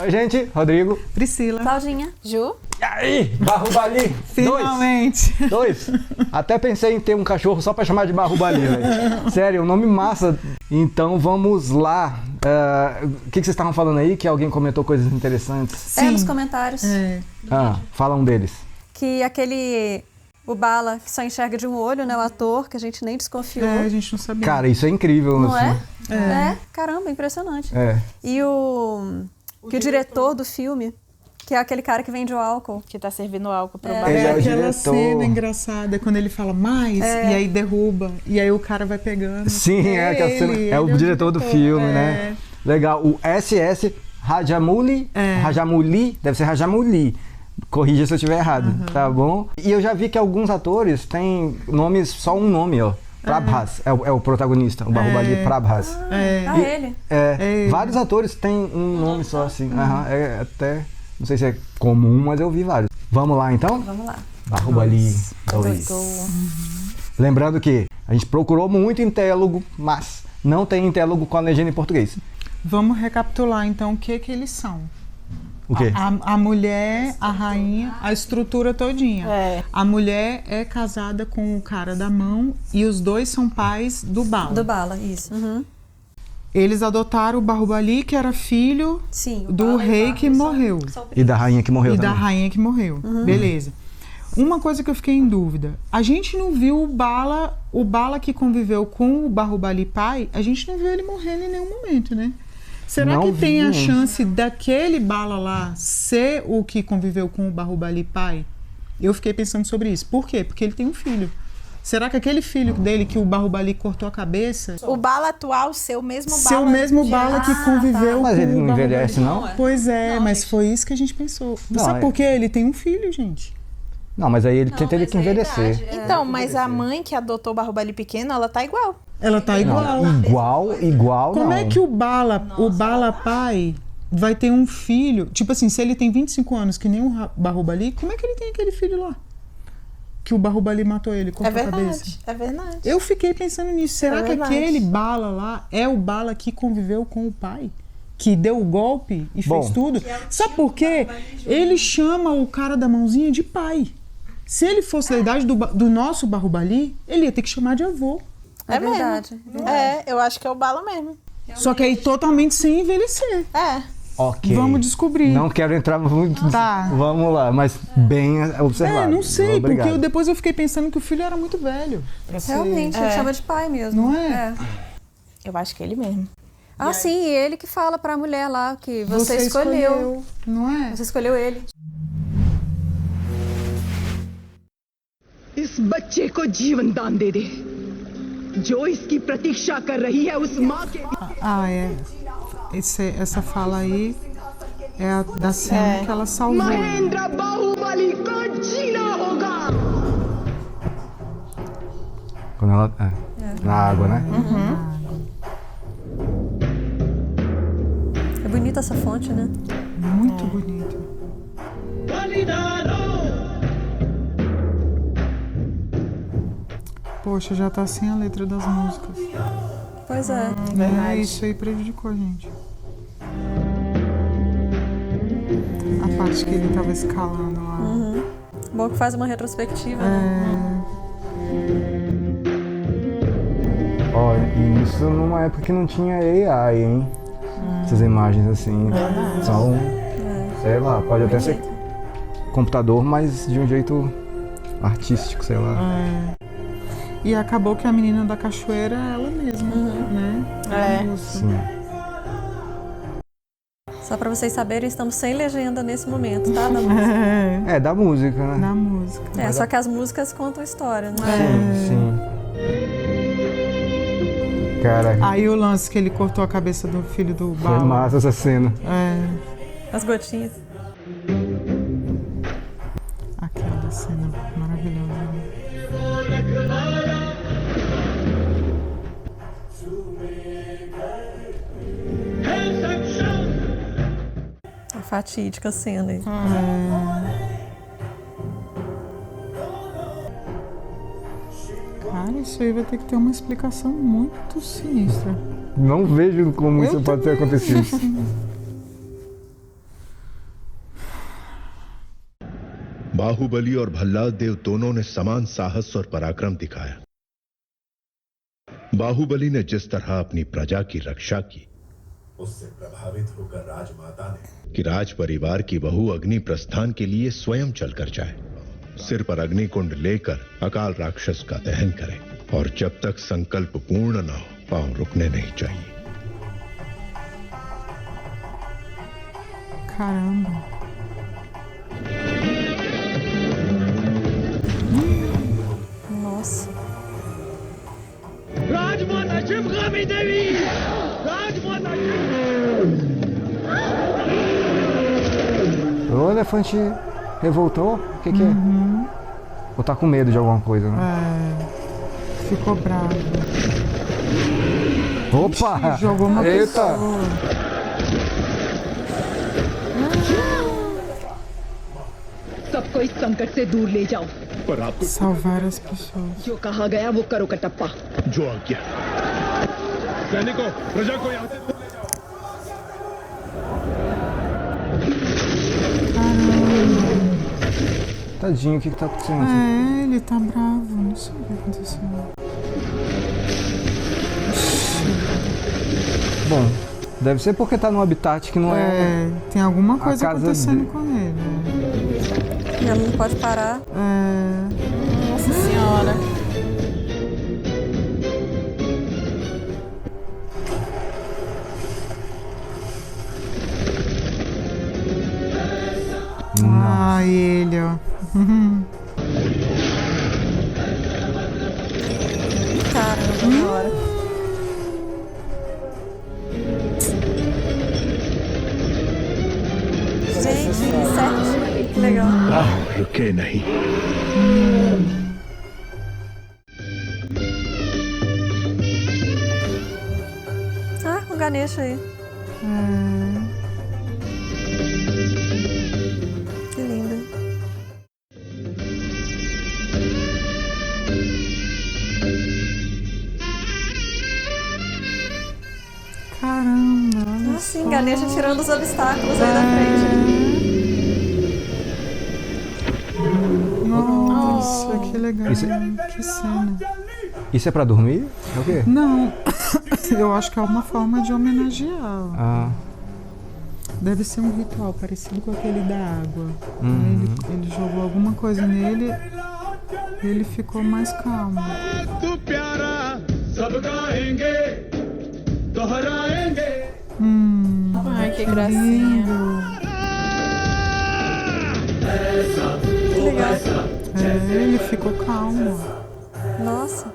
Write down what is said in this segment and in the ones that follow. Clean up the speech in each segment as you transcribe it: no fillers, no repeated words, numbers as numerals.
Oi, gente. Rodrigo. Priscila. Claudinha. Ju. E aí? Bahubali. Finalmente. Dois. Até pensei em ter um cachorro só pra chamar de Bahubali, velho. Sério, um nome massa. Então vamos lá. O que vocês estavam falando aí? Que alguém comentou coisas interessantes? Sim. Nos comentários. Fala um deles. Que o Bala, que só enxerga de um olho, né? O ator, que a gente nem desconfiou. A gente não sabia. Cara, isso é incrível. Não assim. Caramba, impressionante. É. E o diretor do filme, que é aquele cara que vende o álcool. Que tá servindo álcool pro Bala. Ele é o Aquela diretor. cena engraçada, quando ele fala mais, e aí derruba, e aí o cara vai pegando. Sim, aquela cena. É o diretor do filme, né? Legal. O SS Rajamouli. Rajamouli, deve ser Rajamouli. Corrija se eu estiver errado, tá bom? E eu já vi que alguns atores têm nomes, só um nome, ó. Prabhas é o protagonista, o Bahubali Prabhas. Ele. Vários atores têm um nome só assim. Até, não sei se é comum, mas eu vi vários. Vamos lá então? Vamos lá. Bahubali 2. Lembrando que a gente procurou muito em teólogo, mas não tem em teólogo com a legenda em português. Vamos recapitular então o que eles são. O quê? A mulher, a rainha, a estrutura todinha. A mulher é casada com o cara da mão e os dois são pais do Bala. Do Bala, isso. Eles adotaram o Bahubali, que era filho do rei que morreu. E da rainha que morreu E também. da rainha que morreu. Beleza. Uma coisa que eu fiquei em dúvida. A gente não viu o Bala que conviveu com o Bahubali pai, a gente não viu ele morrendo em nenhum momento, né? Será que tem a chance daquele Bala lá ser o que conviveu com o Bahubali pai? Eu fiquei pensando sobre isso. Por quê? Porque ele tem um filho. Será que aquele filho dele que o Bahubali cortou a cabeça... O Bala atual ser o mesmo Bala. Ser o mesmo Bala que conviveu com Mas ele não o Bahubali. envelhece, não? Pois é, mas foi isso que a gente pensou. Sabe por quê? Ele tem um filho, gente. Não, mas aí ele teria que envelhecer. Então, mas a mãe que adotou o Bahubali pequeno, ela tá igual. Ela tá igual. Igual Como não. é que o Bala pai vai ter um filho? Tipo assim, se ele tem 25 anos, que nem o Bahubali, como é que ele tem aquele filho lá? Que o Bahubali matou ele, cortou a cabeça. É verdade. Eu fiquei pensando nisso. Será que aquele Bala lá é o Bala que conviveu com o pai? Que deu o golpe e fez tudo? Sabe por quê? Ele chama o cara da mãozinha de pai. Se ele fosse da idade do nosso Bahubali, ele ia ter que chamar de avô. É verdade. Eu acho que é o Bala mesmo. Só que aí totalmente sem envelhecer. Ok. Vamos descobrir. Não quero entrar muito. Tá. Vamos lá, mas bem observado. Não sei, Obrigado. porque depois eu fiquei pensando que o filho era muito velho. Realmente, ele chama de pai mesmo. Não é? Eu acho que é ele mesmo. Sim, e ele que fala pra mulher lá que você escolheu. Não é? Você escolheu ele. इस बच्चे को जीवन दान दे दे जो इसकी प्रतीक्षा कर रही है उस माँ के Essa fala aí é a da cena que ela salvou. Mahendra बाहुबली को जीना होगा. Quando ela... Na água, né? É bonita essa fonte, né? Muito bonito. Poxa, já tá sem a letra das músicas. Pois é. Isso aí prejudicou a gente. A parte que ele tava escalando lá. Bom que faz uma retrospectiva. Ó, e isso numa época que não tinha AI, hein? Essas imagens assim. São, sei lá, pode até ser computador, mas de um jeito artístico, sei lá. E acabou que a menina da cachoeira é ela mesma, né? Sim. Só pra vocês saberem, estamos sem legenda nesse momento, tá? Da música. É, da música, né? Na música. Só que as músicas contam história, né? Sim. Cara, Aí o lance que ele cortou a cabeça do filho do foi Bala. massa essa cena. As gotinhas. Aquela cena maravilhosa. A fatídica cena aí. Cara, isso aí vai ter que ter uma explicação muito sinistra. Não vejo como isso pode ter acontecido. Baahubali और भल्लाल देव दोनों ने समान साहस और पराक्रम दिखाया। बाहुबली ने जिस तरह अपनी प्रजा की रक्षा की, उससे प्रभावित होकर राजमाता ने कि राज परिवार की बहू अग्नि प्रस्थान के लिए स्वयं चलकर जाए, सिर पर अग्निकुंड लेकर अकाल राक्षस का दहन करे, और जब तक संकल्प पूर्ण न हो पांव रुकने नहीं चाहिए। Caramba. Nossa. राजमाता शिवगामी देवी, राजमाता O elefante revoltou? O que é? Ou tá com medo de alguma coisa, né? É, ficou bravo. Opa! Jogou uma Eita! pessoa. सबको इस संकट से दूर ले जाओ। पर आपको Salvar as pessoas. जो कहा गया वो करो कटप्पा। जो आज्ञा। सैनिकों, प्रजा को यहाँ से दूर ले जाओ। Tadinho, o que tá acontecendo aqui? É, ele tá bravo. Não sei o que aconteceu. Bom, deve ser porque tá num habitat que não é... É, tem alguma coisa casa acontecendo dele. com ele. E ela não pode parar. É, Nossa senhora. ah, ele, ó. Caramba, na hora. Gente, certinho. Que legal. रुके नहीं। Ah, o Ganesha aí. Que lindo. Caramba, olha Ah, sim, só. Ganesha tirando os obstáculos aí da frente. Nossa, que legal. Isso- Que cena. Isso é pra dormir? É o quê? Não, eu acho que é uma forma de homenagear. Ah, Deve ser um ritual parecido com aquele da água. Ele jogou alguma coisa nele e ele ficou mais calmo. तू प्यारा सब गाएंगे दोहराएंगे। Ai, que gracinha. Que legal. É, ele ficou calmo. Nossa.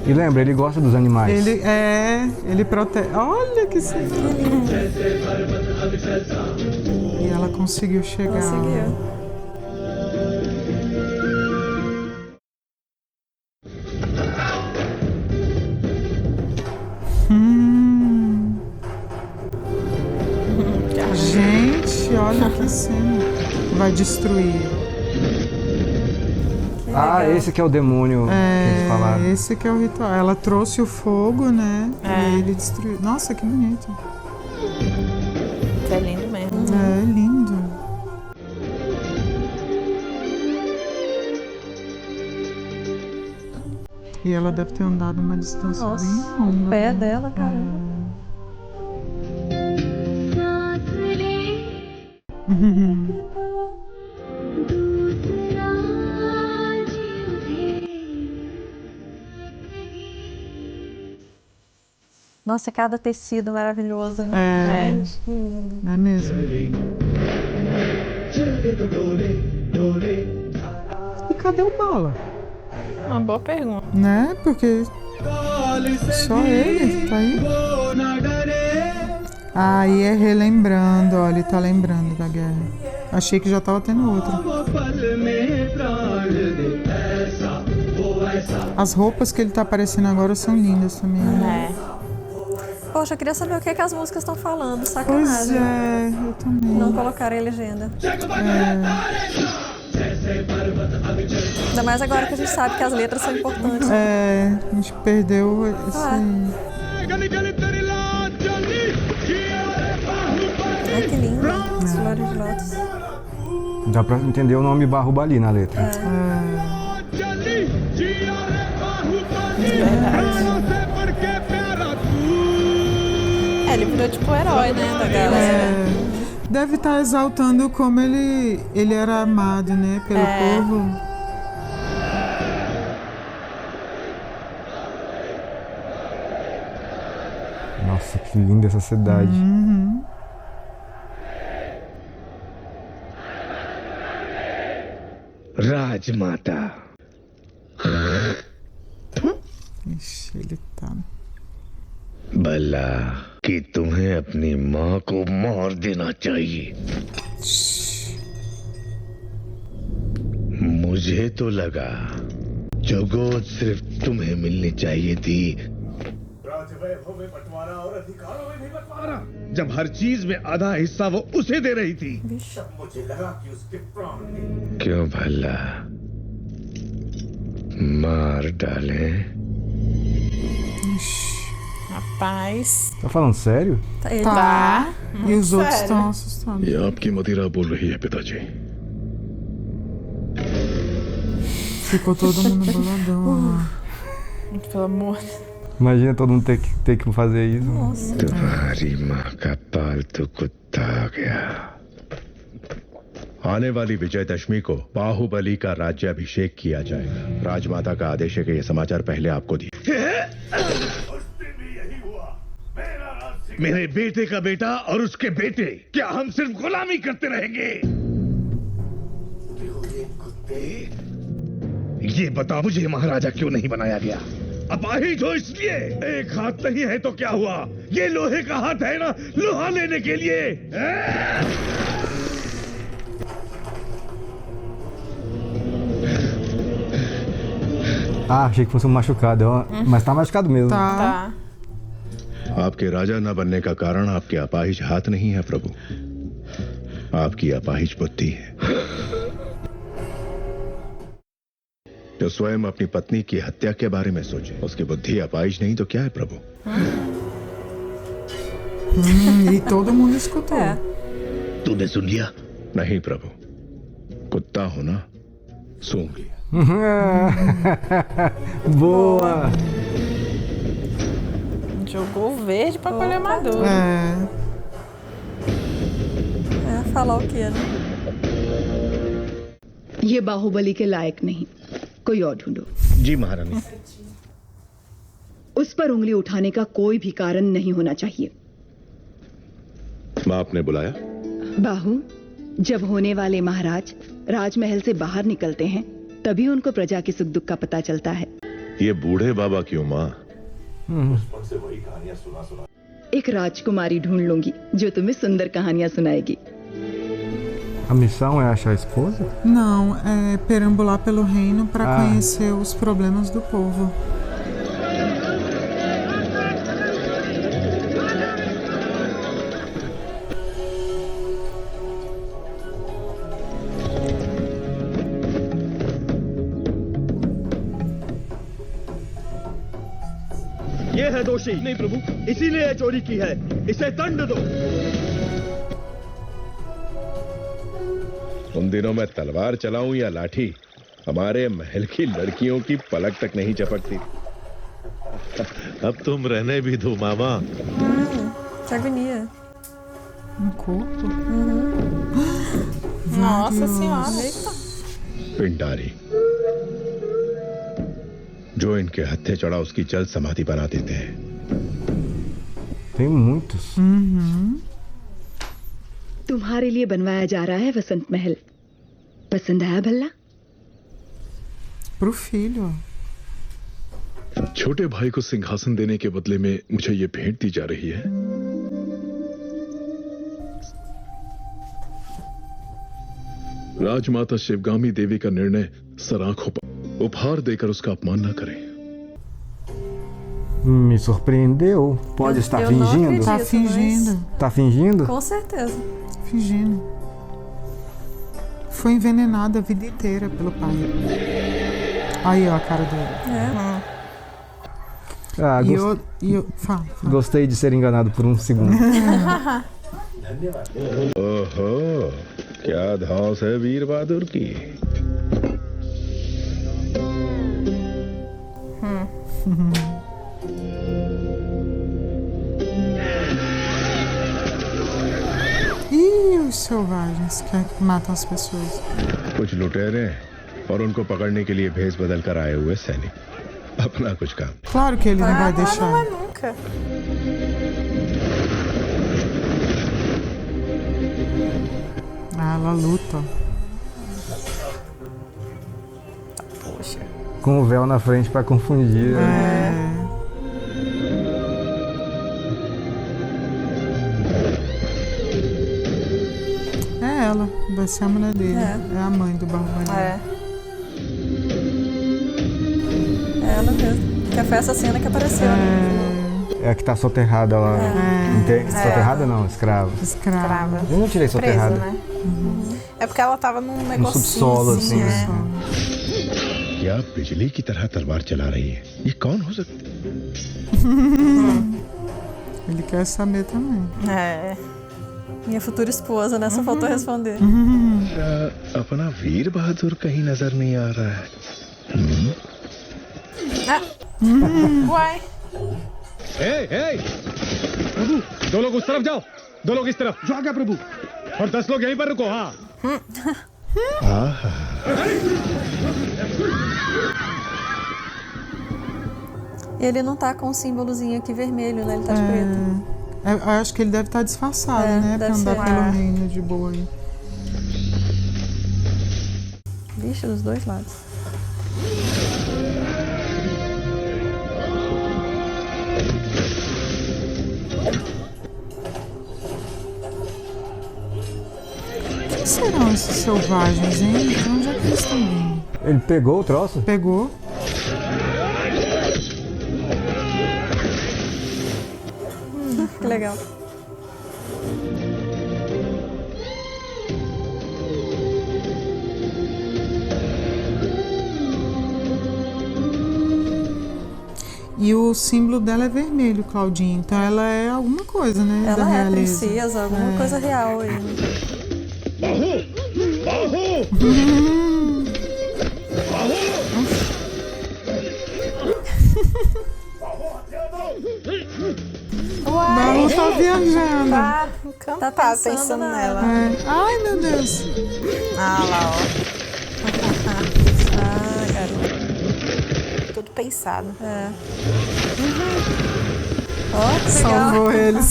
e lembra, ele gosta dos animais. Ele protege. Olha que cena. E ela conseguiu chegar. Conseguiu. Gente, olha que cena. Vai destruir. Ah, esse que é o demônio que eles falaram. Esse que é o ritual. Ela trouxe o fogo, né? É. E ele destruiu. Nossa, que bonito. É lindo mesmo. É lindo. E ela deve ter andado uma distância Nossa, bem o longa. pé dela, caramba. Nossa, cada tecido maravilhoso. Né? É mesmo. E cadê o Bala? Uma boa pergunta. Né? Porque só ele tá aí. Aí é relembrando, ó, ele tá lembrando da guerra. Achei que já tava tendo outra. As roupas que ele tá aparecendo agora são lindas também. Né? É. Poxa, eu queria saber o que as músicas estão falando. Pois Sacanagem. é, eu também. Não colocaram em legenda. Ainda mais agora que a gente sabe que as letras são importantes. É, a gente perdeu esse... Ai, que lindo. As flores de lótus. Dá pra entender o nome Bahubali na letra. Ele virou tipo o herói, né, da galera. Deve estar exaltando como ele era amado, né, pelo povo. Nossa, que linda essa cidade. Rajmata Ixi, ele tá... भला कि तुम्हें अपनी माँ को मार देना चाहिए। मुझे तो लगा जगोद सिर्फ तुम्हें मिलनी चाहिए थी। राजवैभव में बंटवारा और अधिकारों में भी बंटवारा। जब हर चीज में आधा हिस्सा वो उसे दे रही थी, मुझे लगा कि उसके प्राण क्यों भला मार डाले। Rapaz. Tá falando sério? Tá. E os outros estão assustados. ये आपकी मदिरा बोल रही है पिताजी। Ficou todo mundo boladão. Pelo amor. Imagina todo mundo ter que fazer isso. Nossa. तुम्हारी माँ का पालतू कुत्ता आ गया। आने वाली विजयदशमी को बाहुबली का राज्याभिषेक किया जाएगा। राजमाता का आदेश है कि ये समाचार पहले आपको दिए। मेरे बेटे का बेटा और उसके बेटे, क्या हम सिर्फ गुलामी करते रहेंगे? ये बता मुझे महाराजा क्यों नहीं बनाया गया? अपाहिज हो इसलिए? एक हाथ नहीं है तो क्या हुआ? ये लोहे का हाथ है ना, लोहा लेने के लिए। Ah, achei que fosse um machucado, mas tá machucado mesmo. Tá. आपके राजा न बनने का कारण आपके अपाहिज हाथ नहीं है प्रभु, आपकी अपाहिज बुद्धि है, जो स्वयं अपनी पत्नी की हत्या के बारे में सोचे। उसकी बुद्धि अपाहिज नहीं तो क्या है प्रभु? E todo mundo escutou. तूने सुन लिया? नहीं प्रभु, कुत्ता हो ना, सूंघ लिया। Boa! Jogou o verde pra colher maduro. Falar o quê, né? ये बाहुबली के लायक नहीं, कोई और ढूंढो। जी महारानी। उस पर उंगली उठाने का कोई भी कारण नहीं होना चाहिए। बाप ने बुलाया? बाहु, जब होने वाले महाराज राजमहल से बाहर निकलते हैं तभी उनको प्रजा के सुख दुख का पता चलता है। ये बूढ़े बाबा क्यों माँ? एक राजकुमारी ढूंढ लूंगी जो तुम्हें सुंदर कहानियां सुनाएगी। A missão é achar a esposa? Não, é perambular pelo reino para conhecer os problemas do povo. ये है दोषी। नहीं प्रभु, इसीलिए चोरी की है, इसे दंड दो। उन दिनों मैं तलवार चलाऊं या लाठी, हमारे महल की लड़कियों की पलक तक नहीं झपकती। अब तुम रहने भी दो मामा। Que agonia. Um corpo? Nossa senhora. Eita. Pindari, जो इनके हत्थे चढ़ा उसकी जल समाधि बना देते हैं। Tem muitos. तुम्हारे लिए बनवाया जा रहा है वसंत महल, पसंद आया भल्ला? Pro filho. छोटे भाई को सिंहासन देने के बदले में मुझे ये भेंट दी जा रही है। राजमाता शिवगामी देवी का निर्णय सराखों पर उपहार देकर उसका अपमान न करें। Me surpreendeu. Pode estar eu não fingindo? acredito. Tá fingindo. Tá fingindo? Com certeza. Fingindo. foi envenenada a vida inteira pelo pai. Aí, ó, a cara dele. Ah, fala. Gostei de ser enganado por um segundo. ओहो, क्या धौंस है वीर बहादुर की। E os selvagens que matam as pessoas? कुछ लुटेरे और उनको पकड़ने के लिए भेष बदल कर आए हुए सैनिक। अपना कुछ काम। Claro que ele não vai deixar. Não é nunca. Ah, ela luta. Poxa. Com o véu na frente pra confundir. É ela, vai ser a mulher dele. É a mãe do Barbalho. É ela mesmo. Que foi essa cena que apareceu, né? É a que tá soterrada lá. Soterrada não, escrava. Escrava. Eu não tirei Presa, soterrada. né? É porque ela tava num negocinho subsolo, assim, né? क्या बिजली की तरह तलवार चला रही है? ये कौन हो सकता है? Ele quer saber também. É. Minha futura esposa, né? Só faltou responder. अपना वीर बहादुर कहीं नजर नहीं आ रहा है। Uai. प्रभु, दो लोग उस तरफ जाओ, दो लोग इस तरफ। जो आ गया प्रभु। और 10 लोग यहीं पर रुको। हाँ। Ele não tá com o símbolozinho aqui vermelho, né? Ele tá de preto. Eu acho que ele deve estar disfarçado, né? Pra deve andar ser. pelo reino de boa aí. Vixe, dos dois lados. Quem serão esses selvagens, hein? De onde é que eles estão vindo? Ele pegou o troço? Pegou? Que legal. E o símbolo dela é vermelho, Claudinha. Então ela é alguma coisa, né? Da Ela é realeza. princesa, alguma coisa real aí. बाहु, बाहु। Ela tá viajando. Tá Tá encantado pensando pensando na- nela. É. Ai, meu Deus. Ah lá, ó. Ah, garoto. Tudo pensado. Ó, que legal. Salvou ele, O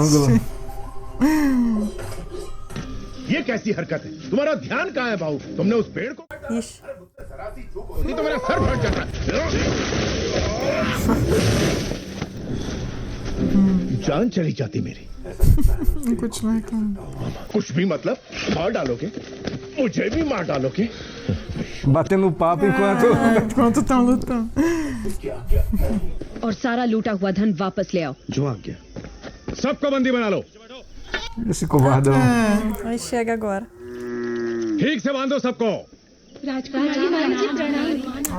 ângulo. ये कैसी हरकत है? तुम्हारा ध्यान कहाँ है बाहु? तुमने उस पेड़ को Ixi. होती तो मेरा सर फट जाता। जान चली जाती मेरी। Não continua reclamando. कुछ भी मतलब मार डालोगे? मुझे भी मार डालोगे? Batendo papo enquanto. Enquanto estão lutando. और सारा लूटा हुआ धन वापस ले आओ। जो आ गया। सबको बंदी बना लो। Esse covardão. Aí chega agora. ठीक से बांधो सबको।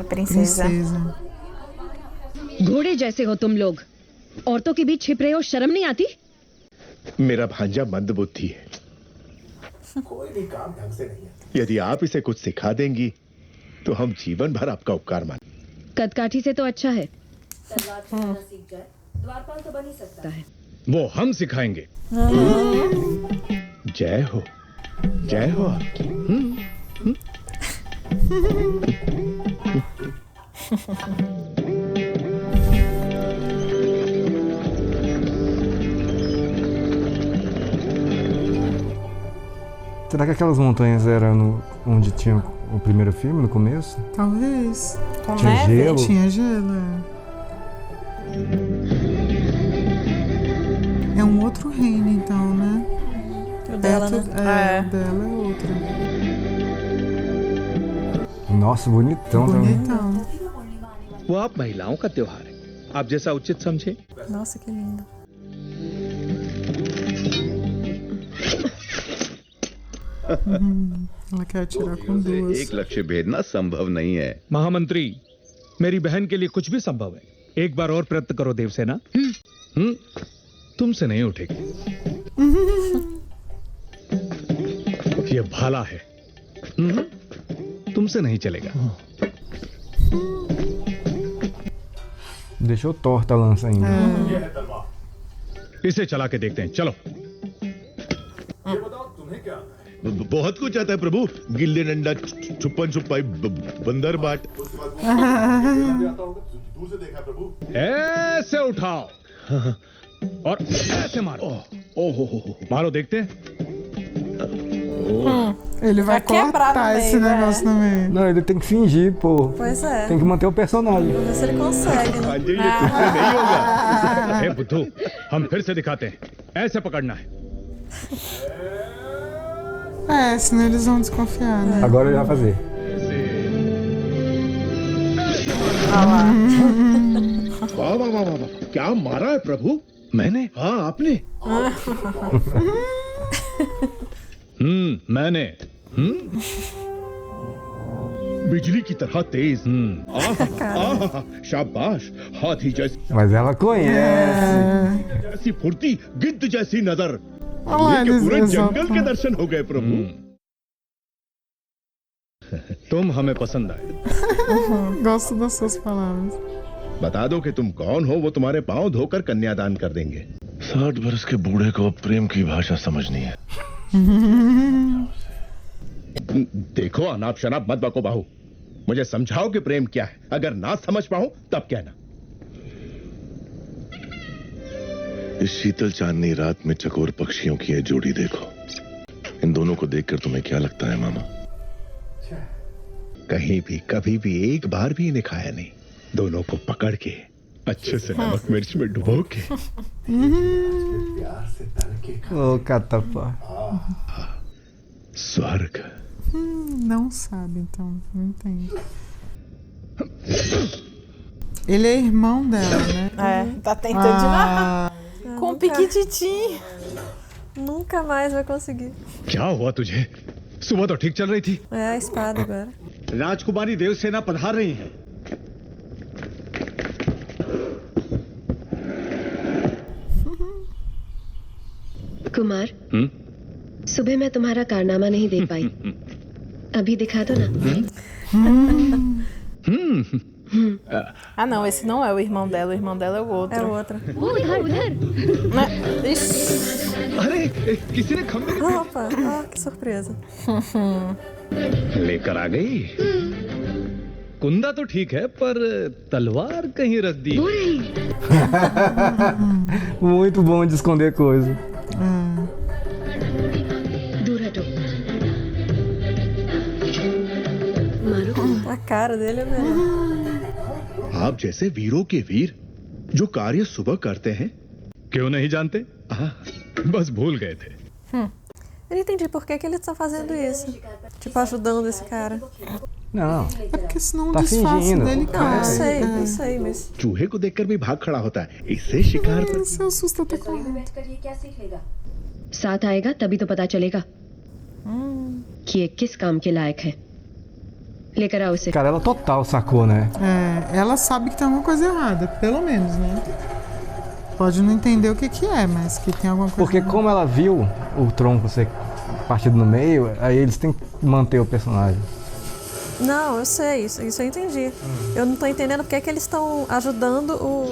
A princesa. Princesa. घोड़े जैसे हो तुम लोग, औरतों के बीच छिप रहे हो, शर्म नहीं आती? मेरा भांजा मंदबुद्धि है। कोई भी काम ढंग से नहीं है। यदि आप इसे कुछ सिखा देंगी, तो हम जीवन भर आपका उपकार मानेंगे। कदकाठी से तो अच्छा है। वो हम सिखाएंगे। जय हो आपकी। Será que aquelas montanhas eram onde tinha o primeiro filme, no começo? Talvez. Com Tinha neve? gelo? Tinha gelo, é. É um outro reino, então, né? O dela, Perto- né? É, o dela é outro. Nossa, bonitão também. Bonitão. वो आप महिलाओं का त्योहार है, आप जैसा उचित समझे। Nossa, que lindo. ela quer atirar com duas. एक लक्ष्य भेदना संभव नहीं है। महामंत्री, मेरी बहन के लिए कुछ भी संभव है। एक बार और प्रयत्न करो देवसेना। तुमसे नहीं उठेगी। ये भाला है, तुमसे नहीं चलेगा। Deixou torta a lança ainda. इसे चला के देखते हैं, चलो। बहुत कुछ आता है प्रभु, गिल्ली डंडा, छुपन छुपाई, बंदर बाट। ऐसे उठाओ और ऐसे मारो। मारो, देखते हैं। Ele vai cortar esse negócio no meio. Não, ele tem que fingir, pô. Pois é. Tem que manter o personagem. Vamos ver se ele consegue, né? नहीं होगा। हे बुद्धू, हम फिर से दिखाते हैं। ऐसे पकड़ना है। Senão eles vão desconfiar, né? Agora ele vai fazer. वाह वाह वाह वाह, क्या मारा है प्रभु? मैंने? हाँ आपने। मैंने। बिजली की तरह तेज। शाबाश, हाथी Mas ela conhece. जैसी फुर्ती, गिद्ध जैसी नजर। Olha lá, ये eles पूरे जंगल exaltam. के दर्शन हो गए प्रभु। तुम हमें पसंद आए। Gosto das suas palavras. बता दो कि तुम कौन हो, वो तुम्हारे पांव धोकर कन्यादान कर देंगे। 60 बरस के बूढ़े को प्रेम की भाषा समझनी है। देखो अनाप शनाप मत बको बाहू, मुझे समझाओ कि प्रेम क्या है। अगर ना समझ पाऊं तब कहना। इस शीतल चांदनी रात में चकोर पक्षियों की ये जोड़ी देखो। इन दोनों को देखकर तुम्हें क्या लगता है मामा? कहीं भी कभी भी एक बार भी इन्हें खाया नहीं। दोनों को पकड़ के अच्छे से नमक मिर्च में डुबो के Ô, catapá. स्वर्ग। Não sabe, então. Não entende. Ele é irmão dela, né? Tá tentando de narrar. Com um piquititinho. Nunca mais vai conseguir. क्या हुआ तुझे? सुबह तो ठीक चल रही थी। É a espada agora. राजकुमारी देवसेना पधार रही है। कुमार, सुबह मैं तुम्हारा कारनामा नहीं देख पाई। अभी दिखा दो ना। Ah, não, esse não é o irmão dela é o outro. É outra. उधर उधर। Ixi. अरे किसी ने खंबे Opa, que surpresa. लेकर आ गई। कुंदा तो ठीक है, पर तलवार कहीं रख दी। वो रही। Muito bom de esconder coisa. दूर हटो। मारो। A cara dele é melhor. आप जैसे वीरों के वीर जो कार्य सुबह करते हैं। क्यों नहीं जानते? बस भूल गए थे। Eu não entendi por que ele tá fazendo isso. Tipo, ajudando esse cara. Não. É porque senão o Tá disfarce fingindo. dele Não, cai. eu sei, mas... चूहे को देखकर भी भाग खड़ा होता है, इससे शिकार पर। Se assusta até com medo. साथ आएगा तभी तो पता चलेगा कि ये किस काम के लायक है। लेकर आओ उसे। Cara, ela total sacou, né? Ela sabe que tem alguma coisa errada, pelo menos, né? Pode não entender o que é, mas que tem alguma coisa Porque errada. como ela viu o tronco ser partido no meio, aí eles têm que manter o personagem. Não, eu sei, isso eu entendi. Eu não tô entendendo porque é que eles estão ajudando o...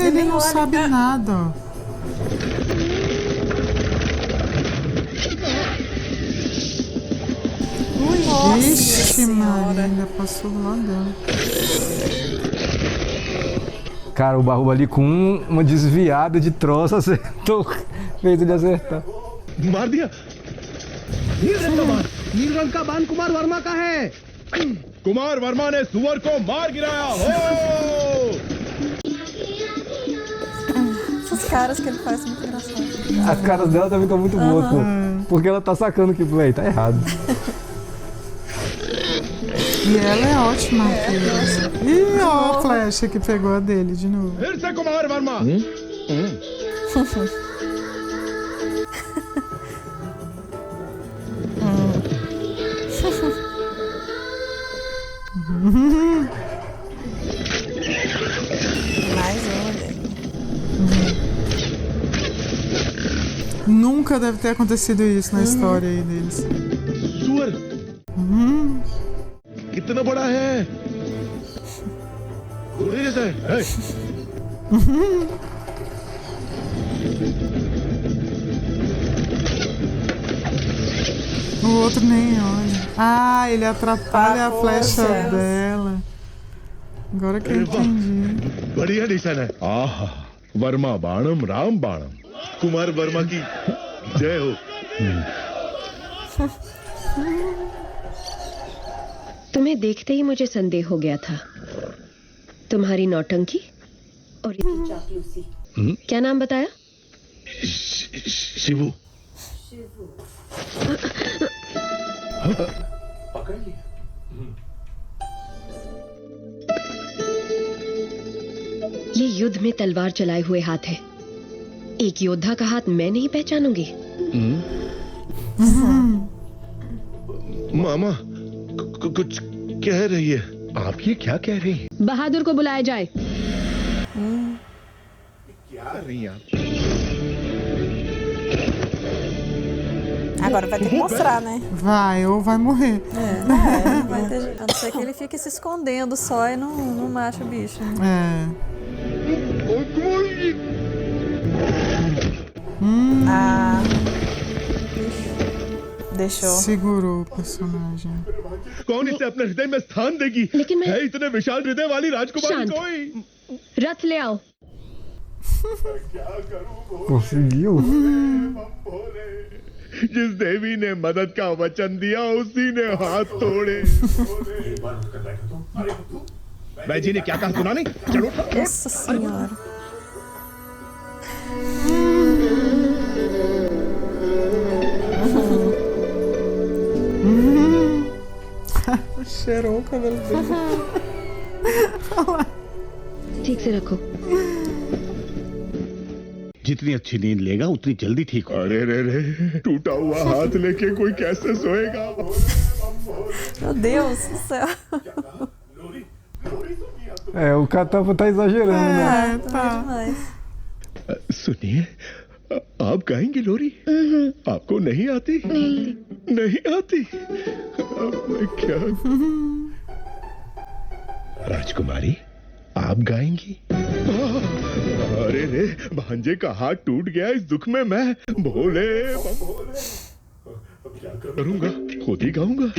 Ele não sabe nada, ó. Vixe, Maria, ainda passou do lado dela. Cara, o Bahubali com uma desviada de troço acertou. Fez ele acertar. मार दिया। नीलरंग का बाण कुमार वर्मा का है। कुमार वर्मा ने सुअर को मार गिराया हो। Essas caras que ele faz são muito engraçadas. As caras dela também estão muito boas, pô. Porque ela tá sacando que, véi, tá errado. E ela é ótima atriz. Ih, ó a flecha que pegou a dele de novo. फिर से कुमार Verma. Mais uma dele. Nunca deve ter acontecido isso na história aí deles. सुअर कितना बड़ा है? घोड़े जैसा है? O outro nem olha. Ah, ele atrapalha a flecha dela. Agora que eu entendi. बढ़िया निशान है। आहा, वर्मा बाणम राम बाणम। कुमार वर्मा की जय हो। तुम्हें देखते ही मुझे संदेह हो गया था। तुम्हारी नौटंकी और चापलूसी। क्या नाम बताया? शिवू। ये युद्ध में तलवार चलाए हुए हाथ है। एक योद्धा का हाथ मैं नहीं पहचानूंगी। मामा कुछ कह रही है। आप ये क्या कह रही हैं? बहादुर को बुलाया जाए। क्या कर रही हैं आप? Agora vai ter que mostrar, né? Vai, ou vai morrer. Vai ter, a não ser que ele fique se escondendo só e não mate o bicho. Né? Ah. Deixou. Segurou o personagem. कौन इसे अपने हृदय में स्थान देगी? लेकिन मैं- है इतने विशाल हृदय वाली राजकुमारी शांत। कोई? रथ ले आओ। Conseguiu? जिस देवी ने मदद का वचन दिया उसी ने हाथ तोड़े। भाई जी ने क्या कहा सुना नहीं? चलो Nossa senhora. Cheirou o cabelo dele. ठीक से रखो। जितनी अच्छी नींद लेगा उतनी जल्दी ठीक हो। अरे रे रे, टूटा हुआ हाथ लेके कोई कैसे सोएगा? Meu Deus do céu. O Catapa tá exagerando, né? Tá demais. सुनिए, आप गाएंगे लोरी? आपको नहीं आती? नहीं आती। अब मैं क्या? राजकुमारी, आप गाएंगी? अरे रे, भांजे का हाथ टूट गया। इस दुख में मैं भोले क्या करूंगा? खुद ही गाऊंगा।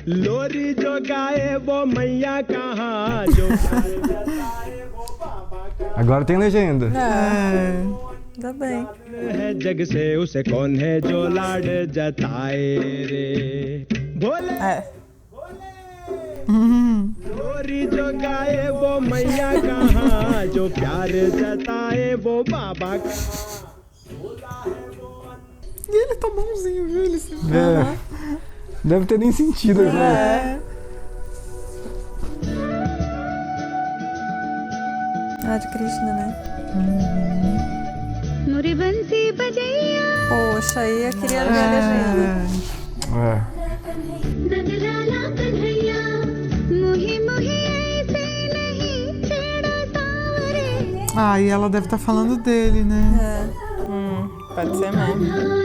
लोरी जो गाए वो मैया कहाँ जो Agora tem legenda. Ainda bem. है जग से उसे कौन है जो लाड जताए रे भोले लोरी जो गाए वो मैया कहाँ जो प्यार जताए वो बाबा E ele tá bonzinho, viu? Ele se... Deve ter nem sentido. Né? Ah, de Krishna, né? Poxa, aí eu queria ver a legenda. Ah, e ela deve estar falando dele, né? Pode ser mesmo.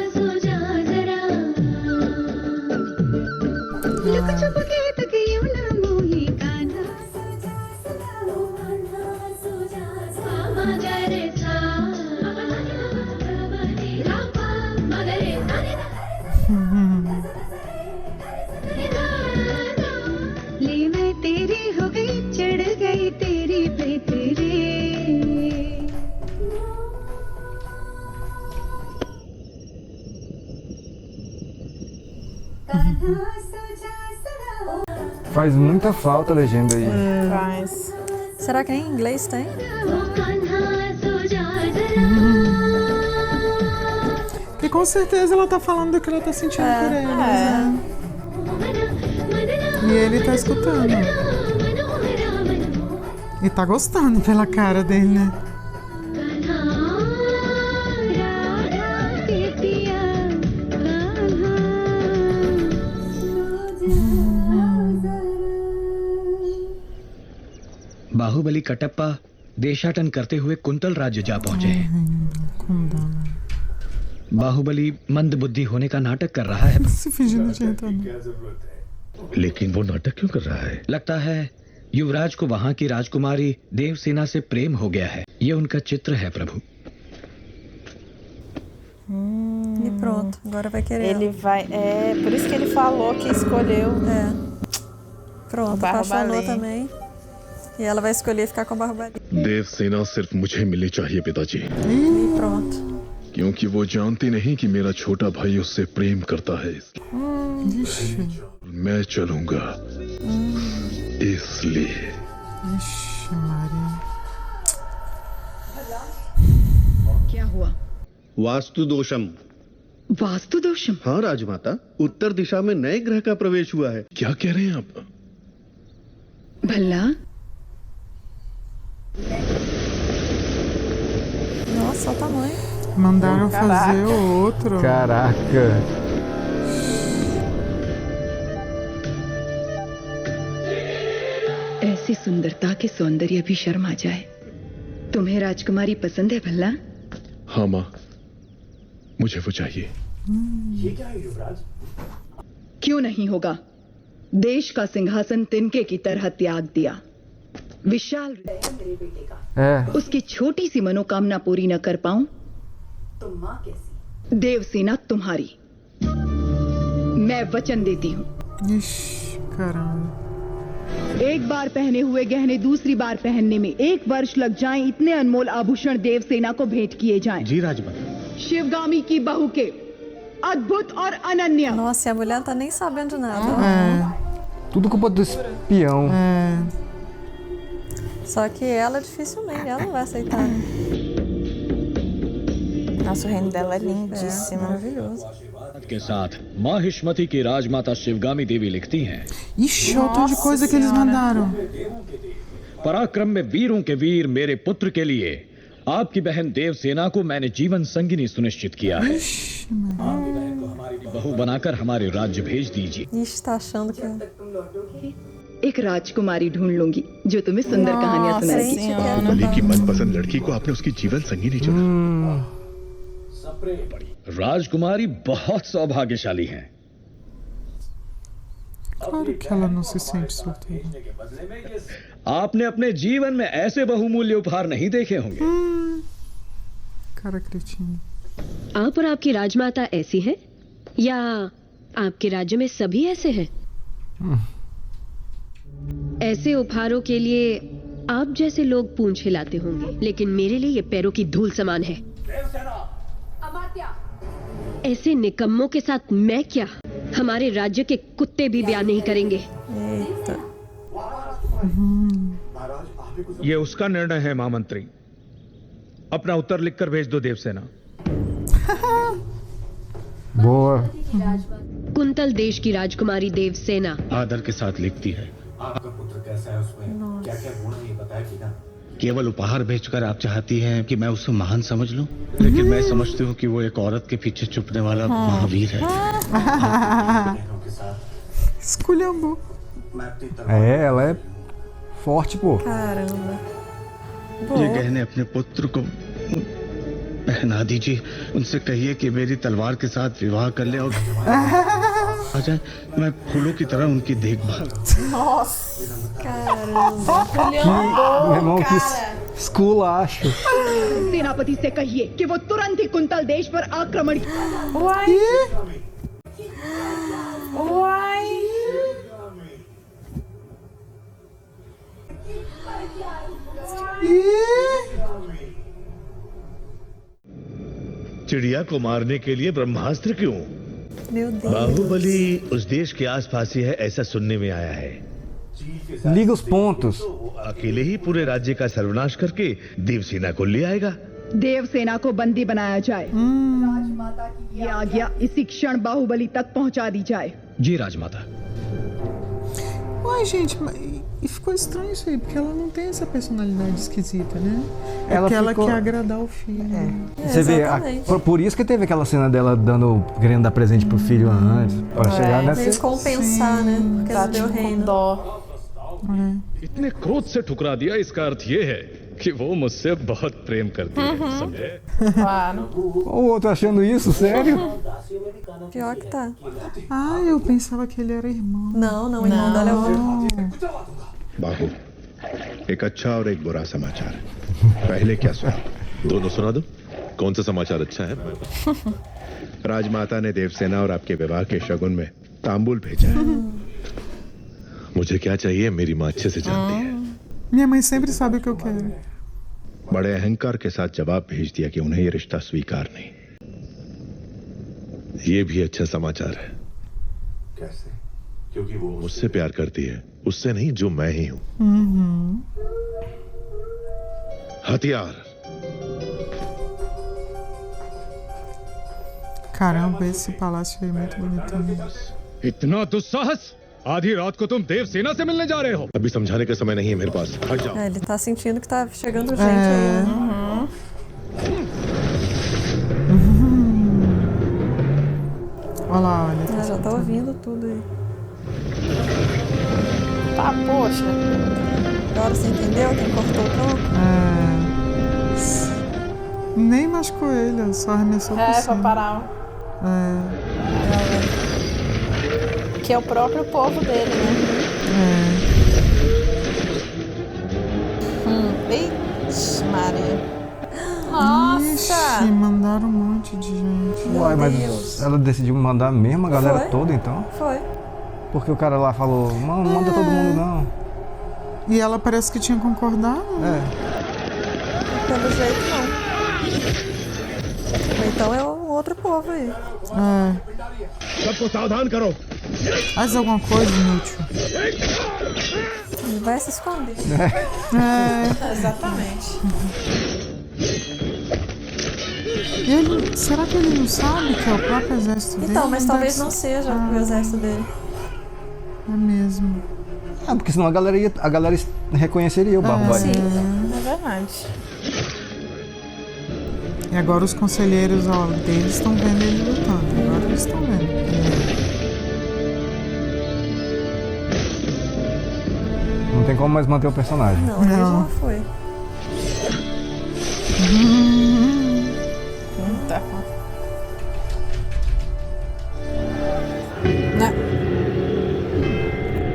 Faz muita falta a legenda aí. Faz. Será que nem em inglês tem? Porque com certeza ela tá falando do que ela tá sentindo por ele. Né? E ele tá escutando. E tá gostando pela cara dele, né? Baahubali कटप्पा देशाटन करते हुए कुंतल राज्य जा पहुंचे हैं। बाहुबली मंद बुद्धि होने का नाटक कर रहा है। लेकिन वो नाटक क्यों कर रहा है? लगता है युवराज को वहां की राजकुमारी देवसेना से प्रेम हो गया है। ये उनका चित्र है प्रभु। E pronto, agora vai querer. Ele vai. É, por isso que ele falou que escolheu. Pronto, apaixonou também. E ela vai escolher ficar com a Barbali. Devasena सिर्फ मुझे मिलनी चाहिए पिताजी। E pronto. क्योंकि वो जानती नहीं कि मेरा छोटा भाई उससे प्रेम करता है। मैं चलूंगा इसलिए। क्या हुआ? वास्तु दोषम। वास्तु दोषम? हाँ राजमाता, उत्तर दिशा में नए ग्रह का प्रवेश हुआ है। क्या कह रहे हैं आप? भला? Nossa, olha o tamanho. Mandaram fazer outro. Caraca. ऐसी सुंदरता के सौंदर्य भी शर्म आ जाए। तुम्हें राजकुमारी पसंद है भला? हाँ माँ, मुझे वो चाहिए। ये क्या है युवराज? क्यों नहीं होगा? देश का सिंहासन तिनके की तरह त्याग दिया। विशाल मेरे बेटे का। उसकी छोटी सी मनोकामना पूरी न कर पाऊं तो मां कैसी? देवसेना तुम्हारी। मैं वचन देती हूँ। एक बार पहने हुए गहने दूसरी बार पहनने में 1 वर्ष लग जाएं, इतने अनमोल आभूषण देवसेना को भेंट किए जाएं। जी राजमाता। शिवगामी की बहू के अद्भुत और अनन्य। Nossa, a mulher não tá nem sabendo de nada. Tudo culpa do espião. Só que ela dificilmente, ela não vai aceitar. Nossa, o reino dela é lindíssimo. Maravilhoso. के साथ माहिष्मति की राजमाता शिवगामी देवी लिखती हैं। Ixi, olha o tanto de coisa que eles mandaram. पराक्रम में वीरों के वीर मेरे पुत्र के लिए आपकी बहन देवसेना को मैंने जीवन संगिनी सुनिश्चित किया है। बहू बनाकर हमारे राज्य भेज दीजिए। Ixi, tá achando que... एक राजकुमारी ढूंढ लूंगी जो तुम्हें सुंदर कहानियां सुनाएगी। बाहुबली की मनपसंद लड़की को आपने उसकी जीवन संगिनी चुना। राजकुमारी बहुत सौभाग्यशाली हैं। Claro que ela não se sente solteira. आपने अपने जीवन में ऐसे बहुमूल्य उपहार नहीं देखे होंगे। Cara cretino. आप और आपकी राजमाता ऐसी है या आपके राज्य में सभी ऐसे हैं? ऐसे उपहारों के लिए आप जैसे लोग पूंछ हिलाते होंगे, लेकिन मेरे लिए ये पैरों की धूल समान है। ऐसे निकम्मों के साथ मैं क्या, हमारे राज्य के कुत्ते भी ब्याह नहीं करेंगे। ये उसका निर्णय है महामंत्री। अपना उत्तर लिखकर भेज दो देवसेना। Boa. कुंतल देश की राजकुमारी देवसेना आदर के साथ लिखती है। आपका पुत्र कैसा है, उसमें क्या क्या गुण है ये बताएगी ना? केवल उपहार भेजकर आप चाहती हैं कि मैं उसे महान समझ लूं, लेकिन मैं समझती हूँ कि वो एक औरत के पीछे छुपने वाला महावीर है। Esculhambou. Ela é forte, pô. Caramba. ये गहने अपने पुत्र को पहना दीजिए। उनसे कहिए कि मेरी तलवार के साथ विवाह कर ले और आ जाए। मैं फूलों की तरह उनकी देखभाल। Caramba. Meu irmão, que esculacho. सेनापति से कहिए कि वो तुरंत ही कुंतल देश पर आक्रमण। Uai. Uai. चिड़िया को मारने के लिए ब्रह्मास्त्र क्यों? Meu Deus. बाहुबली उस देश के आसपास ही है, ऐसा सुनने में आया है। Liga os pontos. अकेले ही पूरे राज्य का सर्वनाश करके देवसेना को ले आएगा। देवसेना को बंदी बनाया जाए। राजमाता की ये आज्ञा इसी क्षण बाहुबली तक पहुंचा दी जाए। जी राजमाता। Uai, gente, e ficou estranho isso aí, porque ela não tem essa personalidade esquisita, né? É Ela que ela ficou- quer agradar o filho. Você vê, por isso que teve aquela cena dela querendo dar presente pro filho antes, pra chegar nessa. Fez compensar, né? Porque ela deu reino. Dó. इतने क्रोध से ठुकरा दिया, इसका अर्थ ये है कि वो मुझसे बहुत प्रेम करती है, समझे? O outro achando isso, sério? Pior que tá. Ah, eu pensava que ele era irmão. Não, o irmão dela é outro. बाहु, एक अच्छा और एक बुरा समाचार। पहले क्या सुना? दोनों सुना दो। कौन सा समाचार अच्छा है? राजमाता ने देवसेना और आपके विवाह के शगुन में तांबुल भेजा है। मुझे क्या चाहिए मेरी माँ अच्छे से जानती है। Minha mãe sempre sabe o que eu quero. बड़े अहंकार के साथ जवाब भेज दिया कि उन्हें ये रिश्ता स्वीकार नहीं। ये भी अच्छा समाचार है। कैसे? क्योंकि वो मुझसे प्यार करती है, उससे नहीं जो मैं ही हूं। हथियार। Caramba, esse palácio aí é muito bonito. इतना दुस्साहस! आधी रात को तुम देवसेना से मिलने जा रहे हो? अभी समझाने का समय नहीं है मेरे पास। हट जाओ। Ele tá sentindo que tá chegando gente aí. Olha lá, olha. Já tá ouvindo tudo aí. Tá, poxa. Agora você entendeu quem cortou o tronco? Nem machucou ele, só arremessou por cima. Pra parar. Que é o próprio povo dele, né? Ixi, Maria. Nossa! Ixi, mandaram um monte de gente. Uai, mas ela decidiu mandar mesmo a galera toda, então? Foi. Porque o cara lá falou, não manda todo mundo, não. E ela parece que tinha concordado. Pelo jeito, não. Então é o outro povo aí. सबको सावधान करो। Faz alguma coisa inútil. Ele vai se esconder. Exatamente. E ele, será que ele não sabe que é o próprio exército dele? Então, mas talvez não seja o exército dele. É mesmo. Porque senão a galera reconheceria o Barro Sim, é verdade. E agora os conselheiros deles estão vendo ele lutando. Agora eles estão vendo. Não tem como mais manter o personagem. Não, ele já foi. Tá.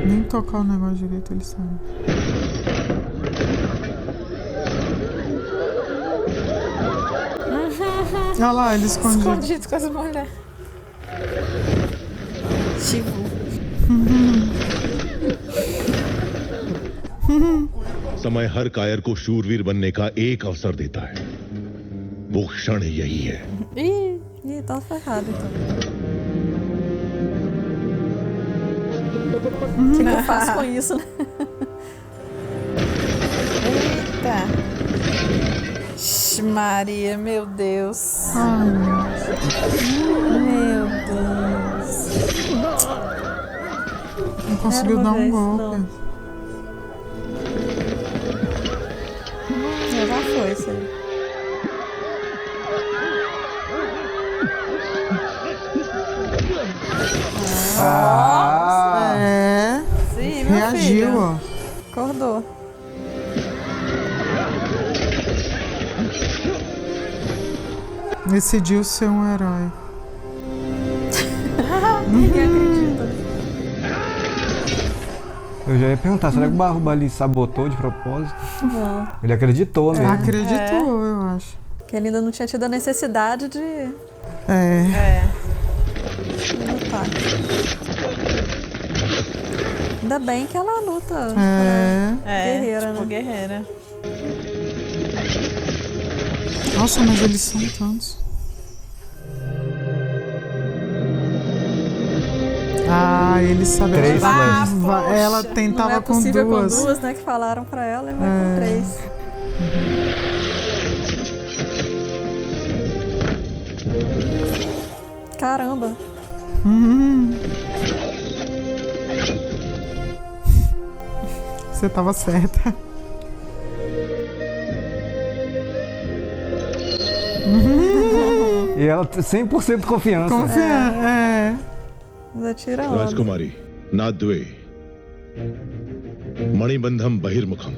Nem tocar o negócio direito, ele sabe. Olha lá, ele escondido. Escondido com as mulheres. Tipo. समय हर कायर को शूरवीर बनने का एक अवसर देता है। वो क्षण यही है। Ih, tá ferrado então. O que eu faço com isso, né? Eita. Ixi, Maria, meu Deus. Ai, meu Deus. não conseguiu dar um golpe. Já foi isso aí. Sim, meu reagiu, filho. ó. Acordou. Decidiu ser um herói. Ninguém acredita. Eu já ia perguntar, será que o Bahubali sabotou de propósito? Não. Ele acreditou mesmo. Acreditou, eu acho. Que ele ainda não tinha tido a necessidade de lutar. Ainda bem que ela luta. Guerreira, tipo, né? Guerreira. Nossa, mas eles são tantos. Eles sabem. 3 flechas. Ela tentava não é possível com duas. Com duas, né? Que falaram pra ela, e vai com 3. Caramba. Você tava certa. E ela 100% confiança. Mas atira logo. राजकुमारी नादवे मणिबंधम बहिर्मुखम.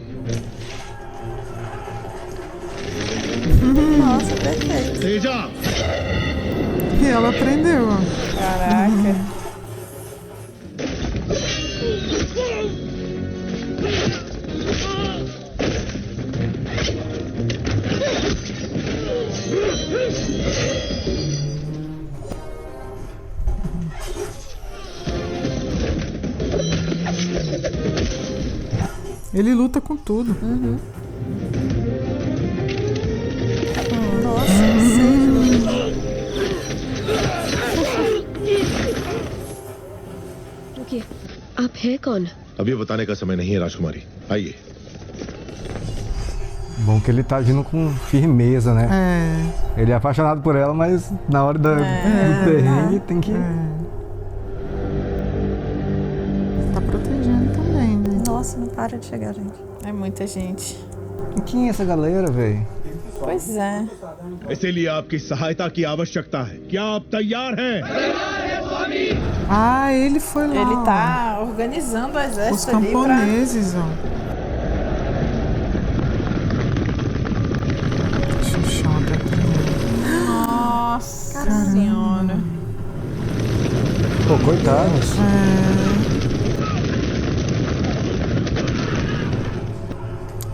Nossa, perfeito. Teja. E ela aprendeu, ó. Caraca. Ele luta com tudo. Nossa, रुकिए, आप हैं कौन? अभी बताने का समय नहीं है राजकुमारी. आइए. Bom que ele tá agindo com firmeza, né? Ele é apaixonado por ela, mas na hora do perrengue tem que... Tá protegendo também, né? Nossa, não para de chegar, gente. É muita gente. E quem é essa galera, velho? Pois é. इसीलिए आपकी सहायता की आवश्यकता है. क्या आप तैयार हैं? Ah, ele foi lá. Ele ó. tá organizando o Os exército ali pra... camponeses, ó. Xuxota. Nossa senhora. Pô, coitados.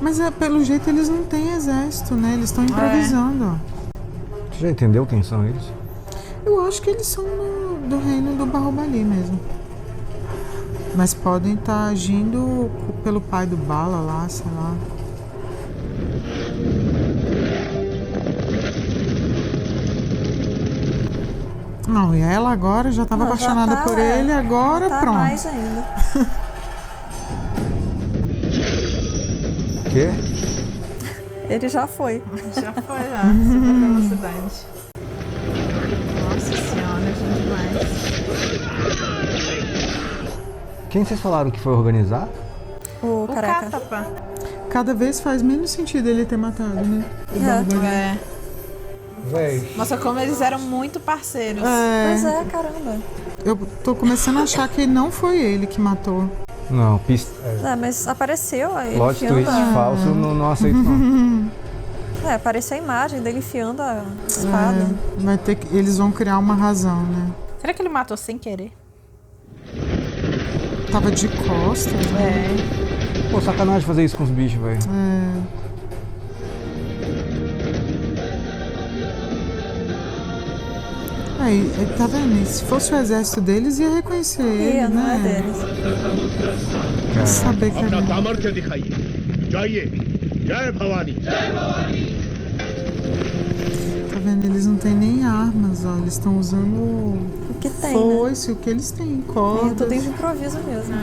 Mas pelo jeito eles não têm exército, né? Eles estão improvisando, ó. Você já entendeu quem são eles? Eu acho que eles são do reino do Bahubali mesmo. Mas podem estar agindo pelo pai do Bala lá, sei lá. Não, e ela agora já estava apaixonada por ele, agora tá pronto. mais ainda. Quê? Ele já foi. Já foi, já. Super velocidade. Nossa senhora, gente demais. Quem vocês falaram que foi organizar? O careca. Catapa. Cada vez faz menos sentido ele ter matado, né? O Bahubali. É. Véi. Nossa, como eles eram muito parceiros. Pois é, caramba. Eu tô começando a achar que não foi ele que matou. Não, pista. Mas apareceu aí. Plot twist falso, não aceito não. Apareceu a imagem dele enfiando a espada. Vai ter que, eles vão criar uma razão, né? Será que ele matou sem querer? Tava de costas, né? Pô, sacanagem fazer isso com os bichos, velho. Aí, tá vendo? Se fosse o exército deles, ia reconhecer ele, não né? é deles. Quer saber que अपना सामर्थ्य दिखाइए. जाइए. जय Bhavani. Tá vendo? Eles não têm nem armas, ó. Eles estão usando o que tem, foice, o que eles têm, cordas. Tudo de improviso mesmo.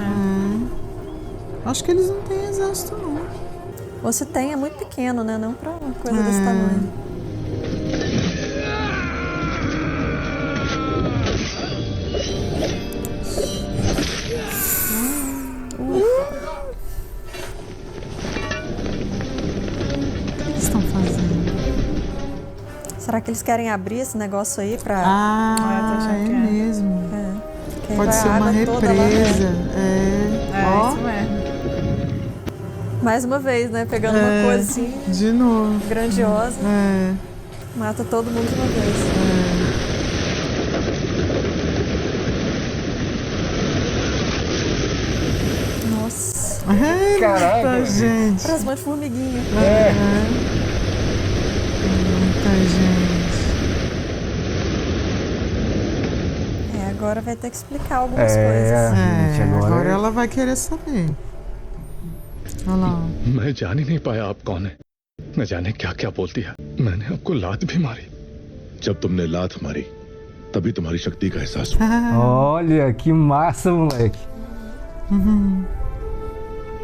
Acho que eles não têm exército, não. Ou se tem, é muito pequeno, né? Não pra uma coisa desse tamanho. O que eles estão fazendo? Será que eles querem abrir esse negócio aí pra... É mesmo. Que Pode vai ser a uma água toda lá, represa. Ó. Isso mesmo. Mais uma vez, né? Pegando uma coisa assim... De novo. Grandiosa. Mata todo mundo de uma vez. Nossa. Caraca, gente. Parece um monte de formiguinha. Muita gente. Agora vai ter que explicar algumas coisas. Gente, agora ela vai querer saber. Olha lá. मैं जान ही नहीं पाया आप कौन है. न जाने क्या क्या बोलती है. मैंने आपको लात भी मारी. जब तुमने लात मारी तभी तुम्हारी शक्ति का एहसास हुआ. Olha, que massa, moleque.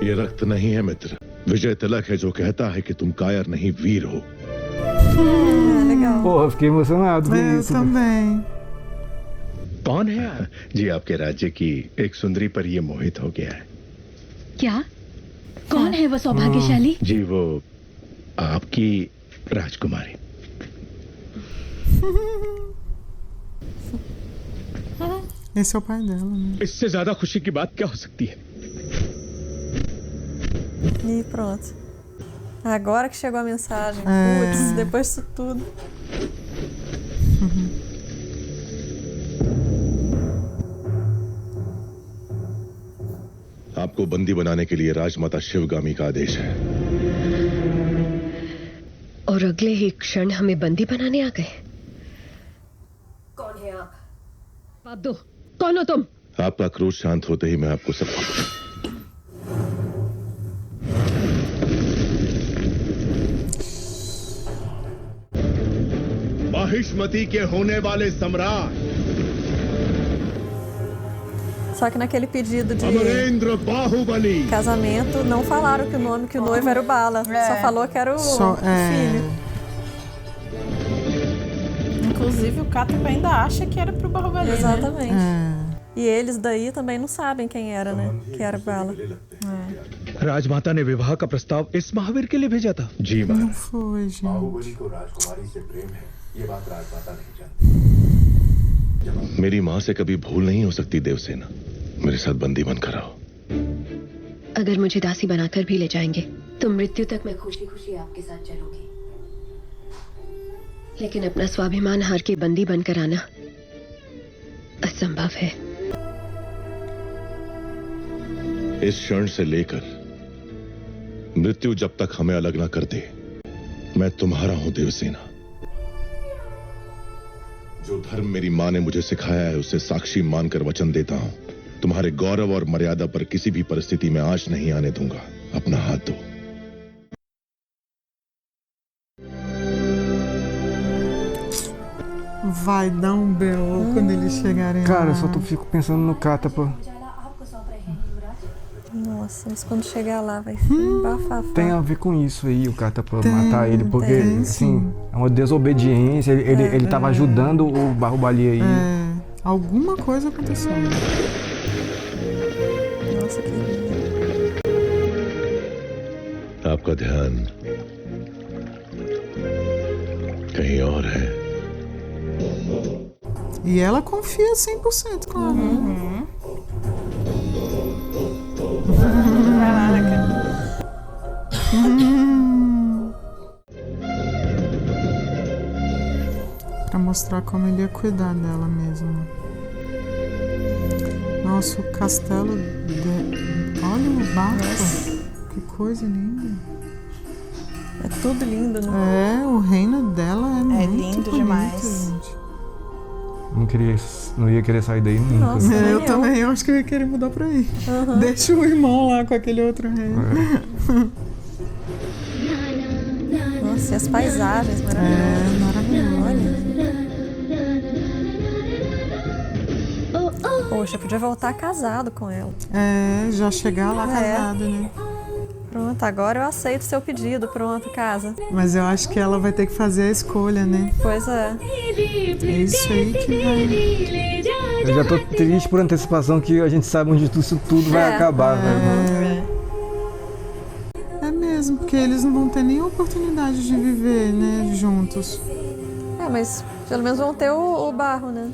ये रक्त नहीं है मित्र. विजय तिलक है जो कहता है कि तुम कायर नहीं वीर हो. Legal. Pô, eu fiquei emocionado com Eu isso. também. कौन है आप? जी आपके राज्य की एक सुंदरी पर ये मोहित हो गया है. क्या? कौन है वो सौभाग्यशाली? जी वो आपकी राजकुमारी. Esse é o pai dela, né? इससे ज्यादा खुशी की बात क्या हो सकती है. E pronto. Agora que chegou a mensagem. Putz, depois disso tudo. आपको बंदी बनाने के लिए राजमाता शिवगामी का आदेश है। और अगले ही क्षण हमें बंदी बनाने आ गए। कौन है आप? जवाब दो, कौन हो तुम? आपका क्रोध शांत होते ही मैं आपको सब माहिष्मती के होने वाले सम्राट Só que naquele pedido de Amarendra Bahubali casamento não falaram que o nome, que o noivo era o Bala. Só falou que era o filho. Inclusive o Katapa ainda acha que era pro Bahubali. Exatamente. E eles daí também não sabem quem era, né? Que era o Bala. राजमाता ने विवाह का प्रस्ताव इस महावीर के लिए भेजा था। जी Não foi, gente. Baahubali को राजकुमारी से प्रेम है, ये बात राजमाता नहीं जानती। मेरी माँ से कभी भूल नहीं हो सकती देवसेना। मेरे साथ बंदी बनकर आओ। अगर मुझे दासी बनाकर भी ले जाएंगे तो मृत्यु तक मैं खुशी खुशी आपके साथ चलूंगी, लेकिन अपना स्वाभिमान हार के बंदी बनकर आना असंभव है। इस क्षण से लेकर मृत्यु जब तक हमें अलग ना कर दे, मैं तुम्हारा हूं देवसेना। जो धर्म मेरी मां ने मुझे सिखाया है उसे साक्षी मानकर वचन देता हूं, तुम्हारे गौरव और मर्यादा पर किसी भी परिस्थिति में आंच नहीं आने दूंगा। अपना हाथ दो। Vai dar um B.O. quando eles chegarem Cara, lá. eu só fico pensando no Katapa. Nossa, mas quando chegar lá vai ser um bafafá. Tem a ver com isso aí, o Katapa matar ele, porque assim, é uma desobediência, ele tava ajudando o Bahubali aí. Alguma coisa aconteceu. Nossa, que lindo. आपका ध्यान कहीं और है। E ela confia 100% com ela. Pra mostrar como ele ia cuidar dela mesmo. Nossa, o castelo olha o barco. Que coisa linda. É tudo lindo, né? O reino dela é muito lindo bonito, demais. Gente. Não ia querer sair daí nunca. Nossa, eu também, eu acho que eu ia querer mudar pra aí. Deixa o irmão lá com aquele outro reino. Nossa, e as paisagens maravilhosas. Maravilhoso. Poxa, podia voltar casado com ela. Já chegar lá casado, né? Pronto, agora eu aceito seu pedido. Pronto, casa. Mas eu acho que ela vai ter que fazer a escolha, né? Pois é. É isso aí que vai... Eu já tô triste por antecipação que a gente sabe onde isso tudo vai acabar, velho. É mesmo, porque eles não vão ter nem oportunidade de viver, né, juntos. Mas pelo menos vão ter o barro, né?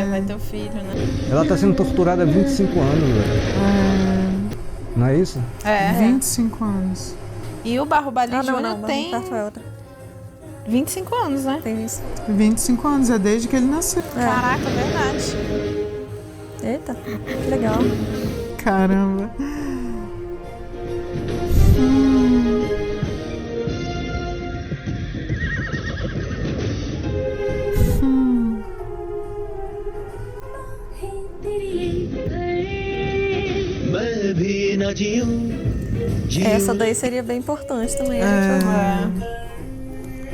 Vai ter o filho, né? Ela tá sendo torturada há 25 anos, velho. Não é isso? 25 anos. E o Bahubali Júnior tem... 25 anos, né? Tem isso. 25 anos, é desde que ele nasceu. Caraca, verdade. Eita, que legal. Caramba. Essa daí seria bem importante também.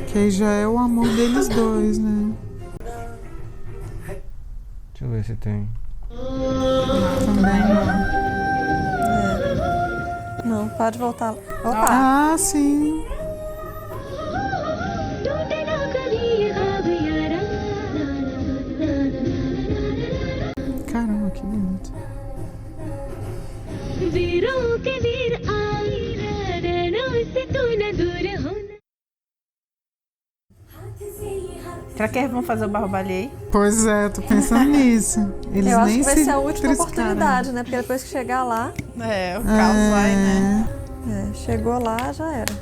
Que aí já é o amor deles dois, né? Deixa eu ver se tem. Também não. Não, pode voltar. Opa! Ah, sim. Caramba, que bonito. Será que eles vão fazer o Bahubali aí? Pois é, tô pensando nisso. Eles eu acho nem que vai se ser a última triscaram. oportunidade, né? Porque depois que chegar lá... O caos vai, né? É, chegou lá, já era.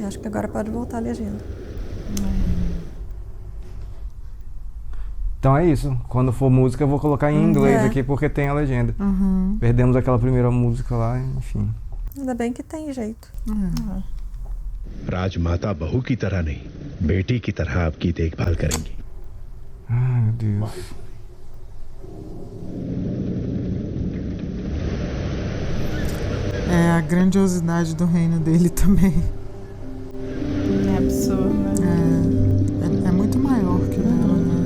Eu acho que agora pode voltar a legenda. Então é isso. Quando for música, eu vou colocar em inglês aqui, porque tem a legenda. Perdemos aquela primeira música lá, enfim. Ainda bem que tem jeito. राजमाता बहू की तरह नहीं, बेटी की तरह आपकी देखभाल करेंगी। Ai, meu Deus. É a grandiosidade do reino dele também. É absurdo, né? É muito maior que o dela, né?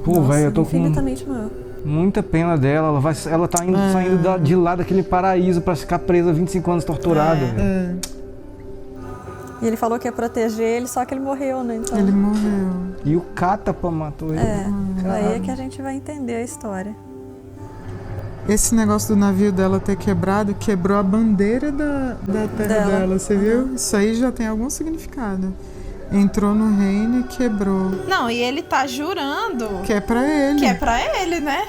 Pô, velho, eu tô com infinitamente maior. muita pena dela. Ela tá saindo de lá daquele paraíso pra ficar presa 25 anos torturada. E ele falou que ia proteger ele, só que ele morreu, né? Então... Ele morreu. E o Catapa matou ele. Aí é que a gente vai entender a história. Esse negócio do navio dela ter quebrado, quebrou a bandeira da terra dela, você viu? Isso aí já tem algum significado. Entrou no reino e quebrou. Não, e ele tá jurando Que é pra ele. que é pra ele, né?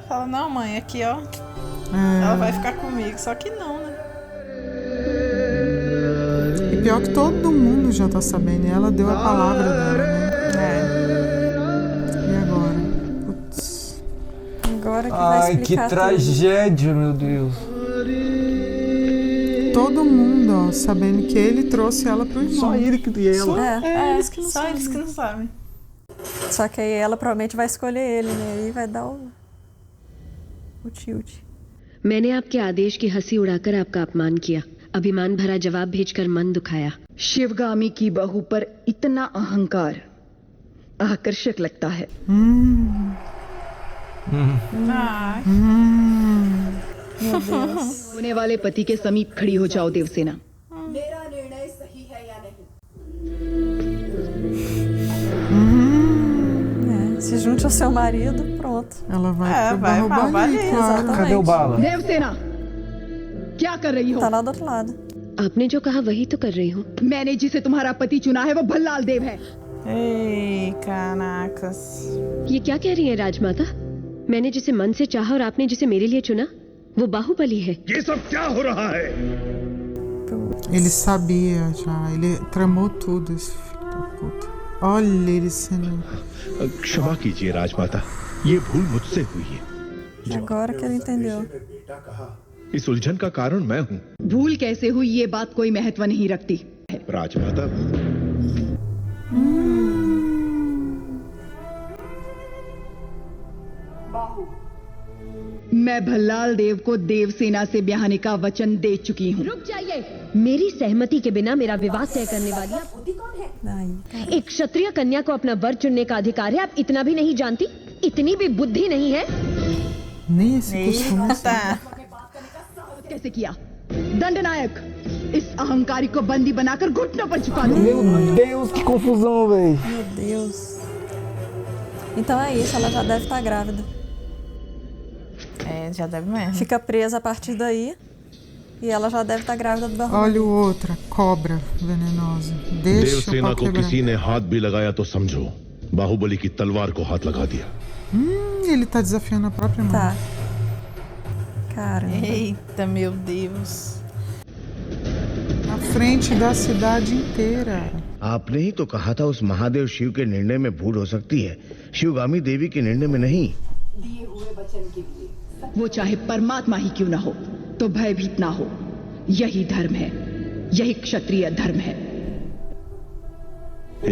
Fala, não, mãe, aqui, ó. Ela vai ficar comigo. Só que não, né? E pior que todo mundo já tá sabendo. E ela deu a palavra dela, né? E agora? Putz. Agora que vai explicar que tragédia, meu Deus. Todo mundo, ó, sabendo que ele trouxe ela pro irmão. Só ele que e ela. Eles que não só sabem. eles que não sabem. Só que aí ela provavelmente vai escolher ele, né? Aí vai dar o tilt. मैंने आपके आदेश की हंसी उड़ाकर आपका अपमान किया, अभिमान भरा जवाब भेजकर मन दुखाया। शिवगामी की बहू पर इतना अहंकार आकर्षक लगता है। Meu Deus. होने वाले पति के समीप खड़ी हो जाओ देवसेना। मेरा निर्णय सही है या नहीं? Se junte ao seu marido, pronto. Ela vai pro vai Bahubali, claro. Exatamente. Cadê o Bala? Devasena क्या कर रही हो? Tá lá do outro lado. आपने जो कहा वही तो कर रही हूँ। मैंने जिसे तुम्हारा पति चुना है वो भल्लाल देव है। Ei, caracas. ये क्या कह रही है राजमाता? मैंने जिसे मन से चाहा और आपने जिसे मेरे लिए चुना वो बाहुबली है। ये सब क्या हो रहा है? Ele sabia já, ele tramou tudo, esse filho da puta. Olha ele sendo... क्षमा कीजिए राजमाता, ये भूल मुझसे हुई है। Agora que ele entendeu. इस उलझन का कारण मैं हूँ। भूल कैसे हुई ये बात कोई महत्व नहीं रखती। राजमाता मैं भल्लाल देव को देवसेना से ब्याहने का वचन दे चुकी हूँ। रुक जाइए। मेरी सहमति के बिना मेरा विवाह तय करने वाली Aí. एक क्षत्रिय कन्या को अपना वर चुनने का अधिकार है। आप इतना भी नहीं जानती? इतनी भी बुद्धि नहीं है? Nem esse costume. Tá. कैसे किया? दंडनायक इस अहंकारी को बंदी बनाकर घुटनों पर झुका दो। Meu Deus, que confusão, velho. Meu Deus. Então é isso, ela já deve estar grávida. É, já deve mesmo. Fica presa a partir daí. E ela já deve estar grávida do Bahubali. Olha o outro, a cobra venenosa. Deixa o Devasena pau को quebrar. किसी ने हाथ भी लगाया तो समझो बाहुबली की तलवार को हाथ लगा दिया। Ele tá desafiando a própria mãe. Tá. Caramba. Eita, meu Deus. Na frente da cidade inteira. आपने ही तो कहा था उस महादेव शिव के निर्णय में भूल हो सकती है, शिवगामी देवी के निर्णय में नहीं। दिए हुए वचन के लिए वो चाहे परमात्मा ही क्यों ना हो तो भयभीत ना हो। यही धर्म है, यही क्षत्रिय धर्म है।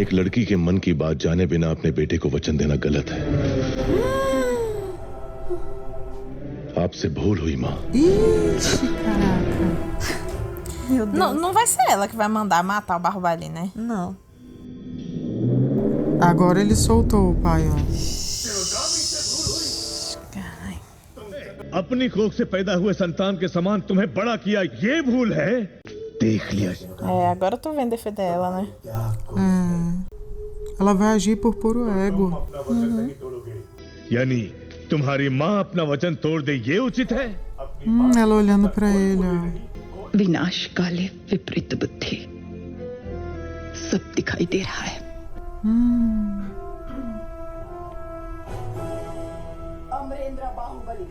एक लड़की के मन की बात जाने बिना अपने बेटे को वचन देना गलत है। आपसे भूल हुई माँ। Ixi, caraca. Meu Deus. Não vai ser ela que vai mandar matar o Bahubali, né? Não. Agora ele soltou o pai, ó. अपनी कोख से पैदा हुए संतान के समान तुम्हें बड़ा किया, ये भूल है? देख लिया। É, agora eu tô vendo defender ela, né? Ela vai agir por puro ego. यानी तुम्हारी माँ अपना वचन तोड़ दे, ये उचित है? Ela olhando pra ele, ó. विनाश काले विपरीत बुद्धि सब दिखाई दे रहा है। अमरेंद्र बाहुबली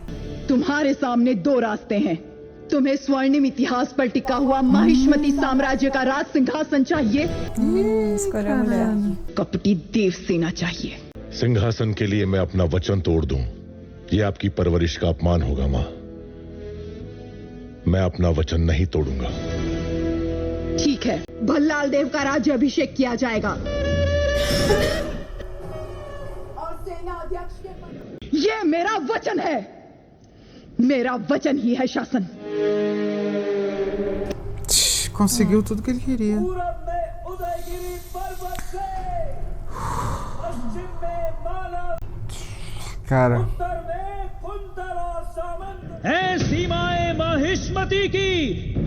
तुम्हारे सामने दो रास्ते हैं। तुम्हें स्वर्णिम इतिहास पर टिका हुआ महिष्मती साम्राज्य का राज सिंहासन चाहिए, कपटी देवसेना चाहिए। सिंहासन के लिए मैं अपना वचन तोड़ दूं, ये आपकी परवरिश का अपमान होगा मां। मैं अपना वचन नहीं तोड़ूंगा। ठीक है, भल्लाल देव का राज्य अभिषेक किया जाएगा। ये मेरा वचन है, मेरा वचन ही है शासन। Conseguiu tudo que ele queria. Cara. है सीमाएं महिष्मती की,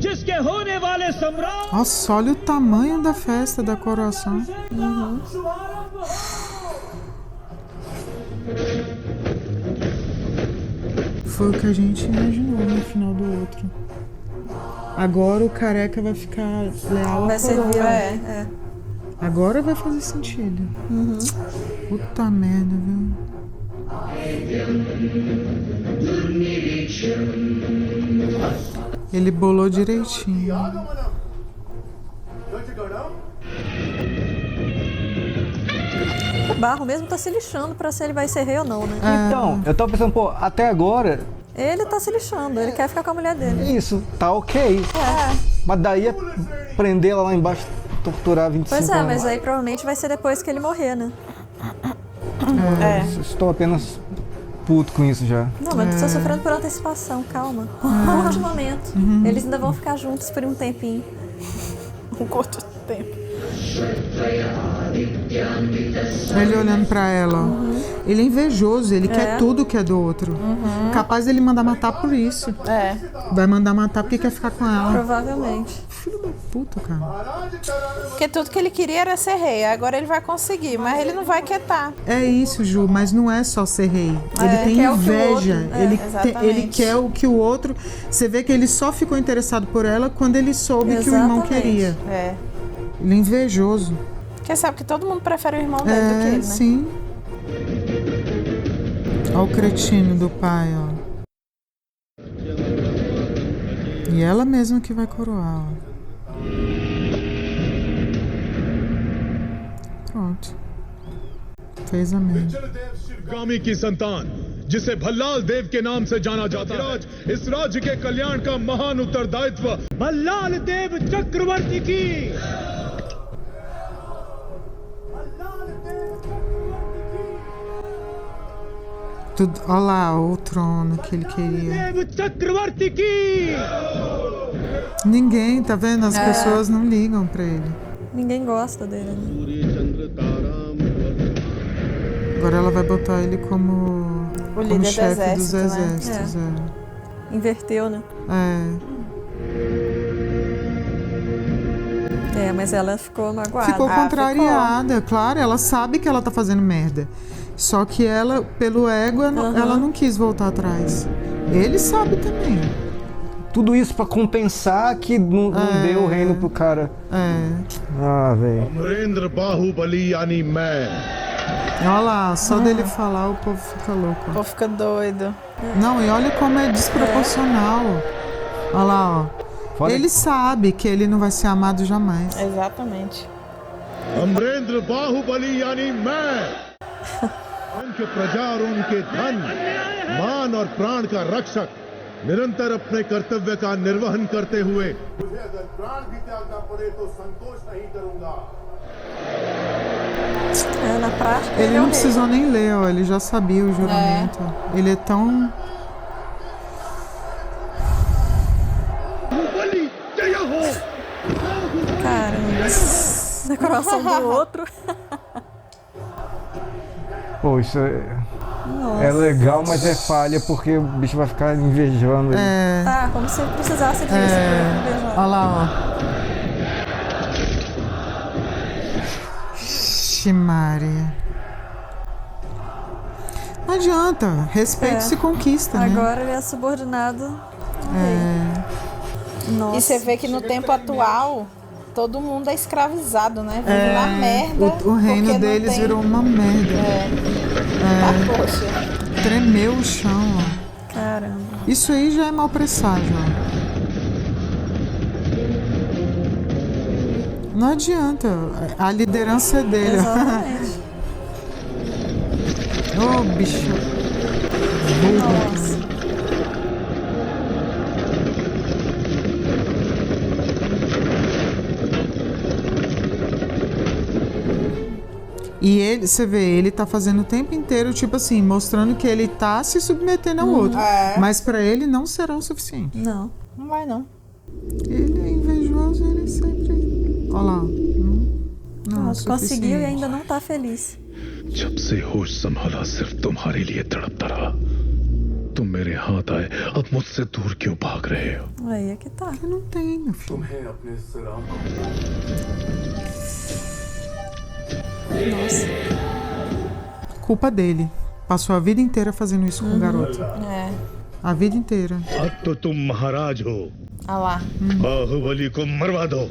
जिसके होने वाले सम्राट। Nossa, olha o tamanho da festa da coroação. Foi o que a gente imaginou no final do outro. Agora o careca vai ficar leal à coroa. Agora vai fazer sentido. Puta merda, viu? Ele bolou direitinho. O Barro mesmo tá se lixando pra se ele vai ser rei ou não, né? Então, eu tava pensando, pô, até agora... Ele tá se lixando, ele quer ficar com a mulher dele. Isso, tá ok. Mas daí é prender ela lá embaixo, torturar 25 anos. Pois é, mas aí provavelmente vai ser depois que ele morrer, né? Estou apenas puto com isso já. Não, mas tu tá sofrendo por antecipação, calma. Último momento. Eles ainda vão ficar juntos por um tempinho. Um curto tempo. Ele olhando pra ela, ó. Ele é invejoso, ele quer tudo que é do outro. Capaz dele mandar matar por isso. Vai mandar matar porque quer ficar com ela. Provavelmente. Filho da puta, cara. Porque tudo que ele queria era ser rei, agora ele vai conseguir, mas ele não vai quietar. É isso, Ju, mas não é só ser rei. Ele tem inveja. Ele quer o que o outro... Você vê que ele só ficou interessado por ela quando ele soube que o irmão queria. Ele é invejoso. Porque sabe que todo mundo prefere o irmão dele do que ele, né? Sim. Olha o cretino do pai, ó. E ela mesma que vai coroar, ó. Pronto. Fez a merda. Sivagami की संतान, जिसे भल्लाल देव के नाम से जाना जाता है, इस राज्य के कल्याण का महान उत्तरदायित्व भल्लाल देव चक्रवर्ती की। Tudo, olha lá o trono que ele queria. Ninguém, tá vendo? As pessoas não ligam pra ele. Ninguém gosta dele, né? Agora ela vai botar ele como chefe dos exércitos. Inverteu, né? Mas ela ficou magoada. Ficou contrariada, claro. Ela sabe que ela tá fazendo merda. Só que ela, pelo ego, ela não quis voltar atrás. Ele sabe também. Tudo isso pra compensar que não deu o reino pro cara. Ah, velho. Amarendra बाहुबली यानी मैं. Olha lá, só dele falar o povo fica louco. O povo fica doido. Não, e olha como é desproporcional. Olha lá, ó. Ele sabe que ele não vai ser amado jamais. Exatamente. Amarendra बाहुबली यानी मैं. उनके प्रजा और उनके धन, मान और प्राण का रक्षक, निरंतर अपने कर्तव्य का निर्वहन करते हुए मुझे अगर प्राण भी त्यागना पड़े तो संतोष नहीं करूंगा. Na prática, ele não precisou nem ler, ó, ele já sabia o juramento. Ele é tão... Caramba, na coroação do outro. Pô, isso é legal, mas é falha porque o bicho vai ficar invejando ele. Como se ele precisasse disso. Olha lá, ó. Maria. Não adianta, respeito se conquista, né? Agora ele é subordinado. Nossa. E você vê que no tempo atual todo mundo é escravizado, né? Vive na merda. O reino deles virou uma merda. Poxa. Tremeu o chão, ó. Caramba. Isso aí já é mau presságio. Não adianta. A liderança é dele. Exatamente. Ô, bicho. Nossa. E ele, você vê, ele tá fazendo o tempo inteiro, tipo assim, mostrando que ele tá se submetendo ao outro. Mas pra ele não será o suficiente. Não. Não vai, não. Ele é invejoso, ele sempre... Olha lá. Não, conseguiu e ainda não tá feliz. जब से होश संभाला सिर्फ तुम्हारे लिए तड़पता रहा तुम मेरे हाथ आए अब मुझसे दूर क्यों भाग रहे हो Aí é que tá. Eu não tenho, filho. तुम्हें अपने serum Nossa. Culpa dele. Passou a vida inteira fazendo isso com o garoto. É. A vida inteira. अब तो तुम महाराज हो Ah lá. बाहुबली को मरवा दो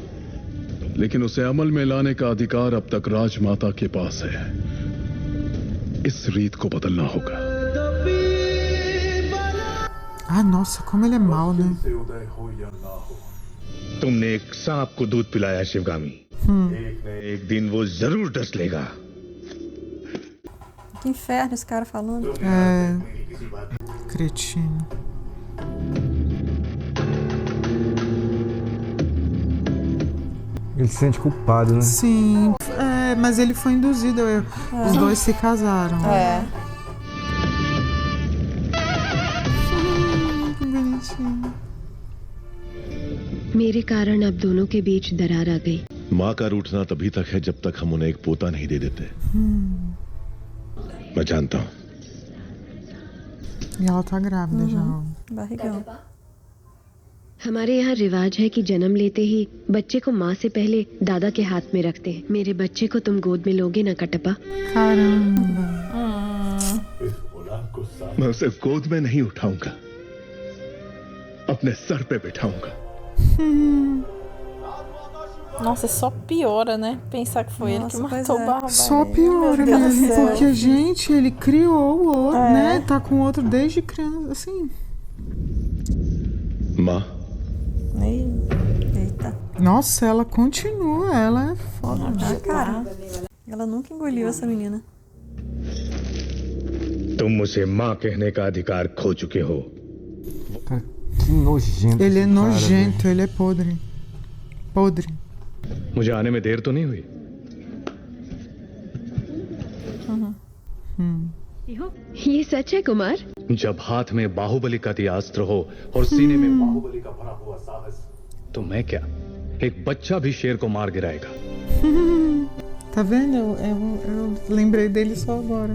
लेकिन उसे अमल में लाने का अधिकार अब तक राजमाता के पास है इस रीत को बदलना होगा Ah, nossa, como ele é mau, né? से उदय हो या ना हो तुमने एक सांप को दूध पिलाया शिवगामी एक दिन वो जरूर डस लेगा Que inferno esse cara falando. É. Cretino. Ele se sente culpado, né? Sim. É, mas ele foi induzido. Os dois se casaram. É. Que bonitinho. मेरे कारण अब दोनों के बीच दरार आ गई माँ का रूठना तभी तक है जब तक हम उन्हें एक पोता नहीं दे देते मैं जानता हूँ E ela tá grávida já. Barrigão. हमारे यहाँ रिवाज है कि जन्म लेते ही बच्चे को माँ से पहले दादा के हाथ में रखते हैं मेरे बच्चे को तुम गोद में लोगे ना कटप्पा Caramba. मैं उसे गोद में नहीं उठाऊंगा अपने सर पे बिठाऊंगा Nossa, só piora, né? Pensar que foi ele que matou o Barba. Só piora mesmo, porque, gente, ele criou o outro, né? Tá com o outro desde criança, assim. माँ Eita. Nossa, ela continua, ela é foda. Ah, cara. Ela nunca engoliu essa menina. तुम उसे माँ कहने का अधिकार खो चुके हो Cara, que nojento. Ele é esse cara, nojento, velho. ele é podre. Podre. मुझे आने में देर तो नहीं हुई ये सच है कुमार जब हाथ में बाहुबली का दियास्त्र हो और सीने में बाहुबली का भरा हुआ साहस तो मैं क्या एक बच्चा भी शेर को मार गिराएगा Tá vendo? Eu lembrei dele só agora.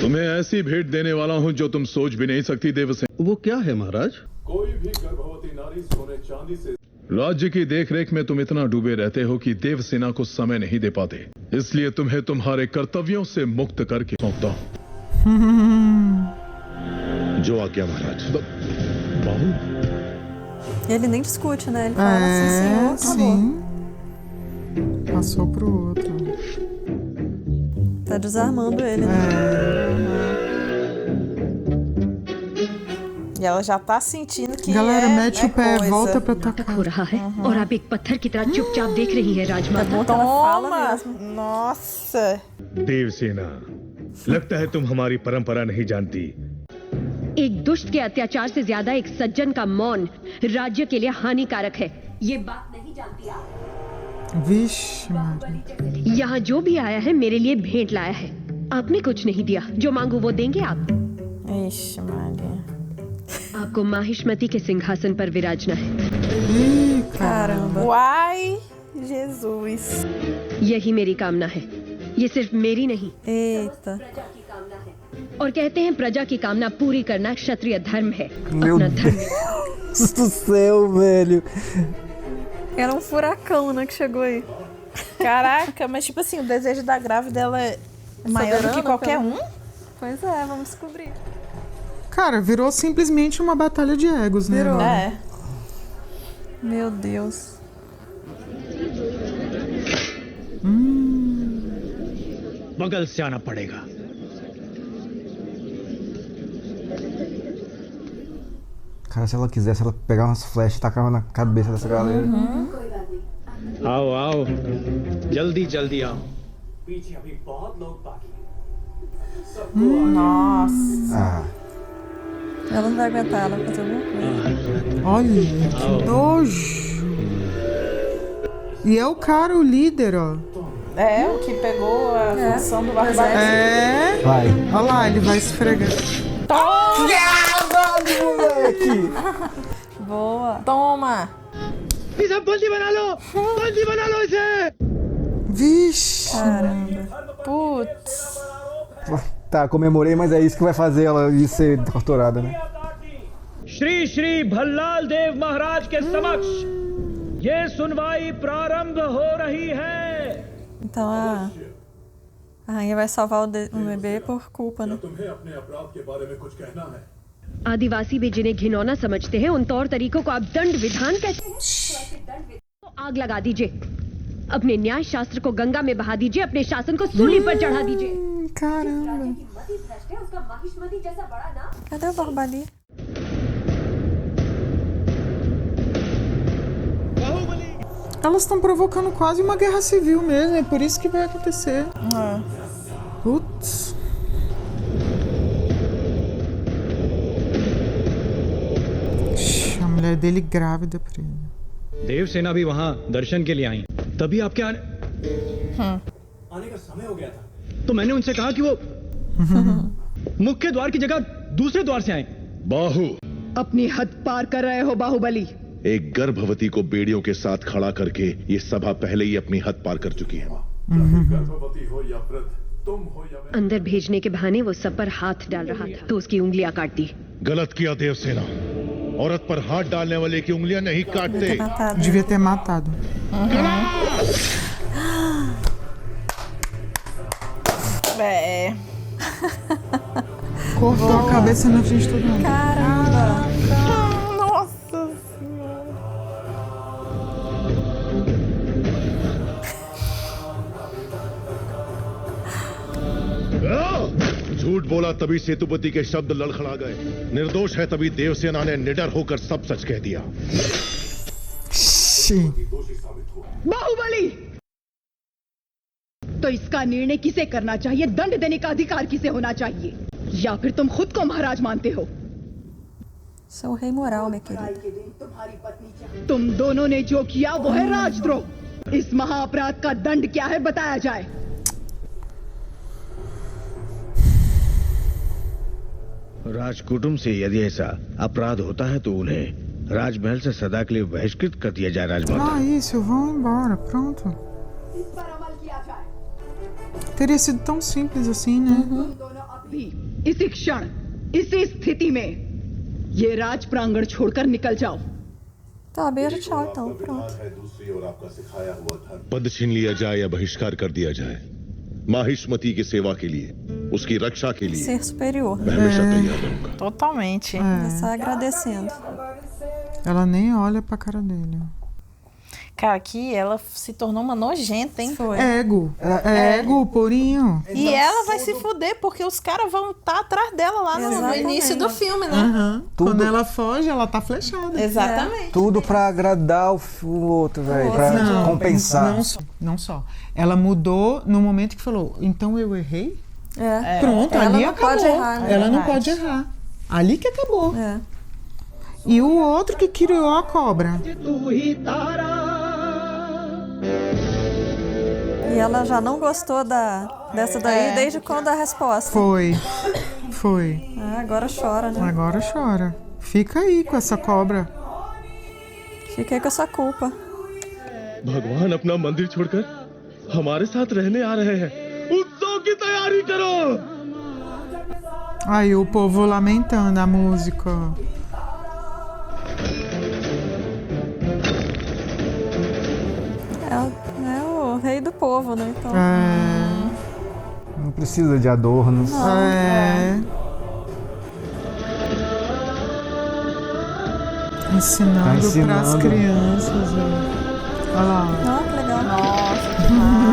तुम्हें ऐसी भेंट देने वाला हूँ जो तुम सोच भी नहीं सकती देवसेन वो क्या है महाराज कोई भी गर्भवती नारी सोने चांदी से राज्य की देखरेख में तुम इतना डूबे रहते हो कि देवसेना को समय नहीं दे पाते इसलिए तुम्हें तुम्हारे कर्तव्यों से मुक्त करके सौंपता हूँ जो आज्ञा महाराज बाहु Ele nem discute, né? Ele fala assim, senhor, acabou. Sim. Passou pro outro. Tá desarmando ele, né? E ela já tá sentindo que Galera, mete o pé, coisa. volta pra atacar. हो रहा है और आप एक पत्थर की तरह चुपचाप देख रही है राजमाता Toma! Nossa! देवसेना लगता है तुम हमारी परंपरा नहीं जानती एक दुष्ट के अत्याचार से ज्यादा एक सज्जन का मौन राज्य के लिए हानिकारक है ये बात नहीं जानती आप Vixe, Maria. यहाँ जो भी आया है मेरे लिए भेंट लाया है आपने कुछ नहीं दिया जो मांगू वो देंगे आप Ixi, Maria. आपको माहिष्मति के सिंहासन पर विराजना है Ih, Caramba. Uai! Jesus! यही मेरी कामना है ये सिर्फ मेरी नहीं Eita. और कहते हैं प्रजा की कामना पूरी करना क्षत्रिय धर्म है Meu अपना धर्म Deus do céu, velho. Era um furacão, né, que chegou aí. Caraca, mas tipo assim, o desejo da grávida dela é maior do que qualquer um? Pois é, vamos descobrir. Cara, virou simplesmente uma batalha de egos, né? Virou. agora? É. Meu Deus. बगल से आना पड़ेगा Cara, se ela quisesse, ela pegava umas flechas e tacava na cabeça dessa galera. आओ आओ जल्दी जल्दी आओ पीछे अभी बहुत लोग बाकी हैं। Nossa. Ela não vai aguentar, ela vai fazer alguma coisa. Olha, que nojo. E é o cara, o líder, ó. É, o que pegou a função do Barbalho. É. Vai. Olha lá, ele vai esfregar. Moleque! Boa. Toma. Vixe. Caramba. Putz. Tá, comemorei, mas é isso que vai fazer ela ir ser torturada, né? Shri श्री भल्लाल देव महाराज के समक्ष ये सुनवाई प्रारंभ हो रही है। Então a rainha vai salvar o bebê por culpa, né? आदिवासी भी जिन्हें घिनौना समझते हैं उन तौर तरीकों को आप दंड विधान कहते हैं। तो आग लगा दीजिए, अपने न्याय शास्त्र को गंगा में बहा दीजिए, अपने शासन को सूली पर चढ़ा दीजिए। Caramba. Cadê o Barbali? Elas estão provocando quase uma guerra civil mesmo, é por isso que vai acontecer. Putz. A mulher dele grávida por ele. Devasena भी वहां दर्शन के लिए आई, तभी आपके आने का समय हो गया था। तो मैंने उनसे कहा कि वो मुख्य द्वार की जगह दूसरे द्वार से आए। बाहु, अपनी हद पार कर रहे हो बाहुबली। एक गर्भवती को बेड़ियों के साथ खड़ा करके ये सभा पहले ही अपनी हद पार कर चुकी है। गर्भवती हो या वृद्ध, तुम हो या मैं। अंदर भेजने के बहाने वो सब पर हाथ डाल रहा था तो उसकी उंगलियां काट दी। गलत किया देवसेना, औरत पर हाथ डालने वाले की उंगलियां नहीं काटते। Devia ter matado. É. Cortou a cabeça na frente de todo mundo. Caramba! Nossa Senhora. झूठ बोला तभी सेतुपति के शब्द लड़खड़ा गए, निर्दोष है तभी देवसेना ने निडर होकर सब सच कह दिया। बाहुबली, तो इसका निर्णय किसे करना चाहिए? दंड देने का अधिकार किसे होना चाहिए? या फिर तुम खुद को महाराज मानते हो? Sou o rei moral, minha querida. तुम दोनों ने जो किया वो है राजद्रोह। इस महाअपराध का दंड क्या है बताया जाए। राजकुटुंब से यदि ऐसा अपराध होता है तो उन्हें राजमहल से सदा के लिए बहिष्कृत कर दिया जाए राजमाता। Ah, isso, vão embora, pronto. Teria sido tão simples assim, né? इसी क्षण, इसी स्थिति में ये राज प्रांगण छोड़कर निकल जाओ। Tá, beijo, tchau, então. Pronto. दूसरी ओर आपका सिखाया हुआ धर्म पद छीन लिया जाए या बहिष्कार कर दिया जाए, माहिष्मती की सेवा के लिए, उसकी रक्षा के लिए Ser superior. मैं हमेशा तैयार रहूंगा। Totalmente. Só agradecendo. Ela nem olha pra cara dele. Cara, aqui ela se tornou uma nojenta, hein? Foi. Ego. Ego, purinho. E ela vai se fuder, porque os caras vão estar atrás dela lá no início do filme, né? Quando ela foge, ela tá flechada. Exatamente. Tudo pra agradar o outro, velho. Pra compensar. Não só. Ela mudou no momento que falou, então eu errei? Pronto, ela ali não acabou. pode errar, né? Ela não pode errar. Ali que acabou. É. E o outro que criou a cobra. E ela já não gostou dessa daí desde quando a resposta. Foi. Ah, agora chora, né? Agora chora. Fica aí com essa cobra. Fiquei com essa culpa. भगवान अपना मंदिर छोड़कर हमारे साथ रहने आ रहे हैं, उत्सव की तैयारी करो। Aí o povo lamentando a música. É o rei do povo, né? Então... Não precisa de adorno. Ensinando para as crianças. Olha lá. Que legal. Nossa, que massa.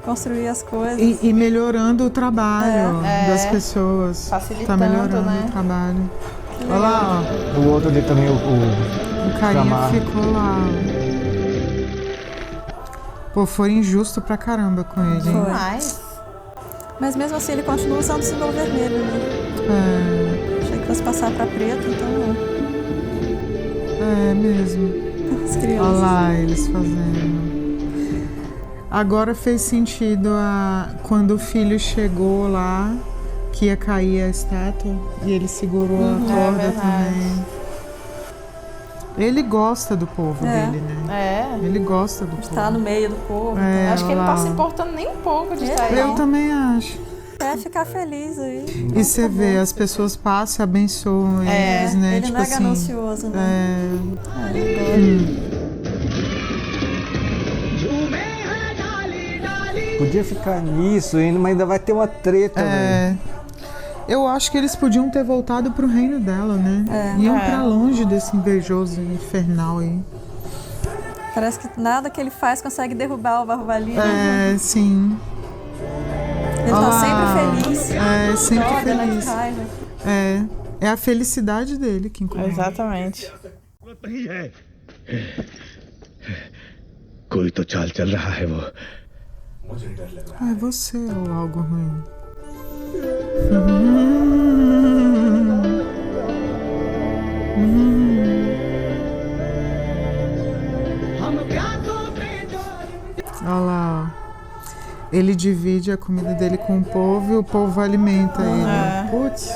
Construir as coisas. E melhorando o trabalho das pessoas. Facilitando, tá melhorando né? o trabalho. Que ali. Olha lá, ó. O outro ali também, o carinha Camargo. ficou lá. Pô, foi injusto pra caramba com ele, hein? Mas mesmo assim ele continua usando o símbolo vermelho, né? Achei que fosse passar pra preto, então não. É mesmo. As crianças. Olha lá eles fazendo. Agora fez sentido quando o filho chegou lá, que ia cair a estátua, e ele segurou a corda também. Ele gosta do povo dele, né? Ele gosta do povo. Está no meio do povo. Acho que ele não tá se importando nem um pouco de estar aí. Eu também acho. É ficar feliz aí. E você vê, as pessoas passam e abençoam eles, né? Ele tipo não é assim, ganancioso, né? Podia ficar nisso ainda, mas ainda vai ter uma treta, velho. Eu acho que eles podiam ter voltado pro reino dela, né? Iam pra longe desse invejoso infernal aí. Parece que nada que ele faz consegue derrubar o Bahubali. Sim. Ele tá sempre feliz. Sempre Droga, feliz. Né, é a felicidade dele que incomoda. Exatamente. कोई तो चाल चल रहा है वो É você ou algo ruim. Olha lá, ó. Ele divide a comida dele com o povo e o povo alimenta ele. Putz.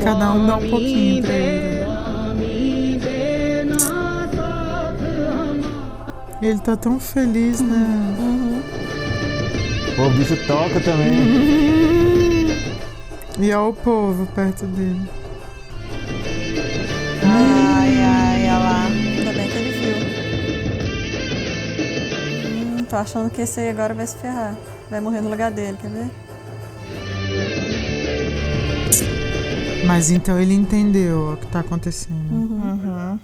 Cada um dá um pouquinho pra ele. Ele tá tão feliz, né? Pô, o bicho toca também. E olha o povo perto dele. Olha lá. Ainda bem que ele viu. Tô achando que esse aí agora vai se ferrar. Vai morrer no lugar dele, quer ver? Mas então ele entendeu o que tá acontecendo.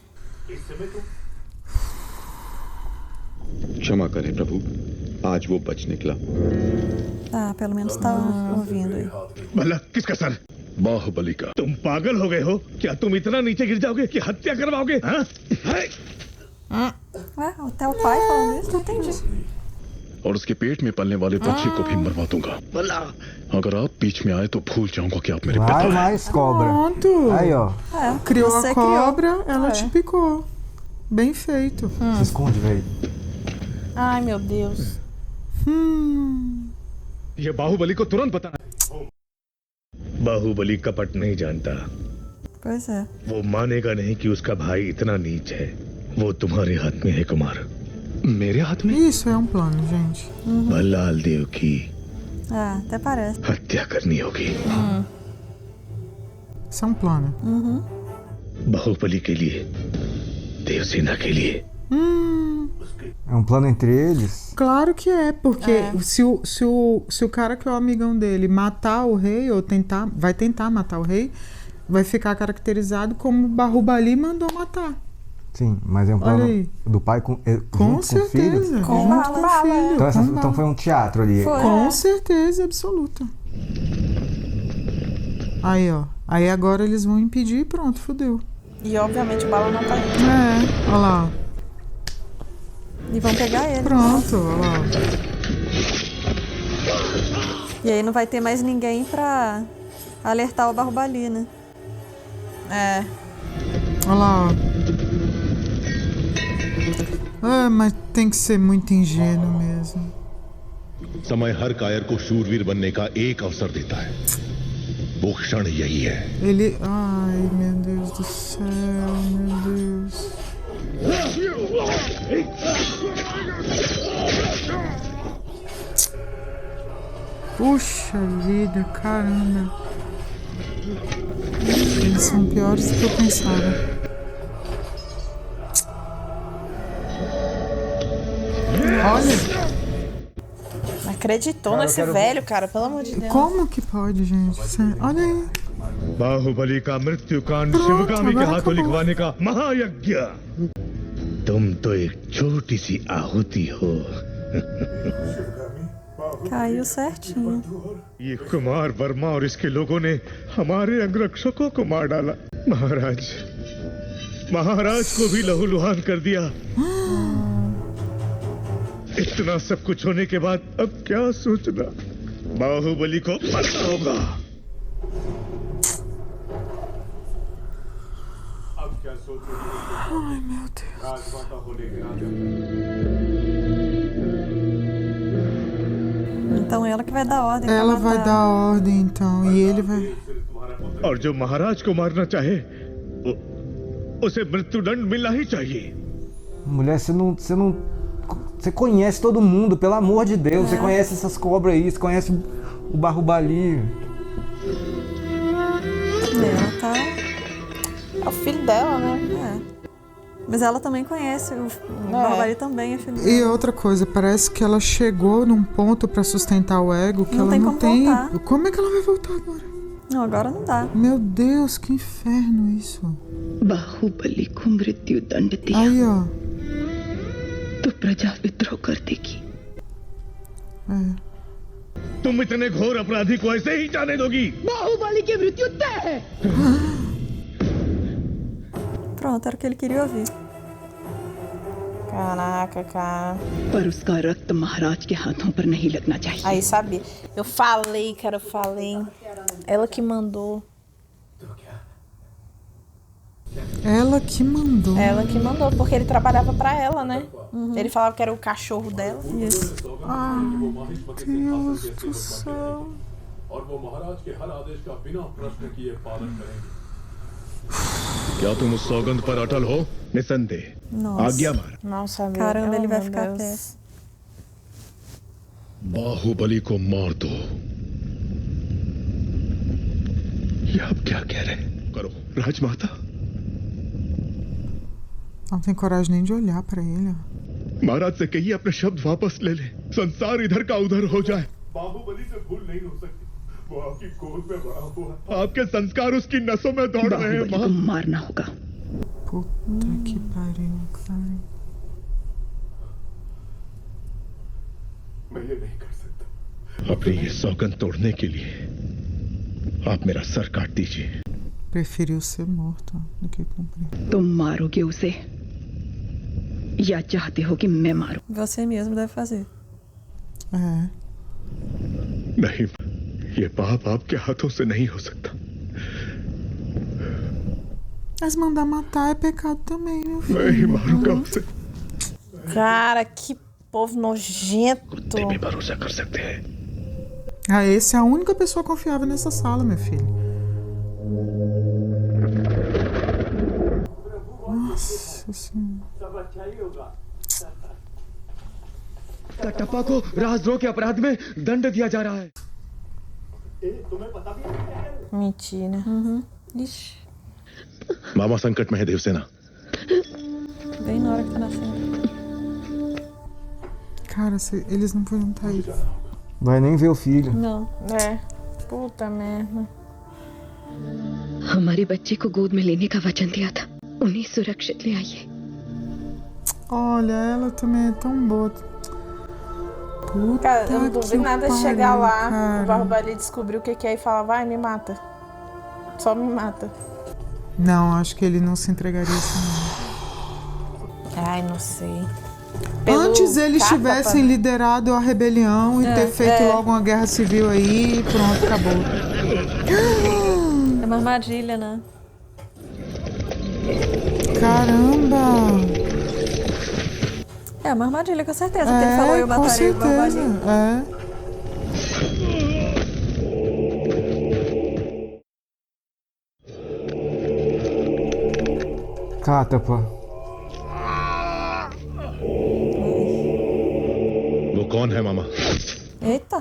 क्षमा करें प्रभु आज वो बच निकला Ah, pelo menos tá ouvindo aí. भला किसका सर? बाहुबली का। तुम पागल हो गए हो क्या? तुम इतना नीचे गिर जाओगे कि हत्या करवाओगे? Ué, até o pai falando isso, não entendi. और उसके पेट में पलने वाले बच्चे को भी मरवा दूंगा। अगर आप बीच में आए तो भूल जाऊंगा कि आप मेरे पिता Vai हैं। mais cobra. Pronto. Aí, ó. Criou você a cobra, ela te picou. Bem feito. Se esconde, velho. Ai, meu Deus. ये बाहुबली को तुरंत बताना। बाहुबली कपट नहीं जानता। Pois é. वो मानेगा नहीं कि उसका भाई इतना नीच है। वो तुम्हारे हाथ में है कुमार। मेरे हाथ में? Isso é plano, gente. बल्लाल देव की Ah, até parece. हत्या करनी होगी। Isso é plano. बाहुबली के लिए, देवसेना के लिए। É plano entre eles? Claro que é, porque se o cara que é o amigão dele matar o rei, ou vai tentar matar o rei, vai ficar caracterizado como Bahubali mandou matar. Sim, mas é um plano do pai junto com o filho? Junto Com com o filho. Então foi um teatro ali. Com certeza absoluta. Aí, ó. Aí agora eles vão impedir e pronto, fodeu. E obviamente o Bala não tá indo. Olha lá. E vão pegar ele. Pronto, olha lá. E aí não vai ter mais ninguém pra alertar o Bahubali, né? Olha lá, ó. Mas tem que ser muito ingênuo mesmo. समय हर कायर को शूरवीर बनने का एक अवसर देता है वो क्षण यही है Ele... Ai, meu Deus do céu, meu Deus. Puxa vida, caramba. Eles são piores do que eu pensava. Olha. Acreditou nesse velho, cara, pelo amor de Deus. Como que pode, gente? Olha aí. Baahubali का मृत्यु कांड शिवगामी के हाथों लिखवाने का महायज्ञ। तुम तो एक छोटी सी आहुति हो। Caiu certinho. ये कुमार वर्मा और इसके लोगों ने हमारे अंगरक्षकों को मार डाला। महाराज को भी लहूलुहान कर दिया। इतना सब कुछ होने के बाद अब क्या सोचना? बाहुबली को मरना होगा। अब क्या सोचोगे? राजमाता होने के नाते Então ela que vai dar ordem. Ela vai dar ordem, então, e ele vai. और जो महाराज को मारना चाहे उसे मृत्युदंड मिलना ही चाहिए। Mulher, você conhece todo mundo, pelo amor de Deus. Você conhece essas cobras aí, você conhece o Bahubali. Ela tá. É o filho dela, né? Mas ela também conhece, o Bahubali também é filho dela. E outra coisa, parece que ela chegou num ponto pra sustentar o ego que ela não tem. Voltar. Como é que ela vai voltar agora? Não, agora não dá. Meu Deus, que inferno isso. Baahubali को मृत्यु दंड दिया Aí, ó. तो प्रजा विद्रोह कर देगी। तुम इतने घोर अपराधी को ऐसे ही जाने दोगी? बाहुबली की मृत्यु तय है। Pronto, era o que ele queria ouvir. Caraca, cara. पर उसका रक्त महाराज के हाथों पर नहीं लगना चाहिए। Aí, sabia? Eu falei, cara, eu falei. Ela que mandou. Ela que mandou. Ela que mandou, porque ele trabalhava pra ela, né? Ele falava que era o cachorro dela. Isso. Ai, Deus do céu. और वो महाराज के हर आदेश का बिना प्रश्न किए पालन करेंगे। क्या तुम उस सौगंध पर अटल हो? निसंदेह। आज्ञा मार। Nossa, amiga. Caramba, ele vai meu ficar Deus. pé. Baahubali को मार दो। ये आप क्या कह रहे हैं? करो राजमाता। Não tem coragem nem de olhar pra ele. महाराज से कहिए अपने शब्द वापस ले ले। संसार इधर का उधर हो जाए। बाहुबली से भूल नहीं हो सकती। वो आपकी गोद में बड़ा हुआ। आपके संस्कार उसकी नसों में दौड़ रहे हैं। बाहुबली को मारना होगा। Puta que pariu, cara. मैं ये नहीं कर सकता। अपनी ये सौगंध तोड़ने के लिए आप मेरा सर काट दीजिए। Preferiu ser morto do que cumprir. तुम मारोगे उसे या चाहते हो कि मैं मारूं? Você mesmo deve fazer. नहीं, ये पाप आपके हाथों से नहीं हो सकता। Mas mandar matar é pecado também, meu filho. मैं ही मारूंगा उसे। Cara, que povo nojento. पे भरोसा कर सकते हैं। Ah, esse é a única pessoa confiável nessa sala, meu filho. Nossa Senhora. Kattappa को राजद्रोह के अपराध में दंड दिया जा रहा है। Mentira. Ixi, मामा संकट में है Devasena. bem na hora que tá nascendo. Cara, eles não podiam estar aí. Vai nem ver o filho. Não. É. Puta merda. हमारे बच्चे को गोद में लेने का वचन दिया था। उन्हें सुरक्षित ले आइए। Olha, ela também é tão boa. Puta Cara, eu não duvido nada de chegar lá, cara. o Bahubali descobrir o que é e falar, vai, me mata. Só me mata. Não, acho que ele não se entregaria assim, não. Ai, não sei. Antes eles tivessem liderado a rebelião e ter feito logo uma guerra civil aí e pronto, acabou. É uma armadilha, né? Caramba! É uma armadilha, com certeza. Porque ele falou eu mataria o Bahubali. Catapa. वो कौन है मामा? Eita.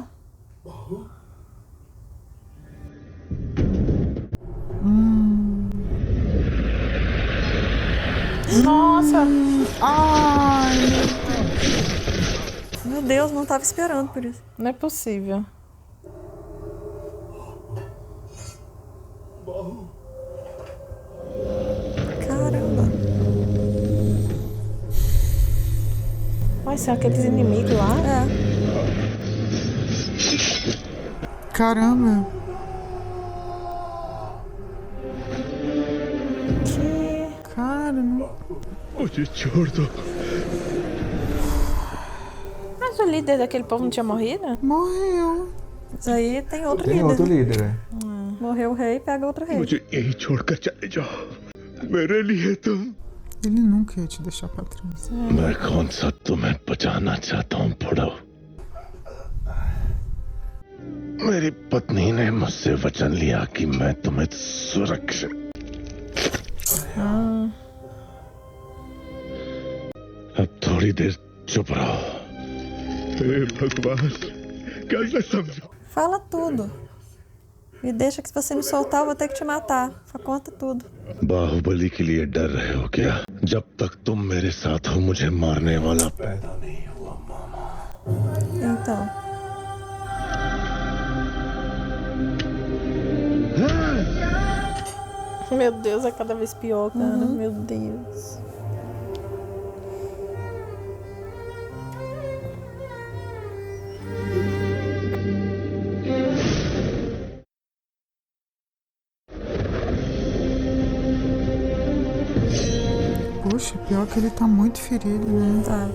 Nossa! Ai! Meu Deus, não tava esperando por isso. Não é possível. Caramba. Mas são aqueles inimigos lá? Caramba. Caramba. मुझे छोड़ दो. Mas o líder daquele povo não tinha morrido? Morreu. Mas aí tem outro Tem líder. outro líder, né? Morreu o rei, pega outro rei. मुझे यही छोड़कर चले जाओ. मेरे लिए तुम. Ele nunca ia te deixar pra trás. मैं कौन सा तुम्हें बचाना चाहता हूँ बुढ़ो. मेरी पत्नी ने मुझसे वचन लिया कि मैं तुम्हें सुरक्षित. अब थोड़ी देर चुप रहो. हे भगवान, कैसे समझो? Fala tudo. Me deixa que se você me soltar, eu vou ter que te matar. Conta tudo. Baahubali के लिए डर रहे हो क्या? जब तक तुम मेरे साथ हो मुझे मारने वाला पैदा नहीं हुआ मामा. Então. Meu Deus, é cada vez pior, cara. Meu Deus. Poxa, pior que ele tá muito ferido, né? Tá.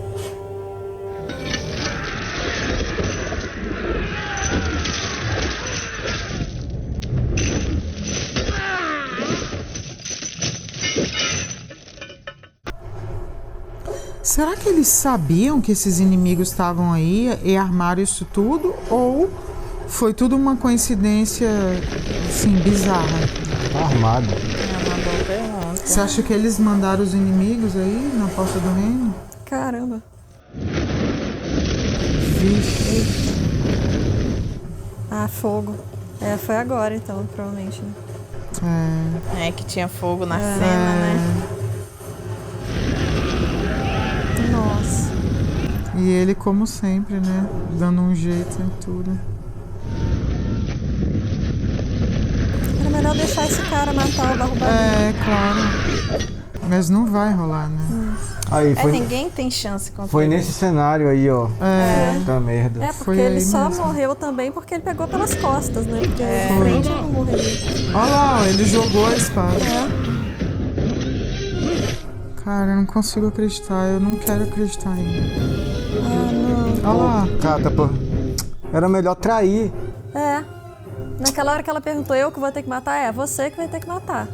Será que eles sabiam que esses inimigos estavam aí e armaram isso tudo? Ou foi tudo uma coincidência, assim, bizarra? Armado. Você acha que eles mandaram os inimigos aí na porta do reino? Caramba. Vixe. Ah, fogo. É, foi agora então, provavelmente. Né? É que tinha fogo na cena, né? Nossa. E ele, como sempre, né? Dando um jeito em tudo. Era melhor deixar esse cara matar o Barrubali. É, claro. Mas não vai rolar, né? Aí, foi, ninguém tem chance contra foi ele. nesse cenário aí, ó. Da merda. É, porque Foi ele aí só mesmo. morreu também porque ele pegou pelas costas, né? Porque de frente ele não morreria. Olha lá, ó, ele jogou a espada. Cara, eu não consigo acreditar. Eu não quero acreditar ainda. Ah, não. Olha lá. Cata, pô. Era melhor trair. É. Naquela hora que ela perguntou, eu que vou ter que matar? É, você que vai ter que matar.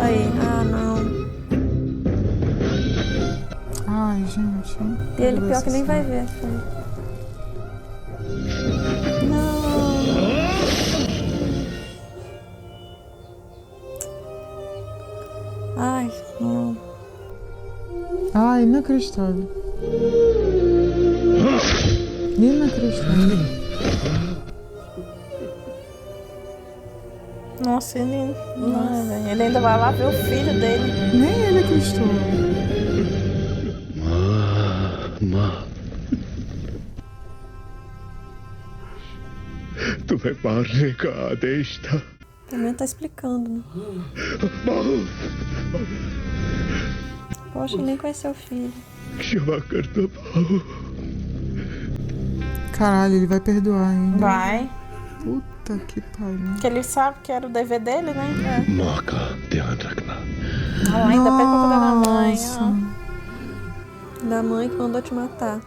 Aí, não. Ai, gente. E ele pior que nem vai ver. Não. Ai, não. Ai, inacreditável. Inacreditável. Nossa, ele ainda vai lá ver o filho dele. Nem ele acreditou. माँ तुम्हें मारने का आदेश था. Também tá explicando, né? Poxa, nem conheceu o filho. क्षमा कर दो बाबू. Caralho, ele vai perdoar ainda. Vai. Puta que pariu. Porque ele sabe que era o dever dele, né? माँ का ध्यान रखना. Olha lá, ainda pega pra cuidar da mãe. Nossa. Ó. Da mãe que mandou te matar.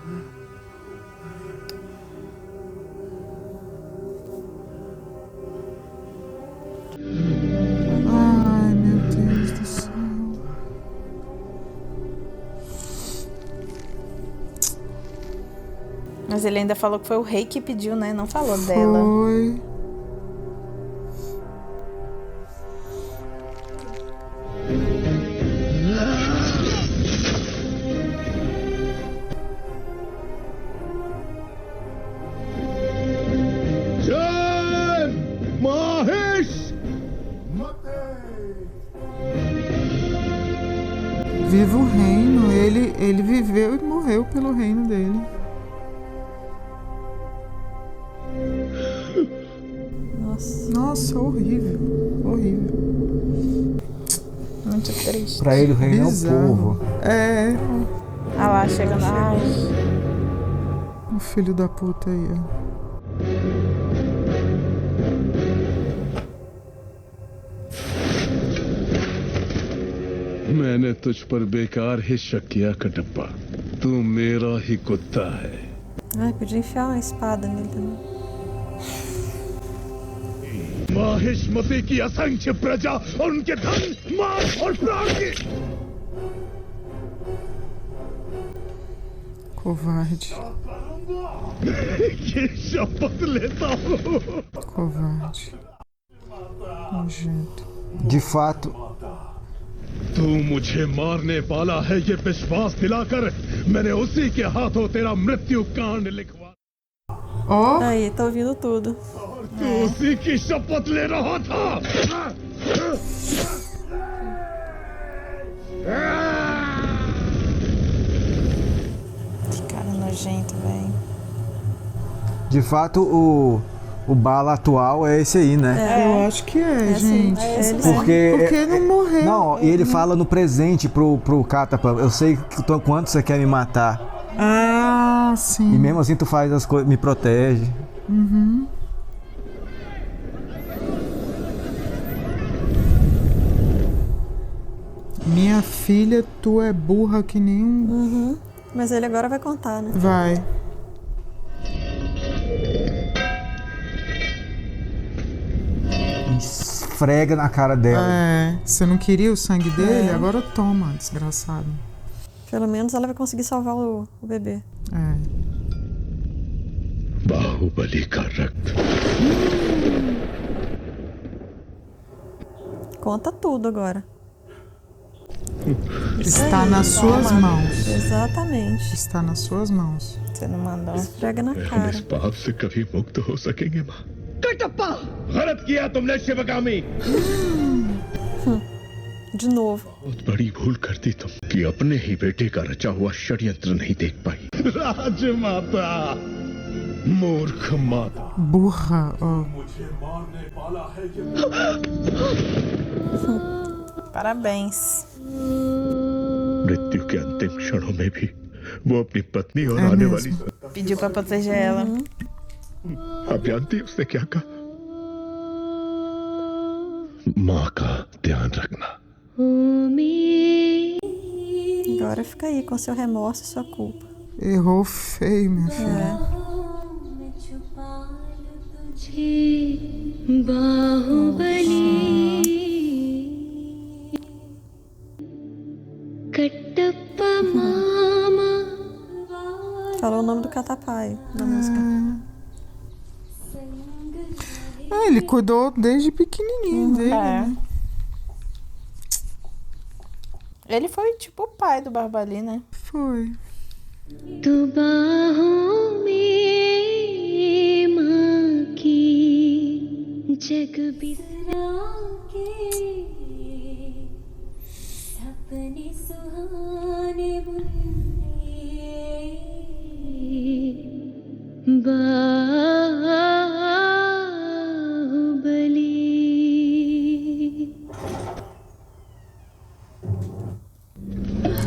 Ai, meu Deus do céu. Mas ele ainda falou que foi o rei que pediu, né? Não falou dela. Foi. Viva o reino. Ele viveu e morreu pelo reino dele. Nossa, horrível. Horrível. Muito triste. Pra ele o reino Bizarro. é o povo. É. Ah lá, chegando. Ai. O filho da puta aí, ó. मैंने तुझ पर बेकार ही शक किया कटप्पा। तू मेरा ही कुत्ता है। Ai, podia enfiar uma espada nele também. Maheesh मसीह की असंख्य प्रजा और उनके धन, माल और प्राण की। Covarde. ये शपथ लेता हूँ। Covarde. Nojento. De fato. तू मुझे मारने वाला है ये विश्वास दिलाकर मैंने उसी के हाथों तेरा मृत्यु कांड लिखवा। Aí, tá ouvindo tudo. तू उसी की शपथ ले रहा था। Que cara nojento, velho. De fato, o Bala atual é esse aí, né? Eu acho que é, gente. Porque não morreu. Não, e ele fala no presente pro Catapa, eu sei quanto você quer me matar. Ah, sim. E mesmo assim tu faz as coisas, me protege. Uhum. Minha filha, tu é burra que nem um... Uhum. Mas ele agora vai contar, né? Vai. Esfrega na cara dela. É, você não queria o sangue dele? Agora toma, desgraçado. Pelo menos ela vai conseguir salvar o bebê. É. बाहुबली का रक्त। Conta tudo agora. Está nas suas mãos. Exatamente. Está nas suas mãos. Você não mandou. Esfrega na हम cara. इस पाप से कभी मुक्त हो सकेंगे माँ? कटप्पा, गलत किया तुमने शिवगामी। De novo. बहुत बड़ी भूल कर दी तुम कि अपने ही बेटे का रचा हुआ षड्यंत्र नहीं देख पाई। राजमाता, मूर्ख माता। Burra, ó. मुझे मारने वाला है ये। Parabéns. मृत्यु के अंतिम क्षणों में भी वो अपनी पत्नी और आने वाली Pediu pra proteger ela. आप जानती उसने क्या कहा? माँ का ध्यान रखना। Agora fica aí com seu remorso e sua culpa. Errou feio, minha filha. Falou o nome do Catapai da música. Ele cuidou desde pequenininho dele, né? Ele foi tipo o pai do Barbali, né? Foi. तू बाहों में माँ की जग बिसरा के सपने सुहाने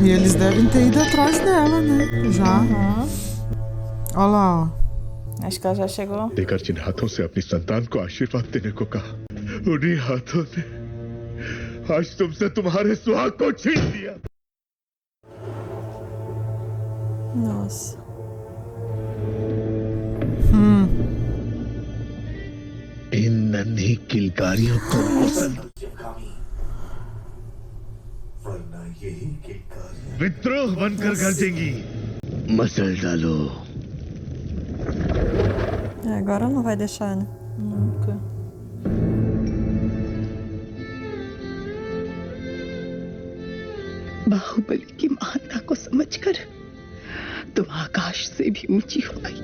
E eles devem ter ido atrás dela, né? Já. Olha lá, ó. Acho que ela já chegou. देकर जिन हाथों से अपनी संतान को आशीर्वाद देने को कहा, उन्हीं हाथों ने आज तुमसे तुम्हारे सुहाग को छीन लिया। Nossa. इन नन्ही किलकारियों को विद्रोह बनकर गरजेंगी। मसल डालो। Agora não vai deixar, né? Nunca. Baahubali की महानता को समझकर तुम आकाश से भी ऊंची हो आई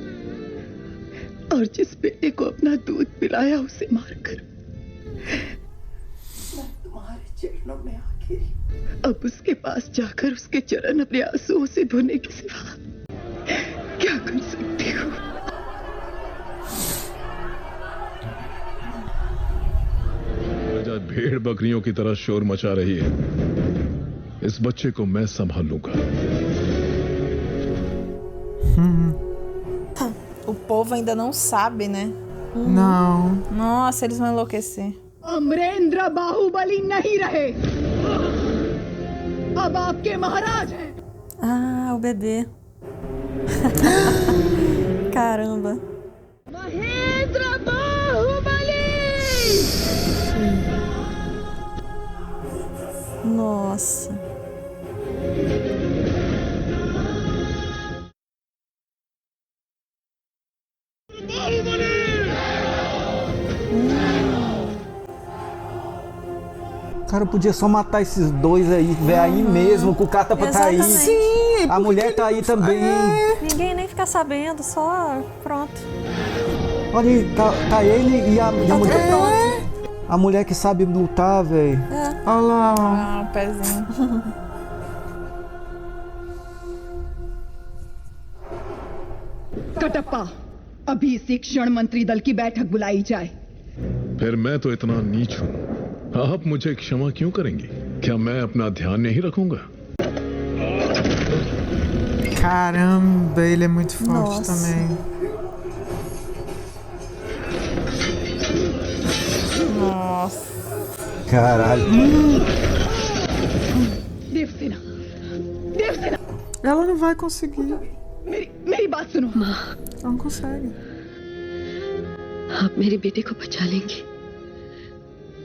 और जिस बेटे को अपना दूध पिलाया उसे मारकर मैं तुम्हारे चरणों में आके अब उसके पास जाकर उसके चरण अपने आंसुओं से धोने के सिवा क्या कर सकती हूँ? प्रजा भेड़ बकरियों की तरह शोर मचा रही है। इस बच्चे को मैं संभाल लूंगा। O povo ainda não sabe, né? Não. Nossa, eles vão enlouquecer. Amarendra बाहुबली नहीं रहे। अब आपके महाराज हैं। Ah, o bebê. Caramba. Mahendra Baahubali. Nossa. Cara, podia só matar esses dois aí, ver aí mesmo, que o cara tá aí. Sim, A mulher tá aí também. Ninguém nem fica sabendo, só pronto. Olha aí, tá ele e a mulher. Pronto. A mulher que sabe lutar, velho. É. Olha lá. Ah, o pezinho. Kattappa, अभी इसी क्षण मंत्री दल की बैठक बुलाई जाए। फिर मैं तो इतना नीच हूं, आप मुझे क्षमा क्यों करेंगी? क्या मैं अपना ध्यान नहीं रखूंगा? Caramba, ele é muito forte Nossa. também. Nossa. Caralho. Devasena, Devasena, Ela não vai conseguir. मेरी बात सुनो। Ela não consegue. आप मेरे बेटे को बचा लेंगे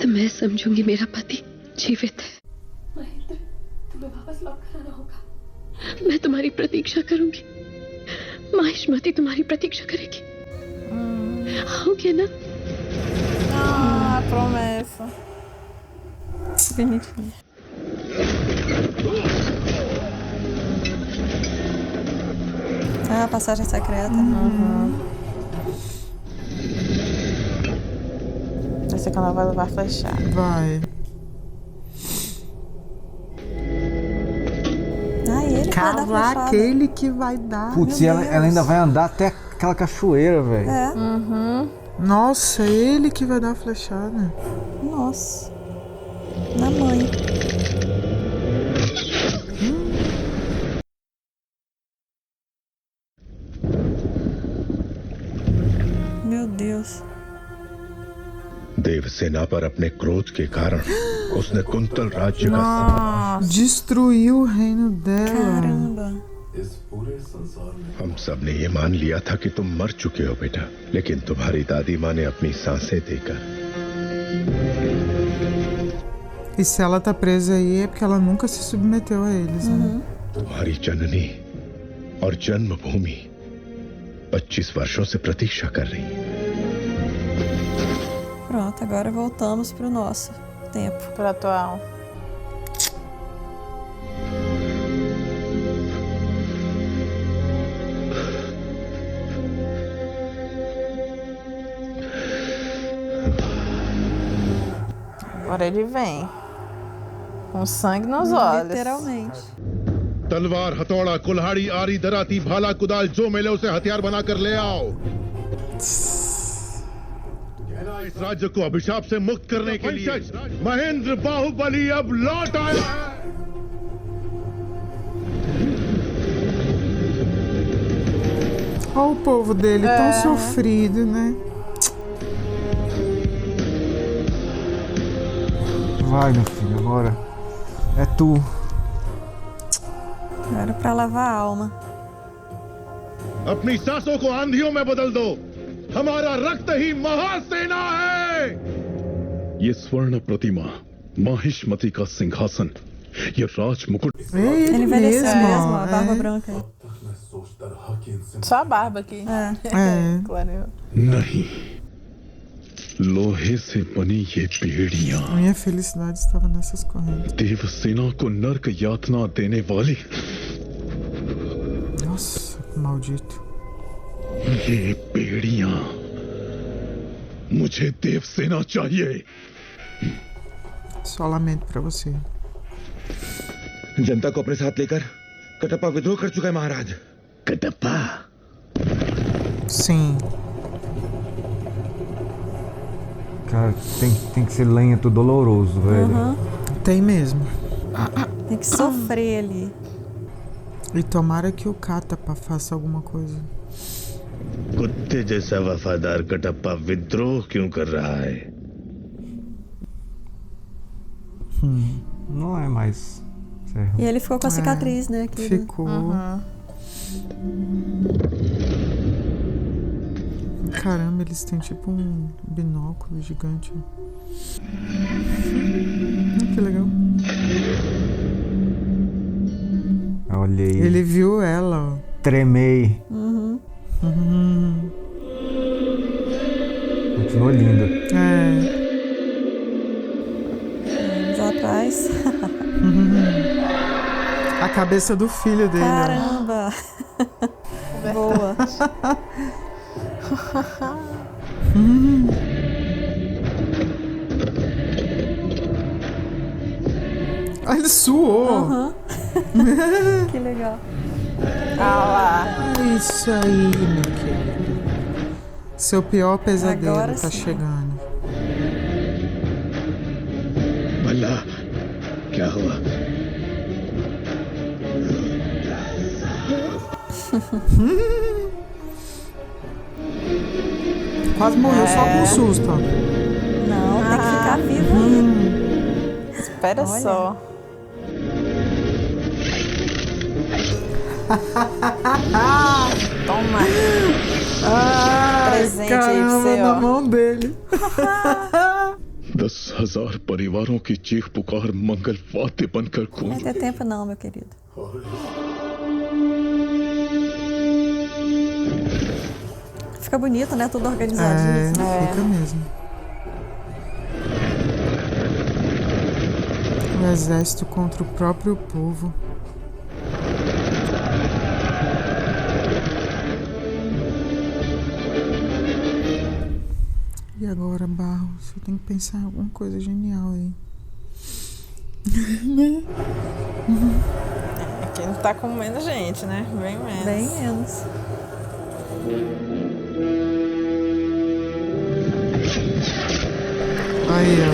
तो मैं समझूंगी मेरा पति जीवित है। महेंद्र, तुम्हें वापस लौट कर आना होगा। मैं तुम्हारी प्रतीक्षा करूंगी। माहिष्मती तुम्हारी प्रतीक्षा करेगी। आओगे ना? Ah, promessa. Bonitinho. Ah, passagem secreta. Vai ser quando ela vai levar flechada. Vai. Ah, ele que vai dar Caraca, flechada. ele que vai dar. Putz, e ela ainda vai andar até aquela cachoeira, velho. É. Nossa, ele que vai dar a flechada. Nossa. Na mãe. Meu Deus. Devasena पर अपने क्रोध के कारण उसने कुंतल राज्य का Destruiu o reino dela. Caramba. इस पूरे संसार में हम सब ने ये मान लिया था कि तुम मर चुके हो बेटा, लेकिन तुम्हारी दादी माँ ने अपनी सांसें देकर E se ela tá presa aí é porque ela nunca se submeteu a eles, né? तुम्हारी जननी और जन्मभूमि 25 वर्षों से प्रतीक्षा कर रही है। Pronto, agora voltamos pro nosso tempo. Pro atual. Agora ele vem. Com sangue nos olhos. Literalmente. तलवार, हथौड़ा, कुल्हाड़ी, आरी, दराती, भाला, कुदाल जो मिले उसे हथियार बनाकर ले आओ। इस राज्य को अभिशाप से मुक्त करने के लिए महेंद्र बाहुबली अब लौट आया है। Olha o povo dele tão sofrido, né? Vai, meu filho, agora é tu. Agora pra lavar a alma. अपनी सांसों को आंधियों में बदल दो, हमारा रक्त ही महासेना है। ये स्वर्ण प्रतिमा, माहिष्मती का सिंहासन, ये राज मुकुट। Ele envelheceu mesmo, a barba branca aí. Só a barba aqui. Clareou. नहीं, लोहे से बनी ये बेड़ियां Minha felicidade estava nessas correntes. Devasena को नरक यातना देने वाली। Nossa, maldito. ये बेड़ियां मुझे देवसेना चाहिए। Só lamento pra você. जनता को अपने साथ लेकर कटप्पा विद्रोह कर चुका है महाराज। Kattappa? Sim. Cara, tem que ser lento, doloroso, velho. Tem mesmo. Tem que sofrer ali. E tomara que o Katapa faça alguma coisa. कुत्ते जैसा वफादार कटप्पा विद्रोह क्यों कर रहा है? Não é mais E ele ficou com a cicatriz, né? Aqui, ficou. Caramba, eles têm tipo um binóculo gigante. Que legal. Olhei. Ele viu ela, ó. Tremei. Continuou lindo. Anos atrás. A cabeça do filho dele. Caramba. Boa. Ele suou. Que legal. Isso aí, meu querido. Seu pior pesadelo Agora tá sim. chegando. भला क्या हुआ? Quase morreu só com um susto. Ó. Não, tem que ficar vivo aí. Espera só. Toma. Presente aí pra você, na ó. mão dele. 10,000 परिवारों की चीख पुकार मंगल वाद्य बनकर Não vai ter tempo não, meu querido. Fica bonito, né? Tudo organizadinho. Fica mesmo. O exército contra o próprio povo. E agora, Barros? Eu tenho que pensar em alguma coisa genial aí. Né? Aqui não tá com menos gente, né? Bem menos. Bem menos. Aí, ó.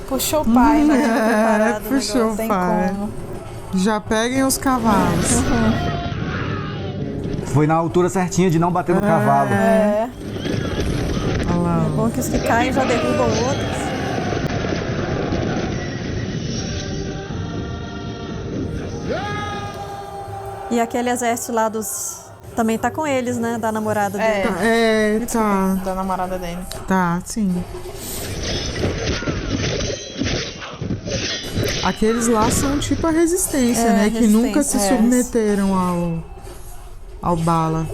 Puxou o pai, né? Puxou o Tem pai. como. Já peguem os cavalos. Foi na altura certinha de não bater no cavalo. É bom que os que caem já derrubam outros. E aquele exército lá dos... Também tá com eles, né? Da namorada dele. Tá. Da namorada dele. Tá, sim. Aqueles lá são tipo a resistência, né? Que nunca se submeteram ao Bala.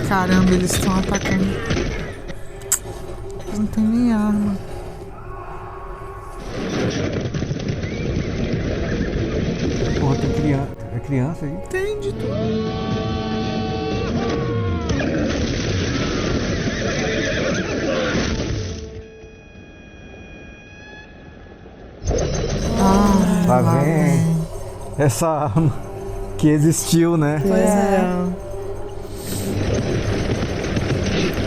Caramba, eles estão atacando. Eles não tem nem arma. Porra, tem criança. É criança aí? Tem de tudo. Lá vem essa arma que existiu, né? Pois é.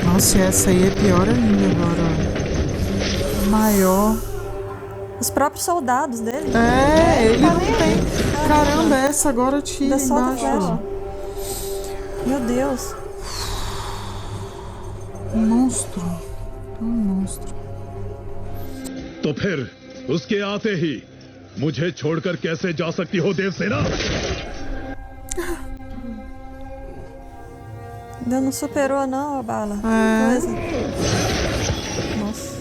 Nossa, essa aí é pior ainda agora. Ó. Maior. Os próprios soldados dele. Ele não tem. Caramba, essa agora tira embaixo. Meu Deus. Um monstro. Um monstro. तो फिर उसके आते ही मुझे छोड़कर कैसे जा सकती हो Devasena? Ainda não superou não, a Bala. Coisa. Nossa.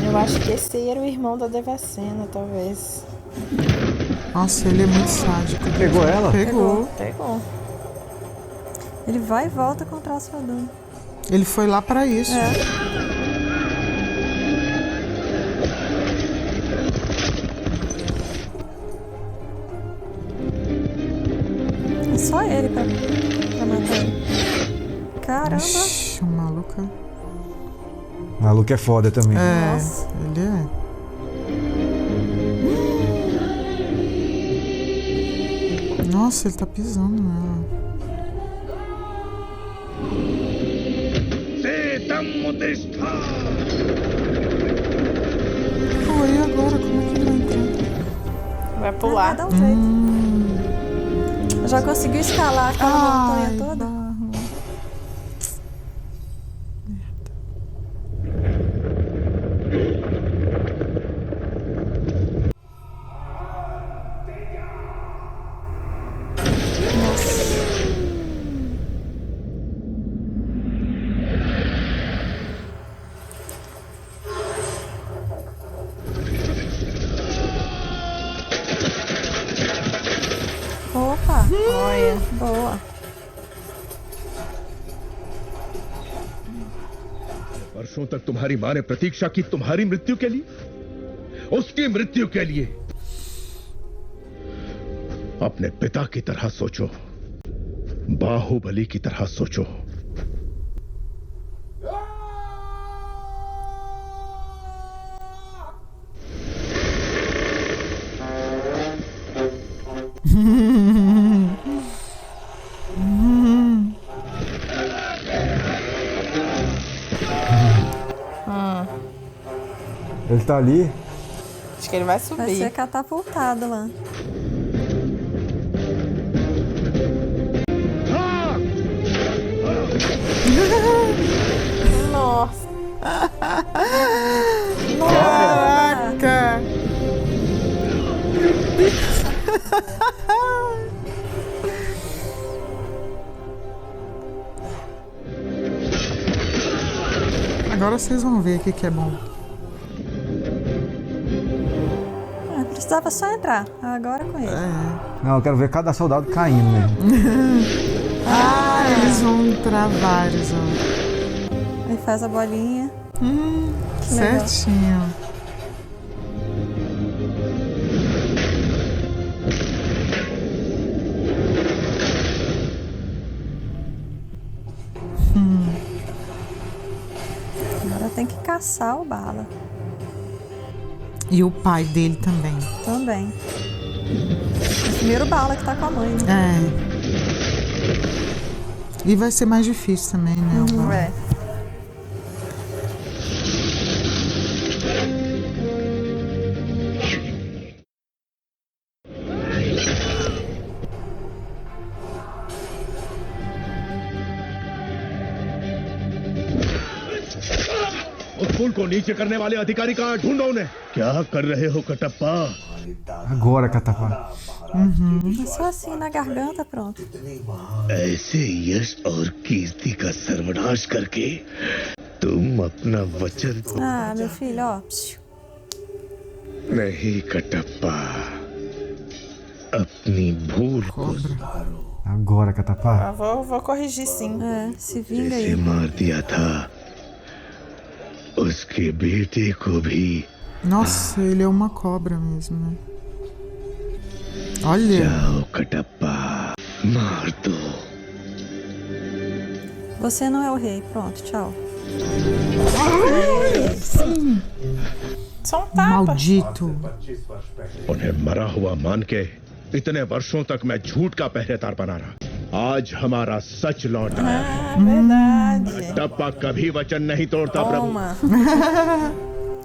Eu acho que esse aí era o irmão da Devacena, talvez. Nossa, ele é muito sádico. Pegou ela? Pegou. Ele vai e volta contra o Saddam. Ele foi lá pra isso. É só ele pra matar ele. Caramba. Ixi, o maluco. O maluco é foda também. Nossa. Ele é. Nossa, ele tá pisando nela. Sita Samudishta. Pô, e agora? Como é que ele vai entrar? Vai pular. Vai dar um jeito. Já conseguiu escalar aquela montanha toda? Opa! Olha. Boa. वर्षों तक तुम्हारी मां ने प्रतीक्षा की तुम्हारी मृत्यु के लिए, उसकी मृत्यु के लिए। अपने पिता की तरह सोचो, बाहुबली की तरह सोचो। Ele tá ali. Acho que ele vai subir. Vai ser catapultado lá. Nossa. Caraca! Agora vocês vão ver o que é bom. Precisava só entrar. Agora com ele. Não, eu quero ver cada soldado caindo mesmo. Eles vão entrar vários, ó. Aí faz a bolinha. Certinho. Agora tem que caçar o Bala. E o pai dele também. Também. O primeiro Bala que tá com a mãe, né? E vai ser mais difícil também, né? उस पुल को नीचे करने वाले अधिकारी कहाँ ढूंढो उन्हें। क्या कर रहे हो Kattappa? Agora, Catapá. É só assim na garganta, pronto. ऐसे यश और कीर्ति का सर्वनाश करके तुम अपना वचन Ah, meu filho, ó. नहीं कटप्पा, अपनी भूल को सुधारो। Agora, Catapá. Vou corrigir sim. Se vinga जिसे aí. मार दिया था उसके बेटे को भी। Nossa, ele é uma cobra mesmo, né? Olha. जाओ कटप्पा, मार दो। Você não é o rei. Pronto, tchau. Só tapa. Maldito. उन्हें मरा हुआ मान के इतने वर्षों तक मैं झूठ का पहरेदार बना रहा। आज हमारा सच लौट आया है। Verdade. कटप्पा कभी वचन नहीं तोड़ता प्रभु। Toma.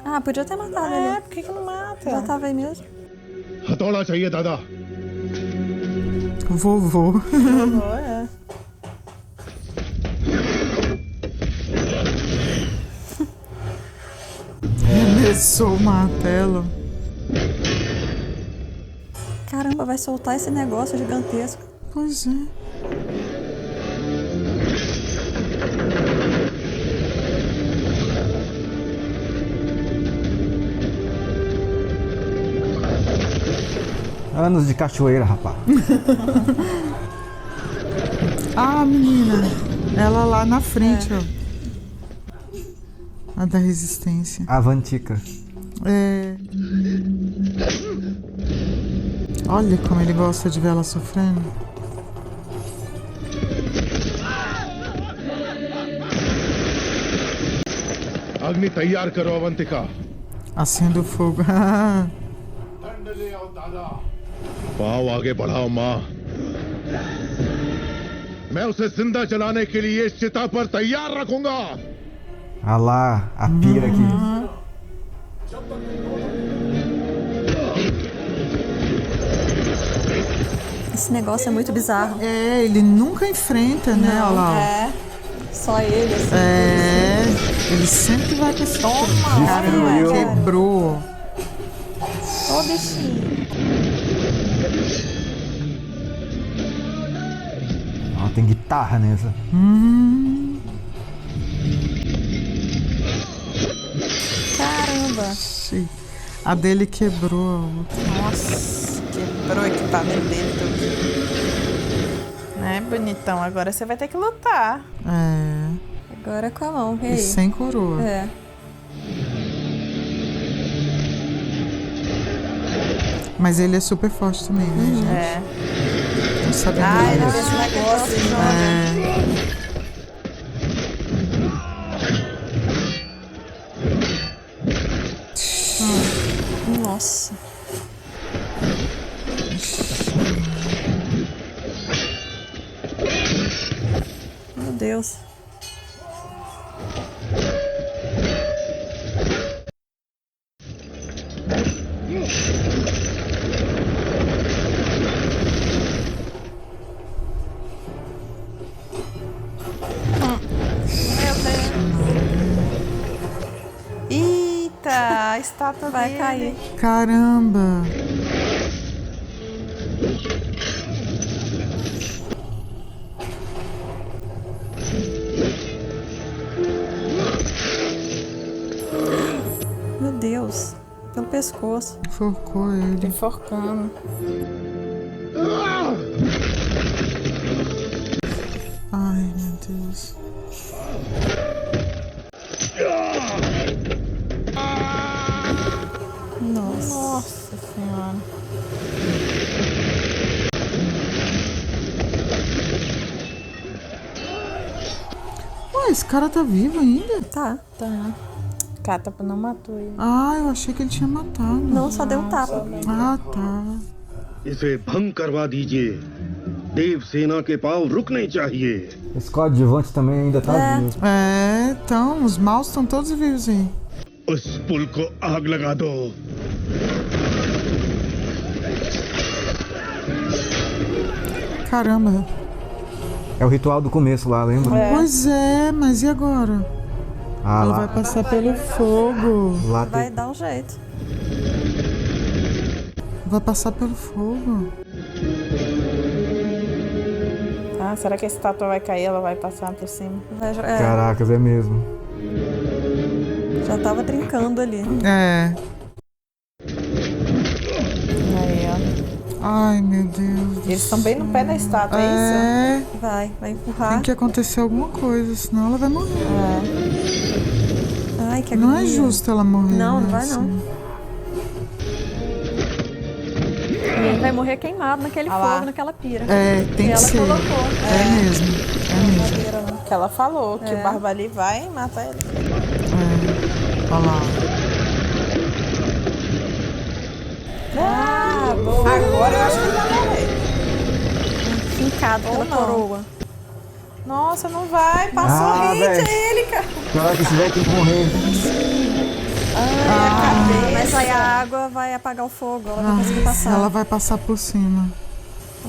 Ah, podia ter matado ele. Por que não mata? Matava ele mesmo. हथौड़ा चाहिए दादा। Vovô. É. Arremessou o martelo. Caramba, vai soltar esse negócio gigantesco. Pois é. Anos de cachoeira, rapaz. Ah, menina. Ela lá na frente, ó. A da resistência. Avantica. É. Olha como ele gosta de ver ela sofrendo. अग्नि तैयार करो Avantika. Acenda o fogo. पाँव आगे बढ़ाओ माँ। मैं उसे जिंदा जलाने के लिए इस चिता पर तैयार रखूंगा। Ah lá, a pira aqui. Esse negócio é muito bizarro. É, ele nunca enfrenta, né? Olha lá. É, só ele, assim. É, ele sempre vai pra esse... Caramba, quebrou. Ô, bichinho. Ó, tem guitarra nessa. Caramba. A dele quebrou. Nossa, quebrou o equipamento dele todo. É, bonitão. Agora você vai ter que lutar. É. Agora é com a mão. E aí? E sem coroa. É. Mas ele é super forte também, né, gente? É. Não sabe Ai, nada. esse negócio Nossa. Meu Deus. Eita, a estátua vai cair. Caramba. Meu Deus. Pelo pescoço. Enforcou ele. Enforcando. Ai, meu Deus. Nossa Senhora. Ué, esse cara tá vivo ainda? Tá. Cata não matou ele. Ah, eu achei que ele tinha matado. Não, só deu um tapa. Ah, tá. इसे भंग करवा दीजिए देव सेना के पांव रुकने चाहिए Esse coadjuvante também ainda tá vivo. É, então, os maus estão todos vivos aí. उस पुल को आग लगा दो Caramba. É o ritual do começo lá, lembra? Pois é, mas e agora? Ah, Ela lá. vai passar pelo fogo. Lá Vai dar um jeito. Vai passar pelo fogo. Ah, será que a estátua vai cair? Ela vai passar por cima? Caracas, é mesmo. Já tava trincando ali. É. Aí, ó. Ai, meu Deus. Eles estão bem no pé da estátua, é isso? Vai empurrar. Tem que acontecer alguma coisa, senão ela vai morrer. Ai, que Não é agonia. justo ela morrer. Não, né, não vai assim. não. E ele vai morrer queimado naquele Ah lá. fogo, naquela pira. É, tem E que ela ser. colocou. É mesmo. É mesmo. Que ela falou que o Barbali vai matar ele. Olha lá. Ah, boa. Agora eu acho que ele vai morrer. Fincado pela coroa. Nossa, não vai. Passou hit velho. ele, cara. Caraca, esse velho tem que morrer. Mas aí a água vai apagar o fogo. Ela vai conseguir passar. Ela vai passar por cima.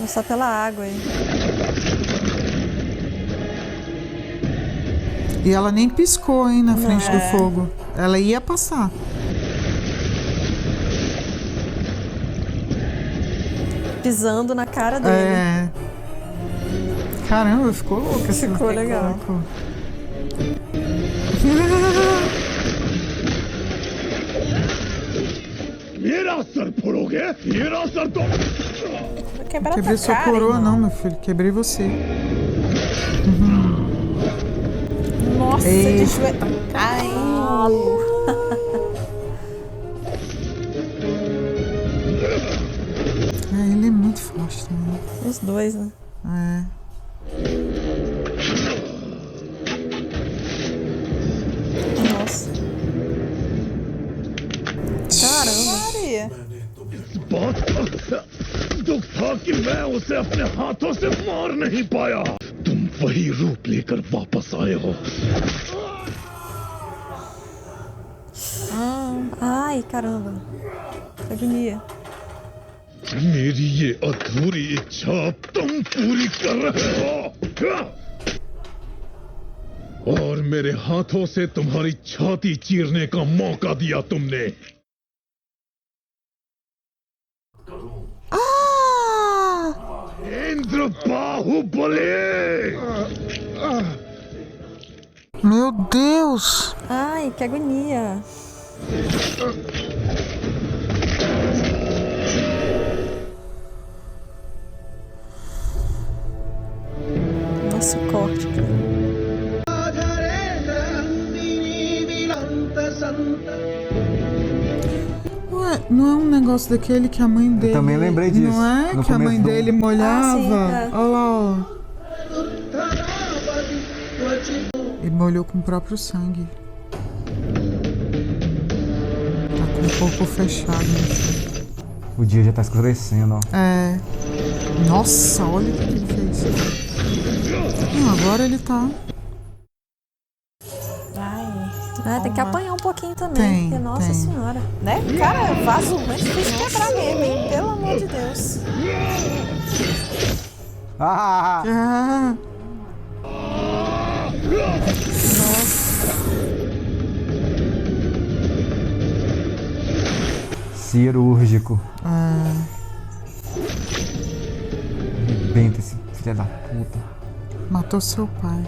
Só pela água aí. E ela nem piscou, hein, na frente do É. fogo. Ela ia passar. Pisando na cara dele. É. Caramba, ficou louca. Ficou legal. Ficou. मेरा सर फोड़ोगे मेरा सर तो Quebrar Quebrei tua sua cara, coroa, irmão. não, meu filho. Quebrei você. Nossa, Ei. de joelho. Ai. É, ele é muito forte também. Os dois, né? É. Nossa. Caramba. Maria. इस बात का दुख था कि मैं उसे अपने हाथों से मार नहीं पाया तुम वही रूप लेकर वापस आए हो Ai, caramba. Que agonia. मेरी ये अधूरी इच्छा तुम पूरी कर रहे हो और मेरे हाथों से तुम्हारी छाती चीरने का मौका दिया तुमने। इंद्र Baahubali! Meu Deus! Ai, que agonia. Nossa, o corte. Ué, não é um negócio daquele que a mãe dele... Eu também lembrei disso. Não é? No Que a mãe dele molhava? sim, é. Olha lá, ó. Ele molhou com o próprio sangue. Tá com o corpo fechado. Assim. O dia já tá escurecendo, ó. É. Nossa, olha o que ele fez. Agora ele tá... Tem que apanhar um pouquinho também, porque, nossa senhora. Né? Cara, vaso é difícil quebrar mesmo, hein? Pelo amor de Deus. Cirúrgico. Rebenta esse filho da puta. Matou seu pai.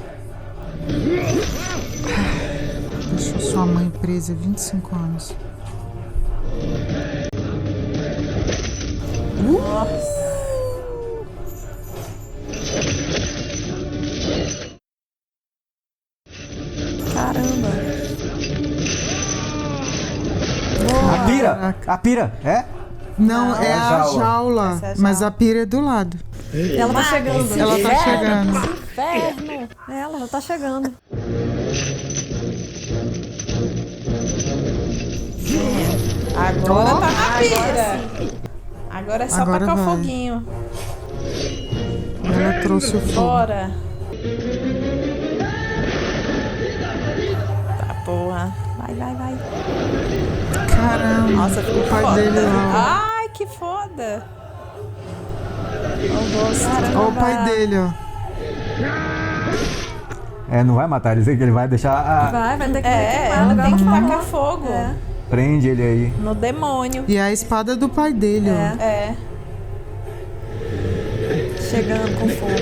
Deixou sua mãe presa há 25 anos. Caramba. A pira, é? Não, é a jaula. Mas a pira é do lado. Ela tá chegando. Ela tá chegando. Inferno. Ela tá chegando. Agora tá na pira. Agora é só tacar o foguinho. Ela trouxe o fogo. Bora. Tá, porra. Vai. Caramba. Nossa, ficou o pai foda. dele lá. Ai, que foda. Olha o pai dele, ó. Não vai matar ele, que ele vai deixar Vai ter que ela tem que tacar fogo. Prende ele aí. No demônio. E a espada do pai dele, ó. Chegando com fogo.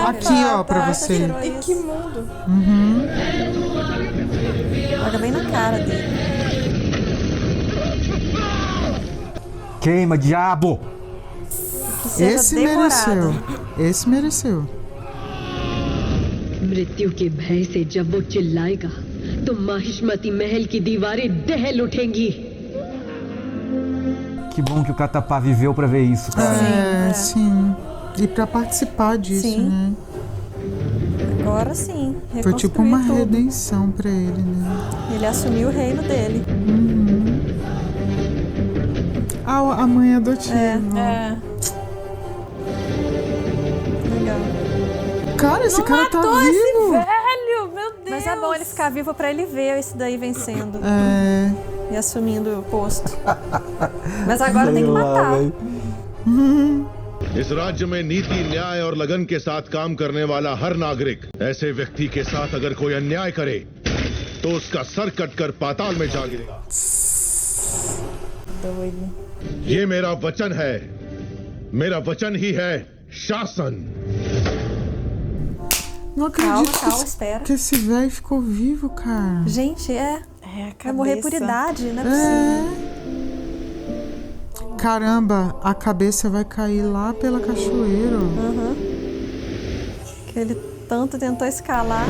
Aqui, ó, pra você. E que mundo. Joga bem na cara dele. Queima, diabo! Esse mereceu. मृत्यु के भय से जब वो चिल्लाएगा तो महिष्मती महल की दीवारें दहल उठेंगी। Que bom que o Catapá viveu pra ver isso, cara. Sim. E pra participar disso, né? Agora sim. Foi tipo uma redenção pra ele, né? Ele assumiu o reino dele. A mãe adotiva. Legal. Cara, esse cara tá vivo. Esse velho, meu Deus. Mas é bom ele ficar vivo pra ele ver isso daí vencendo. E assumindo o posto. Mas agora tem que matar. इस राज्य में नीति, न्याय और लगन के साथ काम करने वाला हर नागरिक ऐसे व्यक्ति के साथ अगर कोई अन्याय करे तो उसका सर कटकर पाताल में जा गिरेगा। ये मेरा वचन है, मेरा वचन ही है शासन। Não acredito Calma, espera. que esse velho ficou vivo, cara. Gente, vai morrer por idade, não é possível. Caramba, a cabeça vai cair lá pela cachoeira. Que ele tanto tentou escalar.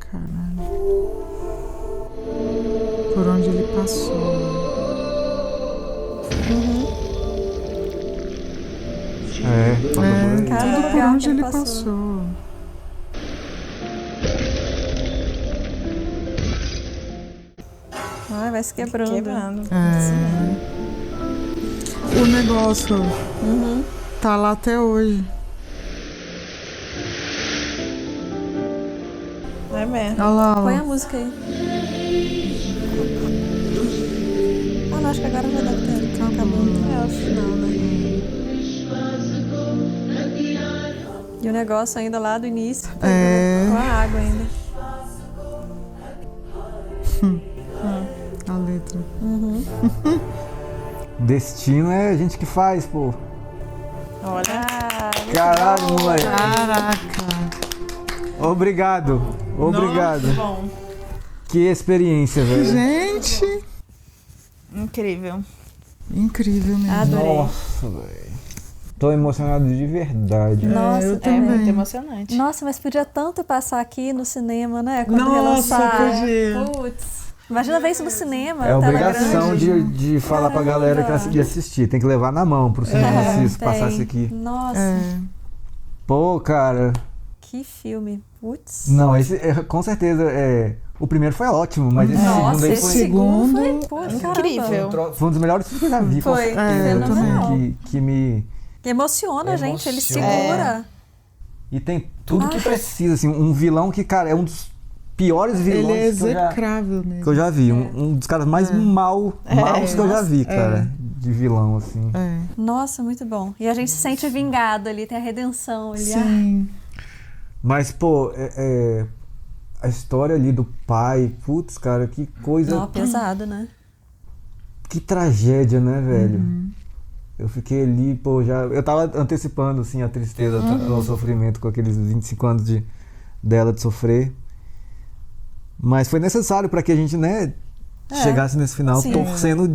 Caralho. Por onde ele passou. Tudo por onde ele passou. Vai se quebrando. o negócio. Tá lá até hoje. É mesmo. Olha lá, Põe a música aí. Ah, não, acho que agora já deve ter. Então acabou. É o final, né? E o negócio ainda lá do início. Com a água ainda. A letra. Destino é a gente que faz, pô. Olha. Caralho, moleque. Caraca. Obrigado. Nossa, bom. Que experiência, velho. Gente. Incrível. Incrível mesmo. Adorei. Nossa, velho. Tô emocionado de verdade. Nossa, eu É também. muito emocionante. Nossa, mas podia tanto passar aqui no cinema, né? Quando Nossa, relançar. podia. Putz. Imagina ver isso no cinema. É tela obrigação grande. de falar pra galera de assistir. Tem que levar na mão pro cinema se passasse aqui. Nossa, Pô, cara. que filme. Putz. Não, esse com certeza o primeiro foi ótimo, mas esse segundo aí esse foi segundo foi putz, incrível. foi um dos melhores filmes que eu já vi. Foi fenomenal. Que me emociona a gente, ele segura. E tem tudo que precisa, assim, um vilão que, cara, é um dos piores vilões Ele é execrável que mesmo. eu já vi. Um dos caras mais maus que eu já vi, cara, de vilão, assim. Nossa, muito bom. E a gente se sente vingado ali, tem a redenção ali. Sim. Mas, pô, a história ali do pai, putz, cara, que coisa... Não, pesado, né? Que tragédia, né, velho? Eu fiquei ali, pô, eu tava antecipando, assim, a tristeza, o sofrimento com aqueles 25 anos dela de sofrer. Mas foi necessário para que a gente, né, chegasse nesse final torcendo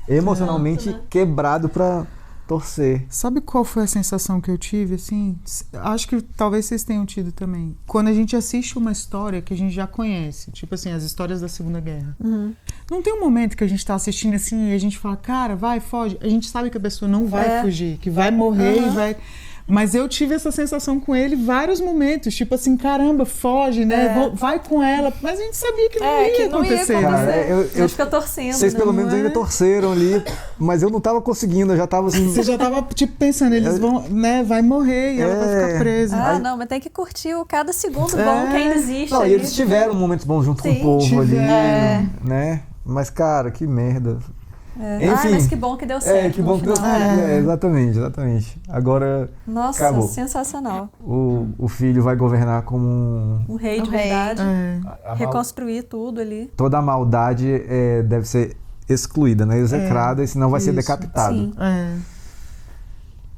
emocionalmente quebrado para torcer. Sabe qual foi a sensação que eu tive, assim? Acho que talvez vocês tenham tido também. Quando a gente assiste uma história que a gente já conhece, tipo assim, as histórias da Segunda Guerra. Não tem um momento que a gente tá assistindo assim e a gente fala, cara, vai, foge. A gente sabe que a pessoa não vai fugir, que vai morrer e vai... Mas eu tive essa sensação com ele em vários momentos, tipo assim, caramba, foge, né? Vai com ela. Mas a gente sabia que não ia acontecer. Cara, eu fica torcendo. Vocês pelo menos ainda torceram ali, mas eu não tava conseguindo, eu já tava assim... Você já tava, tipo, pensando, eles vão, né, vai morrer e ela vai ficar presa. Não, mas tem que curtir cada segundo bom que ainda existe. Não, e eles tiveram momentos bons junto com o povo ali, né? Mas, cara, que merda. Enfim, mas que bom que deu certo. Que bom que deu certo. Exatamente. Agora, nossa, acabou. Sensacional. O filho vai governar como um rei de verdade. Reconstruir tudo ali. Toda a maldade deve ser excluída, né? Execrada, senão vai ser decapitado. Sim.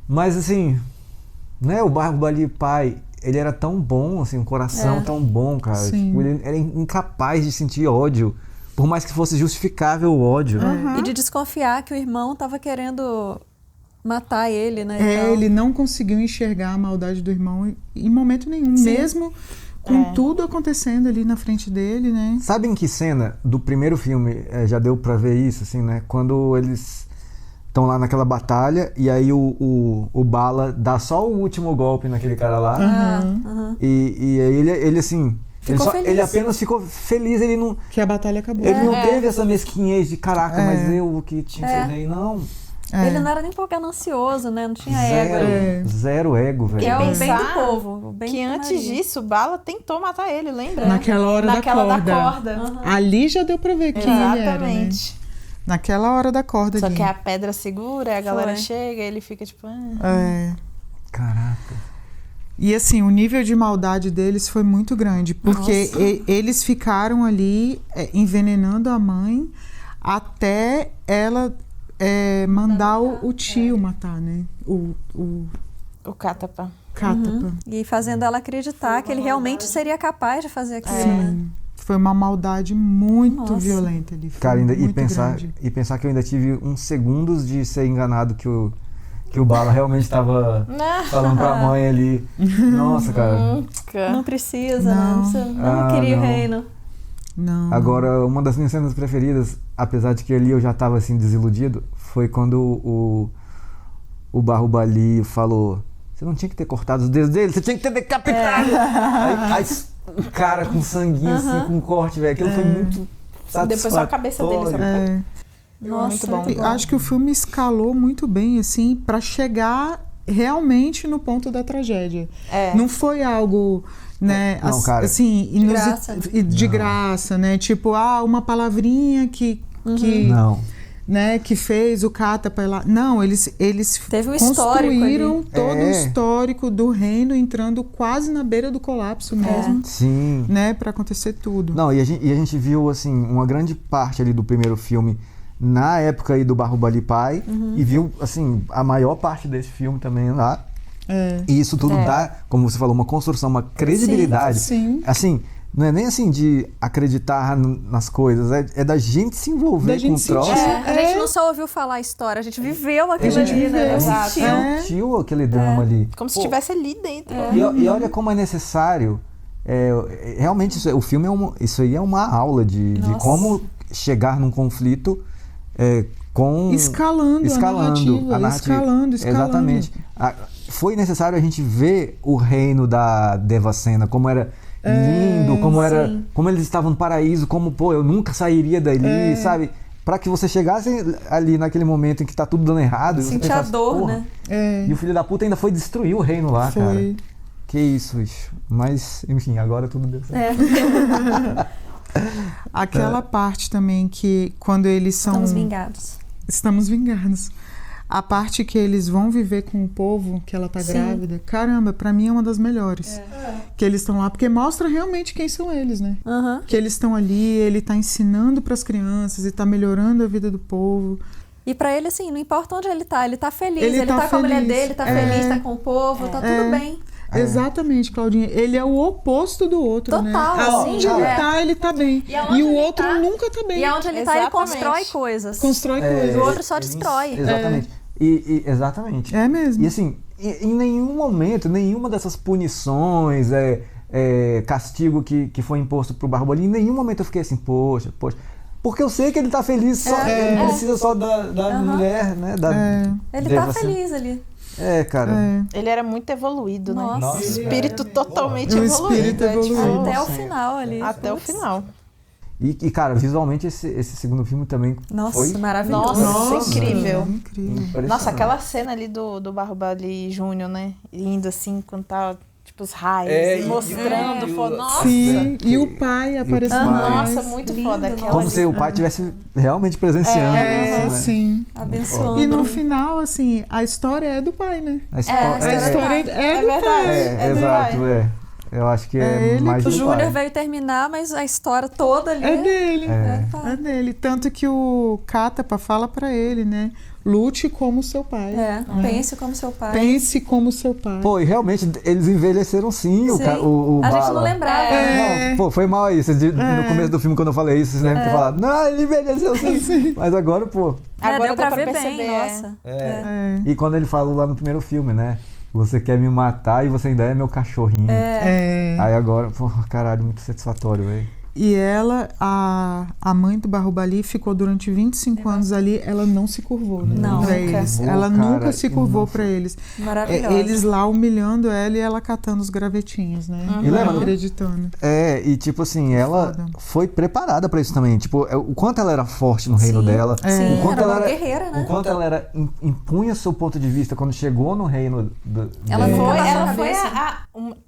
Mas assim, né? O Bahubali pai, ele era tão bom, assim, um coração tão bom, cara. Tipo, ele era incapaz de sentir ódio. Por mais que fosse justificável o ódio. E de desconfiar que o irmão tava querendo matar ele, né? Ele não conseguiu enxergar a maldade do irmão em momento nenhum. Sim. Mesmo com tudo acontecendo ali na frente dele, né? Sabe em que cena do primeiro filme já deu pra ver isso, assim, né? Quando eles estão lá naquela batalha e aí o Bala dá só o último golpe naquele cara lá. E aí ele assim... Ele apenas ficou feliz, ele não... Que a batalha acabou. Ele não teve essa mesquinhez de, caraca, mas eu que tinha que ser, não. Ele não era nem um pouco ganancioso, né? Não tinha ego. Zero ego, velho. Que é o bem do povo. O bem que antes disso, o Bala tentou matar ele, lembra? Naquela hora da corda. Uhum. Ali já deu pra ver quem ele era, né? Naquela hora da corda. Só ali. que a pedra segura, a galera chega e ele fica tipo... Caraca. E assim, o nível de maldade deles foi muito grande, porque eles ficaram ali envenenando a mãe até ela mandar o tio matar, né? O Cátapa. E fazendo ela acreditar que ele realmente seria capaz de fazer aquilo. Sim. Foi uma maldade muito violenta ali. Cara, e pensar que eu ainda tive uns segundos de ser enganado que o Bala realmente estava falando pra mãe ali. Nossa, cara. Não precisa, não queria o reino. Não. Agora, uma das minhas cenas preferidas, apesar de que ali eu já estava assim desiludido, foi quando o Bahubali falou: você não tinha que ter cortado os dedos dele, você tinha que ter decapitado. Aí o cara com sanguinho assim, com corte, velho, aquilo foi muito satisfatório. Depois só a cabeça dele, sabe? Nossa, muito bom. Acho que o filme escalou muito bem, assim, para chegar realmente no ponto da tragédia. Não foi algo, né, Não, cara. assim, de graça, né? Tipo, uma palavrinha que né, que fez o Katapa lá. Não, eles teve um construíram todo o histórico do reino, entrando quase na beira do colapso mesmo. Sim. Né, para acontecer tudo. Não, e a gente viu, assim, uma grande parte ali do primeiro filme na época aí do Bahubali Pai, e viu, assim, a maior parte desse filme também lá. E isso tudo dá, como você falou, uma construção, uma credibilidade. Sim. Assim, não é nem assim de acreditar nas coisas, é da gente se envolver com o troço. A gente não só ouviu falar a história, a gente viveu aquilo ali, né? Sentiu aquele drama ali. Como se estivesse ali dentro. E olha como é necessário. Realmente, o filme isso aí é uma aula de como chegar num conflito com... Escalando a narrativa. Escalando. Exatamente. Foi necessário a gente ver o reino da Devacena, como era lindo, como eles estavam no paraíso, como, pô, eu nunca sairia dali, sabe? Pra que você chegasse ali naquele momento em que tá tudo dando errado. Sentir a dor, né? E o filho da puta ainda foi destruir o reino lá, cara. Que isso, bicho. Mas, enfim, agora tudo deu certo. Aquela parte também que quando eles são... Estamos vingados. A parte que eles vão viver com o povo, que ela tá grávida, caramba, pra mim é uma das melhores. Que eles estão lá, porque mostra realmente quem são eles, né? Que eles estão ali, ele tá ensinando pras crianças e tá melhorando a vida do povo. E pra ele, assim, não importa onde ele tá feliz. Ele tá com a mulher dele, tá feliz, tá com o povo, tá tudo bem. Exatamente, Claudinha. Ele é o oposto do outro, né? Total, aonde ele tá bem. E o outro nunca tá bem. E aonde ele tá, ele constrói coisas. Coisas. O outro só destrói. Exatamente. Exatamente. É mesmo. E assim, em nenhum momento, nenhuma dessas punições, castigo que foi imposto pro Bahubali, em nenhum momento eu fiquei assim, poxa. Porque eu sei que ele tá feliz, ele precisa só da mulher, né? Ele tá feliz ali. Cara. Ele era muito evoluído, né? Nossa. Espírito totalmente evoluído. Até o final ali. Até o final. E, cara, visualmente esse segundo filme também foi maravilhoso. Nossa, incrível. Nossa, aquela cena ali do Bahubali Júnior, né? Indo assim, quando tá, tipo, os raios, mostrando. Nossa! Sim, e o pai aparecendo. Nossa, muito foda. Como se o pai estivesse realmente presenciando isso, né? Sim. Abençoando. E no final, assim, a história é do pai, né? A história é do pai. Exato, Eu acho que é mais do pai. O Júnior veio terminar, mas a história toda ali é dele. É dele. Tanto que o Katapa fala pra ele, né? Lute como seu pai. Pense como seu pai. Pense como seu pai. Pô, e realmente eles envelheceram sim. O a Bala. gente não lembrava. Não, pô, foi mal isso. No começo do filme, quando eu falei isso, vocês devem ter falado, não, ele envelheceu sim. Mas agora, pô. Agora deu pra ver bem, nossa. E quando ele falou lá no primeiro filme, né? Você quer me matar e você ainda é meu cachorrinho. Aí agora, porra, caralho, muito satisfatório, velho. E ela, a mãe do Bahubali, ficou durante 25 anos ali, ela não se curvou, né? Não, pra eles. Ela nunca se curvou pra eles. Maravilhosa. Eles lá humilhando ela e ela catando os gravetinhos, né? E lembra, acreditando. E tipo assim, ela foi preparada pra isso também. Tipo, o quanto ela era forte no reino dela. Sim, o quanto ela era guerreira, né? O quanto ela impunha seu ponto de vista quando chegou no reino Ela foi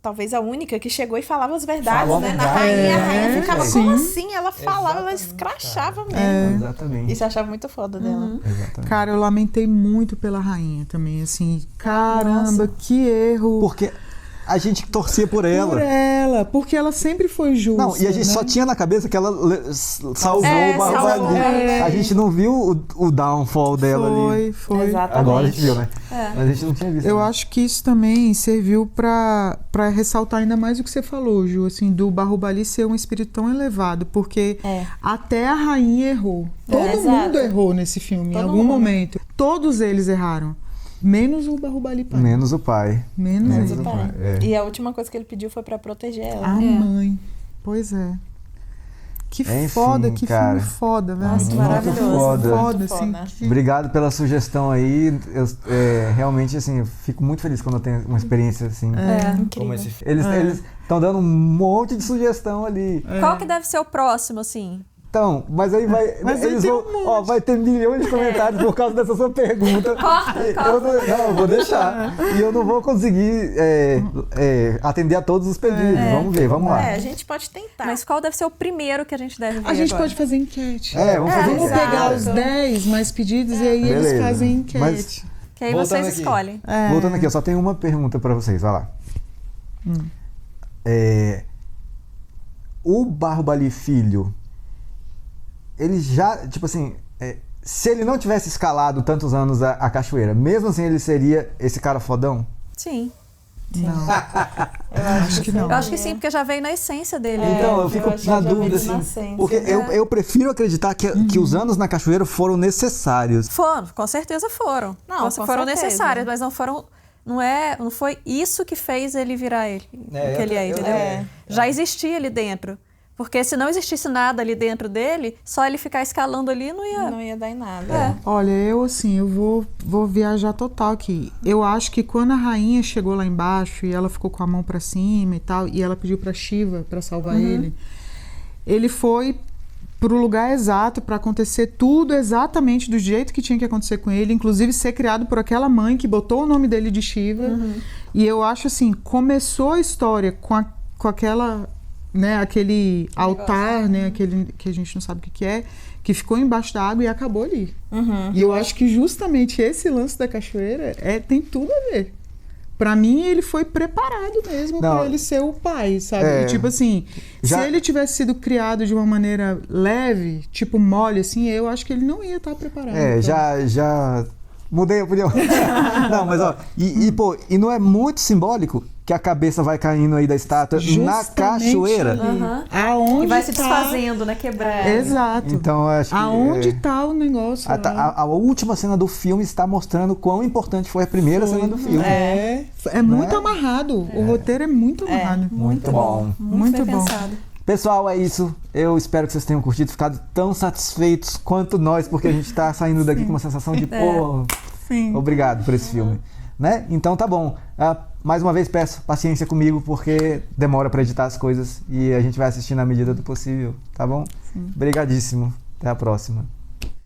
talvez a única que chegou e falava as verdades, né? Na rainha, a rainha ficava como assim? Ela falava, ela escrachava mesmo. Exatamente. E você achava muito foda dela. Cara, eu lamentei muito pela rainha também, assim. Caramba, que erro. Porque a gente torcia por ela. Porque ela sempre foi justa. Não, e a gente só tinha na cabeça que ela salvou o Bahubali. A gente não viu o downfall dela ali. Foi. Exatamente. Agora a gente viu, né? Mas a gente não tinha visto. Eu acho que isso também serviu pra ressaltar ainda mais o que você falou, Ju, assim, do Bahubali ser um espírito tão elevado, porque até a rainha errou. Todo mundo errou nesse filme, em algum momento. Todos eles erraram. Menos o Bahubali pai. Menos o pai. Menos o pai. E a última coisa que ele pediu foi pra proteger ela. A mãe. Pois é. Que foda, que filme foda, velho. Nossa, maravilhoso. Foda, assim. Obrigado pela sugestão aí. Eu realmente, assim, eu fico muito feliz quando eu tenho uma experiência assim. Como esse filme. Eles estão dando um monte de sugestão ali. Qual que deve ser o próximo, assim? Então, mas aí vai. Mas eles tem vão, vai ter milhões de comentários por causa dessa sua pergunta. Corta. Eu vou deixar. E eu não vou conseguir atender a todos os pedidos. Vamos ver, vamos lá. A gente pode tentar. Mas qual deve ser o primeiro que a gente deve ver? A gente agora? pode fazer enquete. Vamos fazer Vamos enquete. pegar os 10 mais pedidos e aí Beleza. eles fazem enquete. Mas, que aí voltando vocês aqui. escolhem. Voltando aqui, eu só tenho uma pergunta pra vocês, vai lá. O Bahubali filho, ele já, tipo assim, se ele não tivesse escalado tantos anos a cachoeira, mesmo assim ele seria esse cara fodão? Sim. Não. Eu acho que não. Eu acho que sim, porque já veio na essência dele. Então, eu fico na dúvida, assim. Porque eu prefiro acreditar que os anos na cachoeira foram necessários. Foram, com certeza foram. Não, foram necessários, mas não foram. Não foi isso que fez ele virar ele. Que ele é, entendeu? Já existia ali dentro. Porque se não existisse nada ali dentro dele, só ele ficar escalando ali não ia dar em nada. Olha, eu vou viajar total aqui. Eu acho que quando a rainha chegou lá embaixo e ela ficou com a mão pra cima e tal, e ela pediu pra Shiva pra salvar ele foi pro lugar exato pra acontecer tudo exatamente do jeito que tinha que acontecer com ele, inclusive ser criado por aquela mãe que botou o nome dele de Shiva. E eu acho assim, começou a história com aquela... Né, aquele altar, né, aquele que a gente não sabe o que é, que ficou embaixo da água e acabou ali. E eu acho que justamente esse lance da cachoeira tem tudo a ver. Pra mim, ele foi preparado mesmo pra ele ser o pai, sabe? E, tipo assim, se ele tivesse sido criado de uma maneira leve, tipo mole, assim, eu acho que ele não ia estar preparado. Já mudei a opinião. Não, mas e não é muito simbólico que a cabeça vai caindo aí da estátua na cachoeira? Aonde e vai se desfazendo, né? Quebrando. Exato. Então, acho que aonde tá o negócio? A última cena do filme está mostrando quão importante foi a primeira cena do filme. É muito amarrado. O roteiro é muito amarrado. Muito bom. Muito bem pensado. Pessoal, é isso. Eu espero que vocês tenham curtido, ficado tão satisfeitos quanto nós, porque a gente tá saindo daqui com uma sensação de, obrigado por esse filme. Né? Então tá bom. Mais uma vez peço paciência comigo, porque demora pra editar as coisas e a gente vai assistir na medida do possível, tá bom? Obrigadíssimo. Até a próxima.